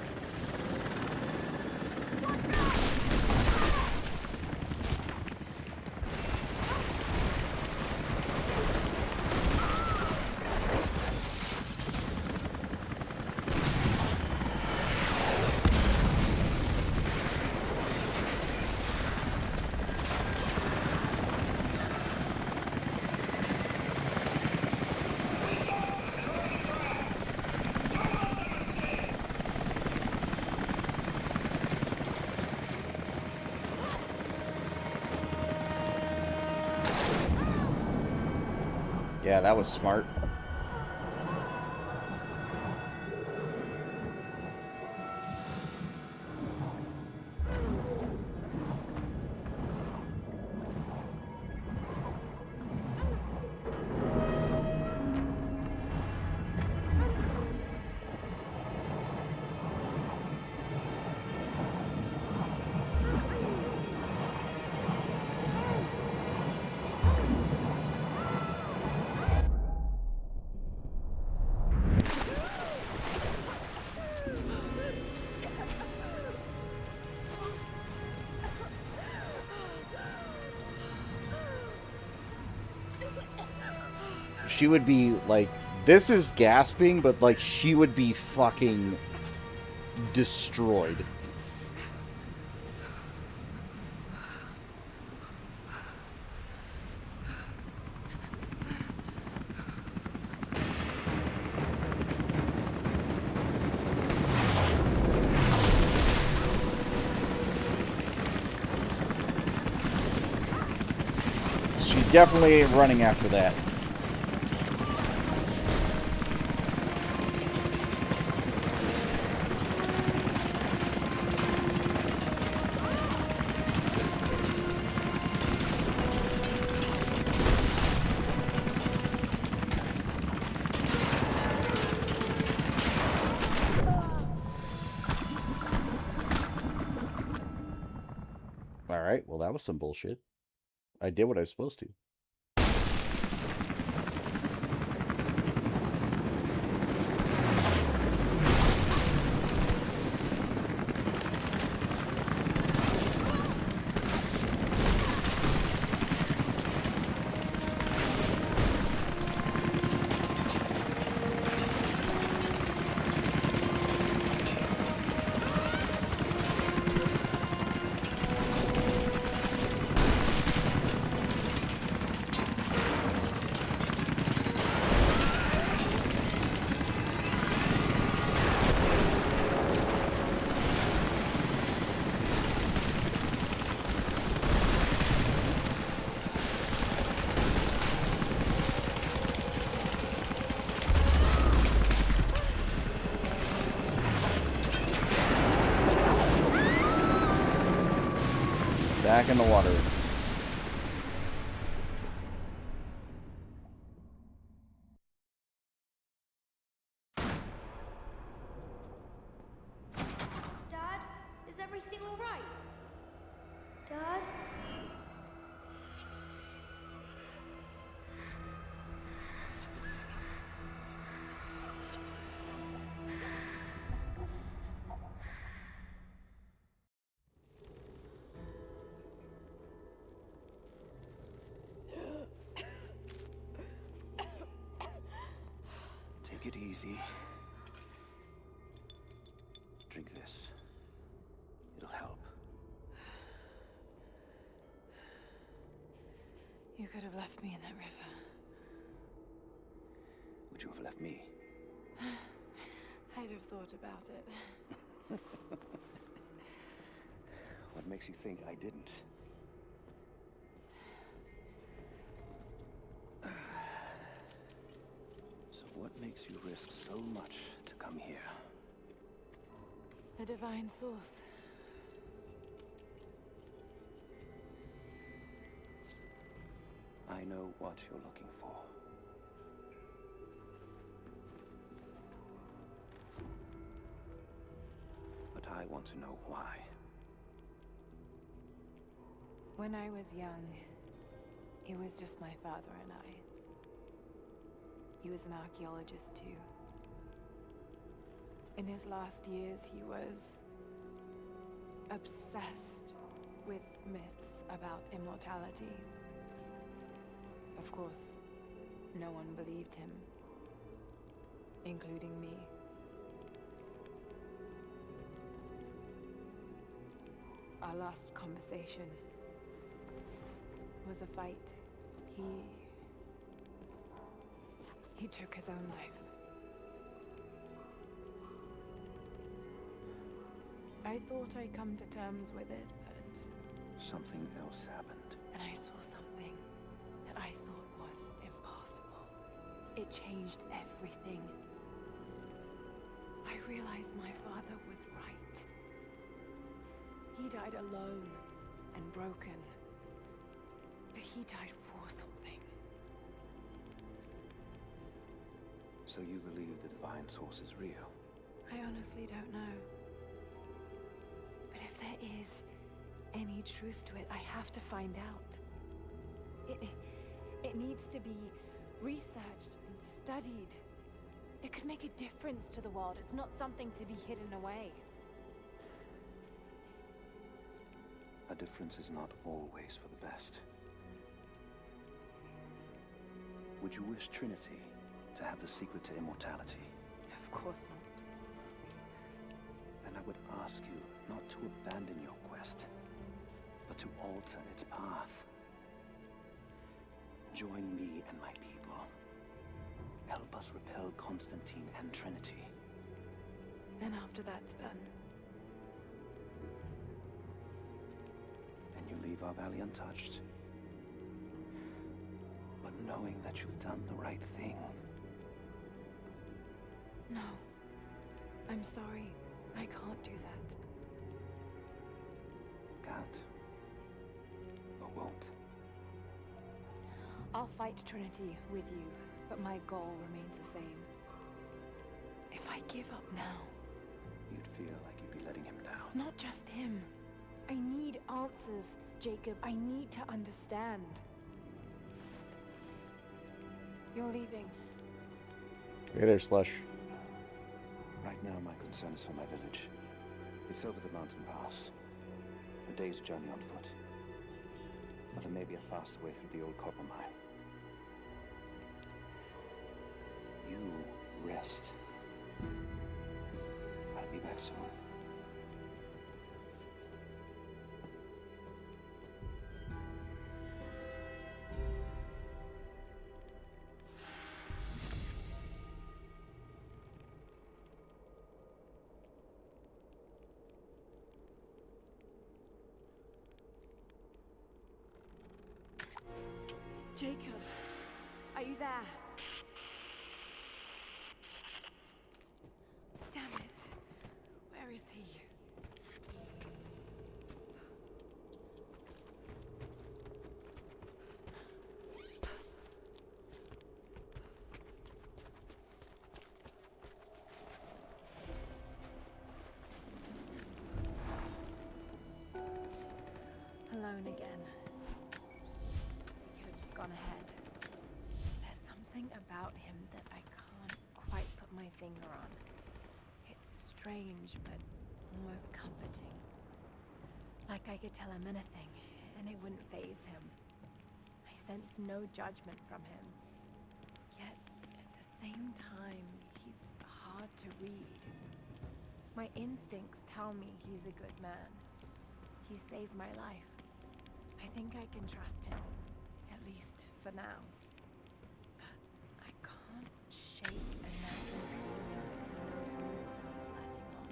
Yeah, that was smart. She would be like, this is gasping, but like she would be fucking destroyed. She definitely ain't running after that. Alright, well that was some bullshit. I did what I was supposed to. back in the water. Dad, is everything all right? Dad? Take it easy. Drink this. It'll help. You could have left me in that river. Would you have left me? I'd have thought about it. What makes you think I didn't? So what makes you risk so much to come here? A divine source. I know what you're looking for. But I want to know why. When I was young, it was just my father and I. He was an archaeologist too. In his last years, he was obsessed with myths about immortality. Of course, no one believed him, including me. Our last conversation was a fight. He took his own life. I thought I'd come to terms with it, but... Something else happened. And I saw something that I thought was impossible. It changed everything. I realized my father was right. He died alone and broken. But he died for something. So you believe the divine source is real? I honestly don't know. But if there is any truth to it, I have to find out. It needs to be researched and studied. It could make a difference to the world. It's not something to be hidden away. A difference is not always for the best. Would you wish Trinity to have the secret to immortality? Of course not. Then I would ask you not to abandon your quest, but to alter its path. Join me and my people. Help us repel Constantine and Trinity. And after that's done, and you leave our valley untouched. But knowing that you've done the right thing. no. I'm sorry. I can't do that. Can't. Or won't. I'll fight Trinity with you, but my goal remains the same. If I give up now... You'd feel like you'd be letting him down. Not just him. I need answers, Jacob. I need to understand. You're leaving. Hey there, Slush. Right now, my concern is for my village. It's over the mountain pass. A day's journey on foot. But there may be a faster way through the old copper mine. You rest. I'll be back soon. Jacob, are you there? Damn it. Where is he? about him that I can't quite put my finger on. It's strange, but almost comforting. Like I could tell him anything, and it wouldn't faze him. I sense no judgment from him. Yet, at the same time, he's hard to read. My instincts tell me he's a good man. He saved my life. I think I can trust him, at least for now. But I can't shake a nagging feeling that he knows more than he's letting on.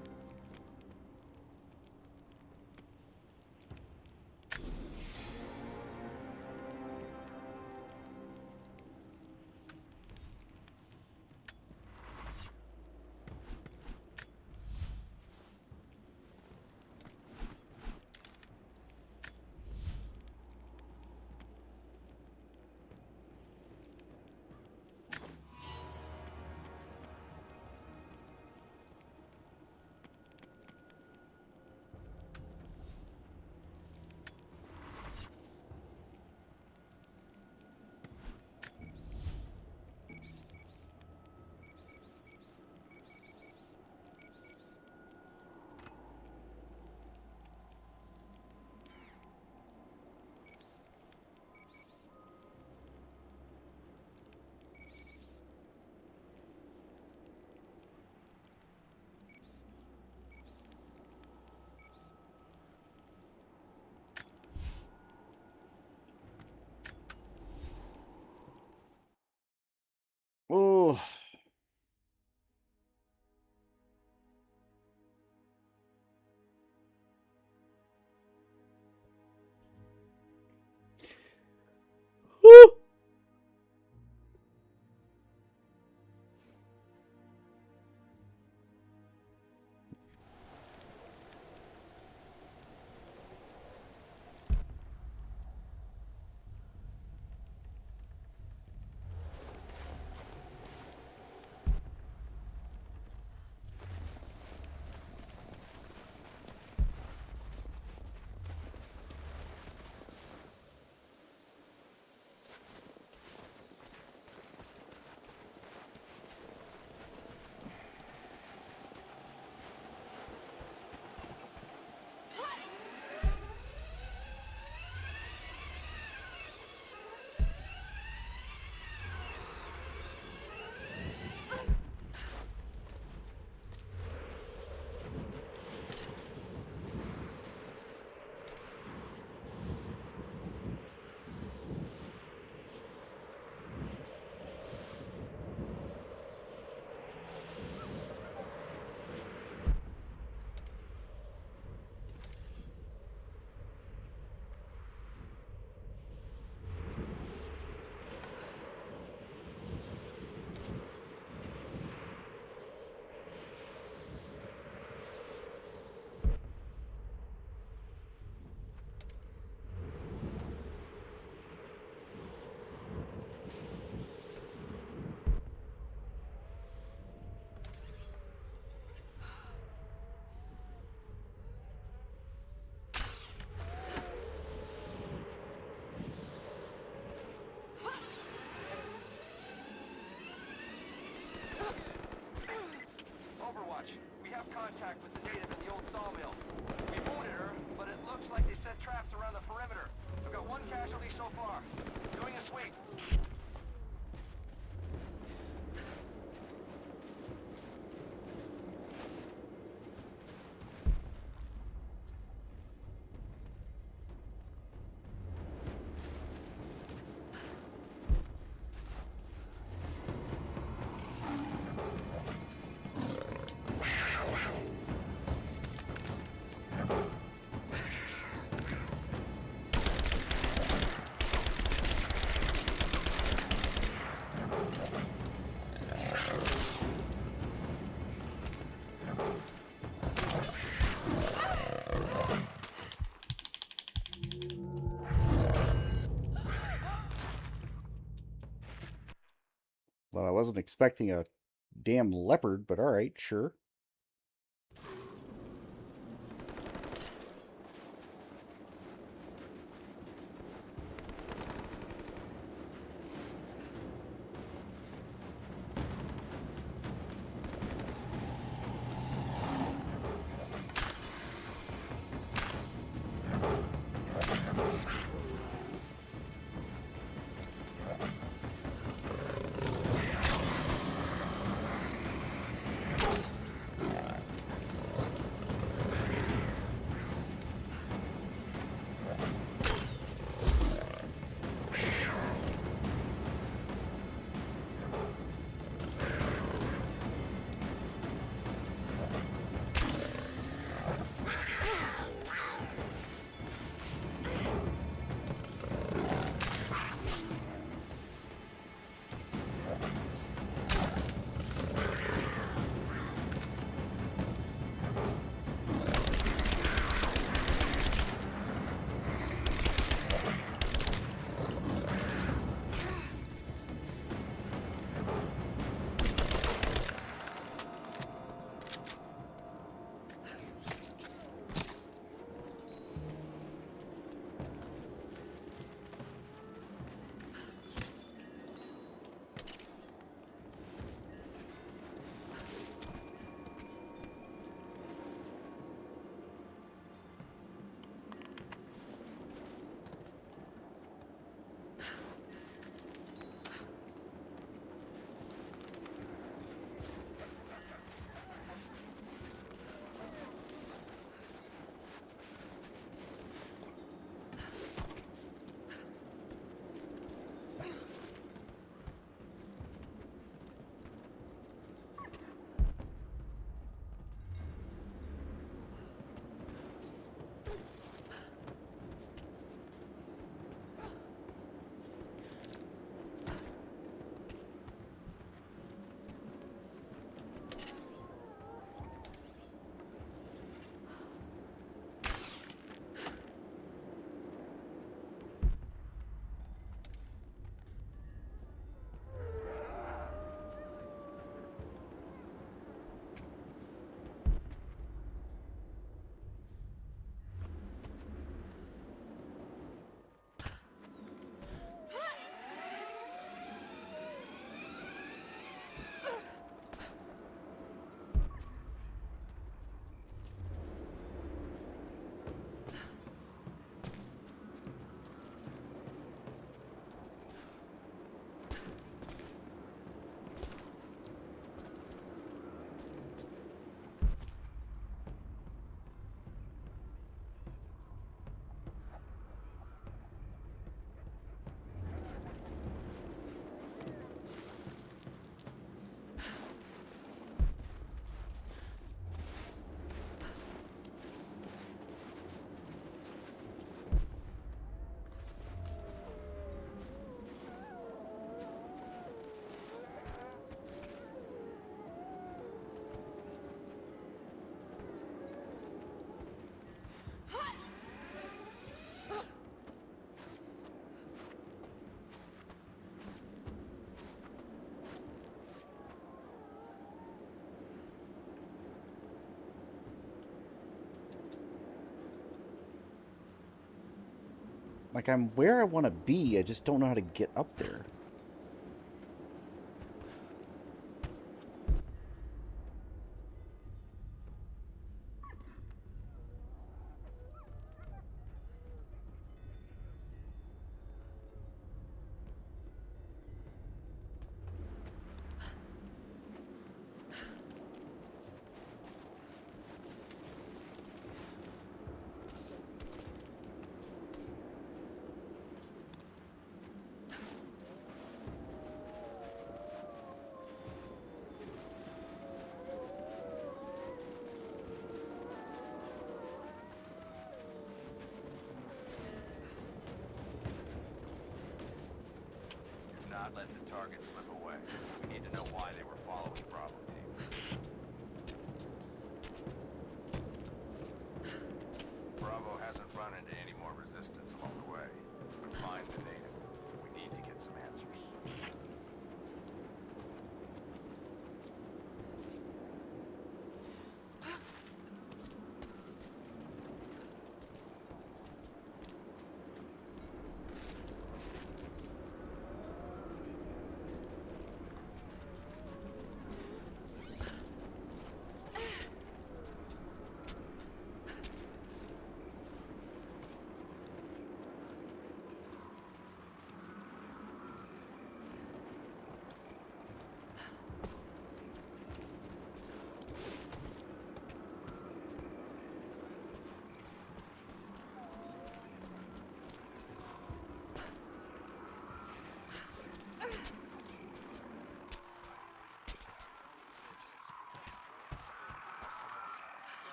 Oh. Woo. Overwatch, we have contact with the native in the old sawmill. We wounded her, but it looks like they set traps around the perimeter. I've got one casualty so far. Doing a sweep. Well, I wasn't expecting a damn leopard, but all right, sure. Like, I'm where I want to be, I just don't know how to get up there. Not let the target slip away. We need to know why they were following Bravo team. Bravo hasn't run into any more resistance along the way. Find the native. We need to get some answers.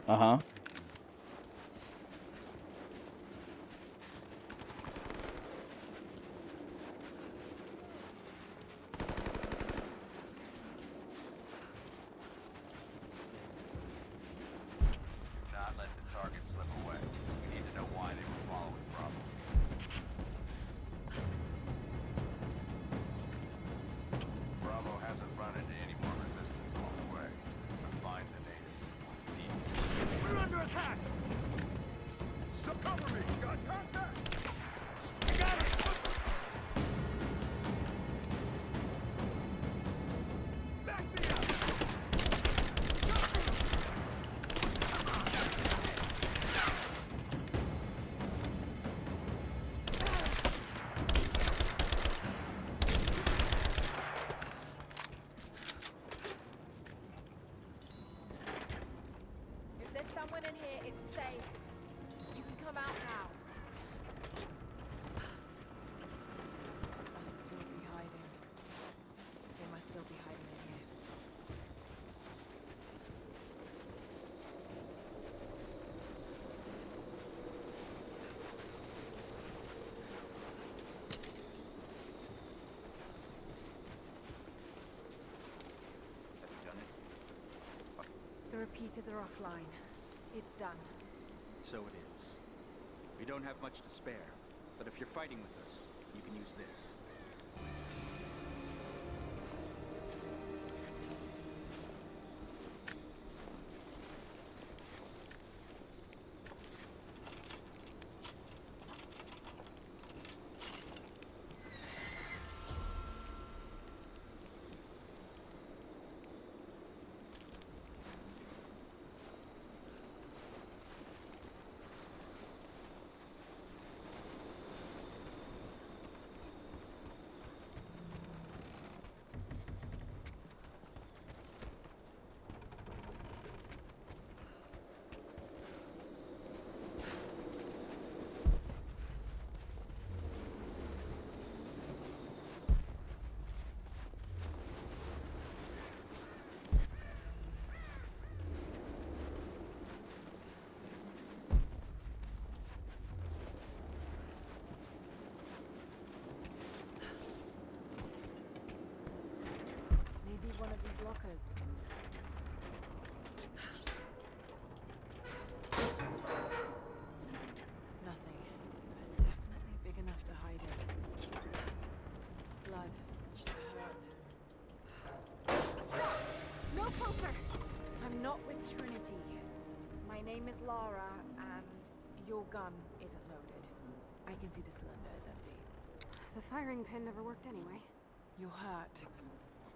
Uh-huh. Not let the target slip away. We need to know why they were following Bravo. Bravo hasn't run into any more resistance along the way. But find the native. We're under attack! So cover me! Got contact! Got it! Back me up! If there's someone in here, it's safe. You can come out now. Must still be hiding. They must still be hiding in here. Have you done it? The repeaters are offline. It's done. So it is. We don't have much to spare, but if you're fighting with us, you can use this. lockers. Nothing. Definitely big enough to hide in. Blood. Hurt. Stop! No closer! I'm not with Trinity. My name is Lara, and your gun isn't loaded. I can see the cylinder is empty. The firing pin never worked anyway. You're hurt.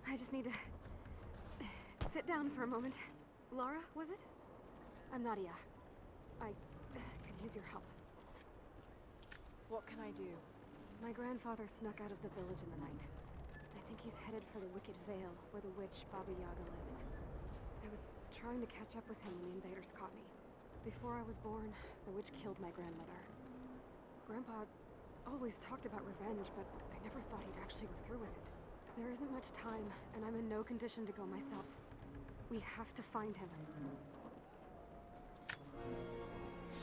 I just need to sit down for a moment. Lara, was it? I'm Nadia. I could use your help. What can I do? My grandfather snuck out of the village in the night. I think he's headed for the Wicked Vale, where the witch Baba Yaga lives. I was trying to catch up with him when the invaders caught me. Before I was born, the witch killed my grandmother. Grandpa always talked about revenge, but I never thought he'd actually go through with it. There isn't much time, and I'm in no condition to go myself. We have to find him.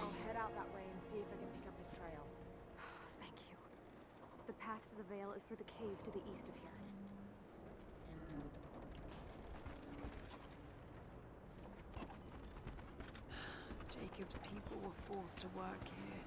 I'll head out that way and see if I can pick up his trail. Thank you. The path to the Vale is through the cave to the east of here. Jacob's people were forced to work here.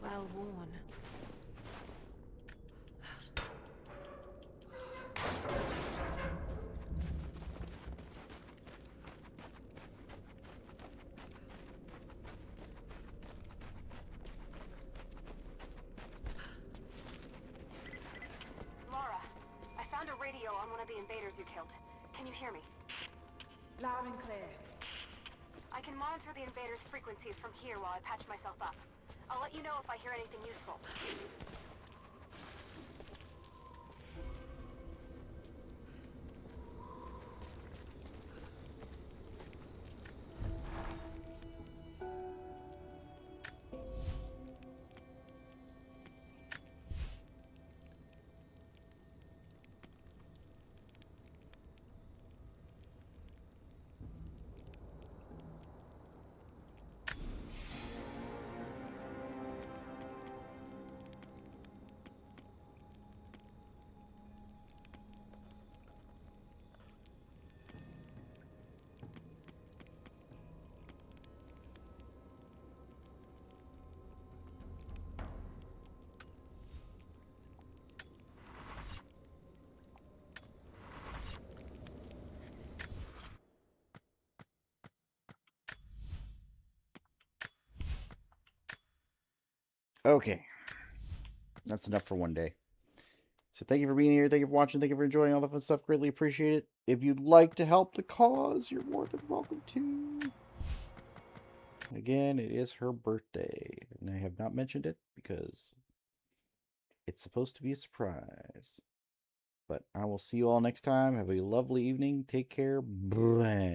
Well worn. Lara, I found a radio on one of the invaders you killed. Can you hear me? Loud and clear. I can monitor the invaders' frequencies from here while I patch myself up. I'll let you know if I hear anything useful. Okay. That's enough for one day. So thank you for being here. Thank you for watching. Thank you for enjoying all the fun stuff. Greatly appreciate it. If you'd like to help the cause, you're more than welcome to. Again, it is her birthday. And I have not mentioned it because it's supposed to be a surprise. But I will see you all next time. Have a lovely evening. Take care. Bye.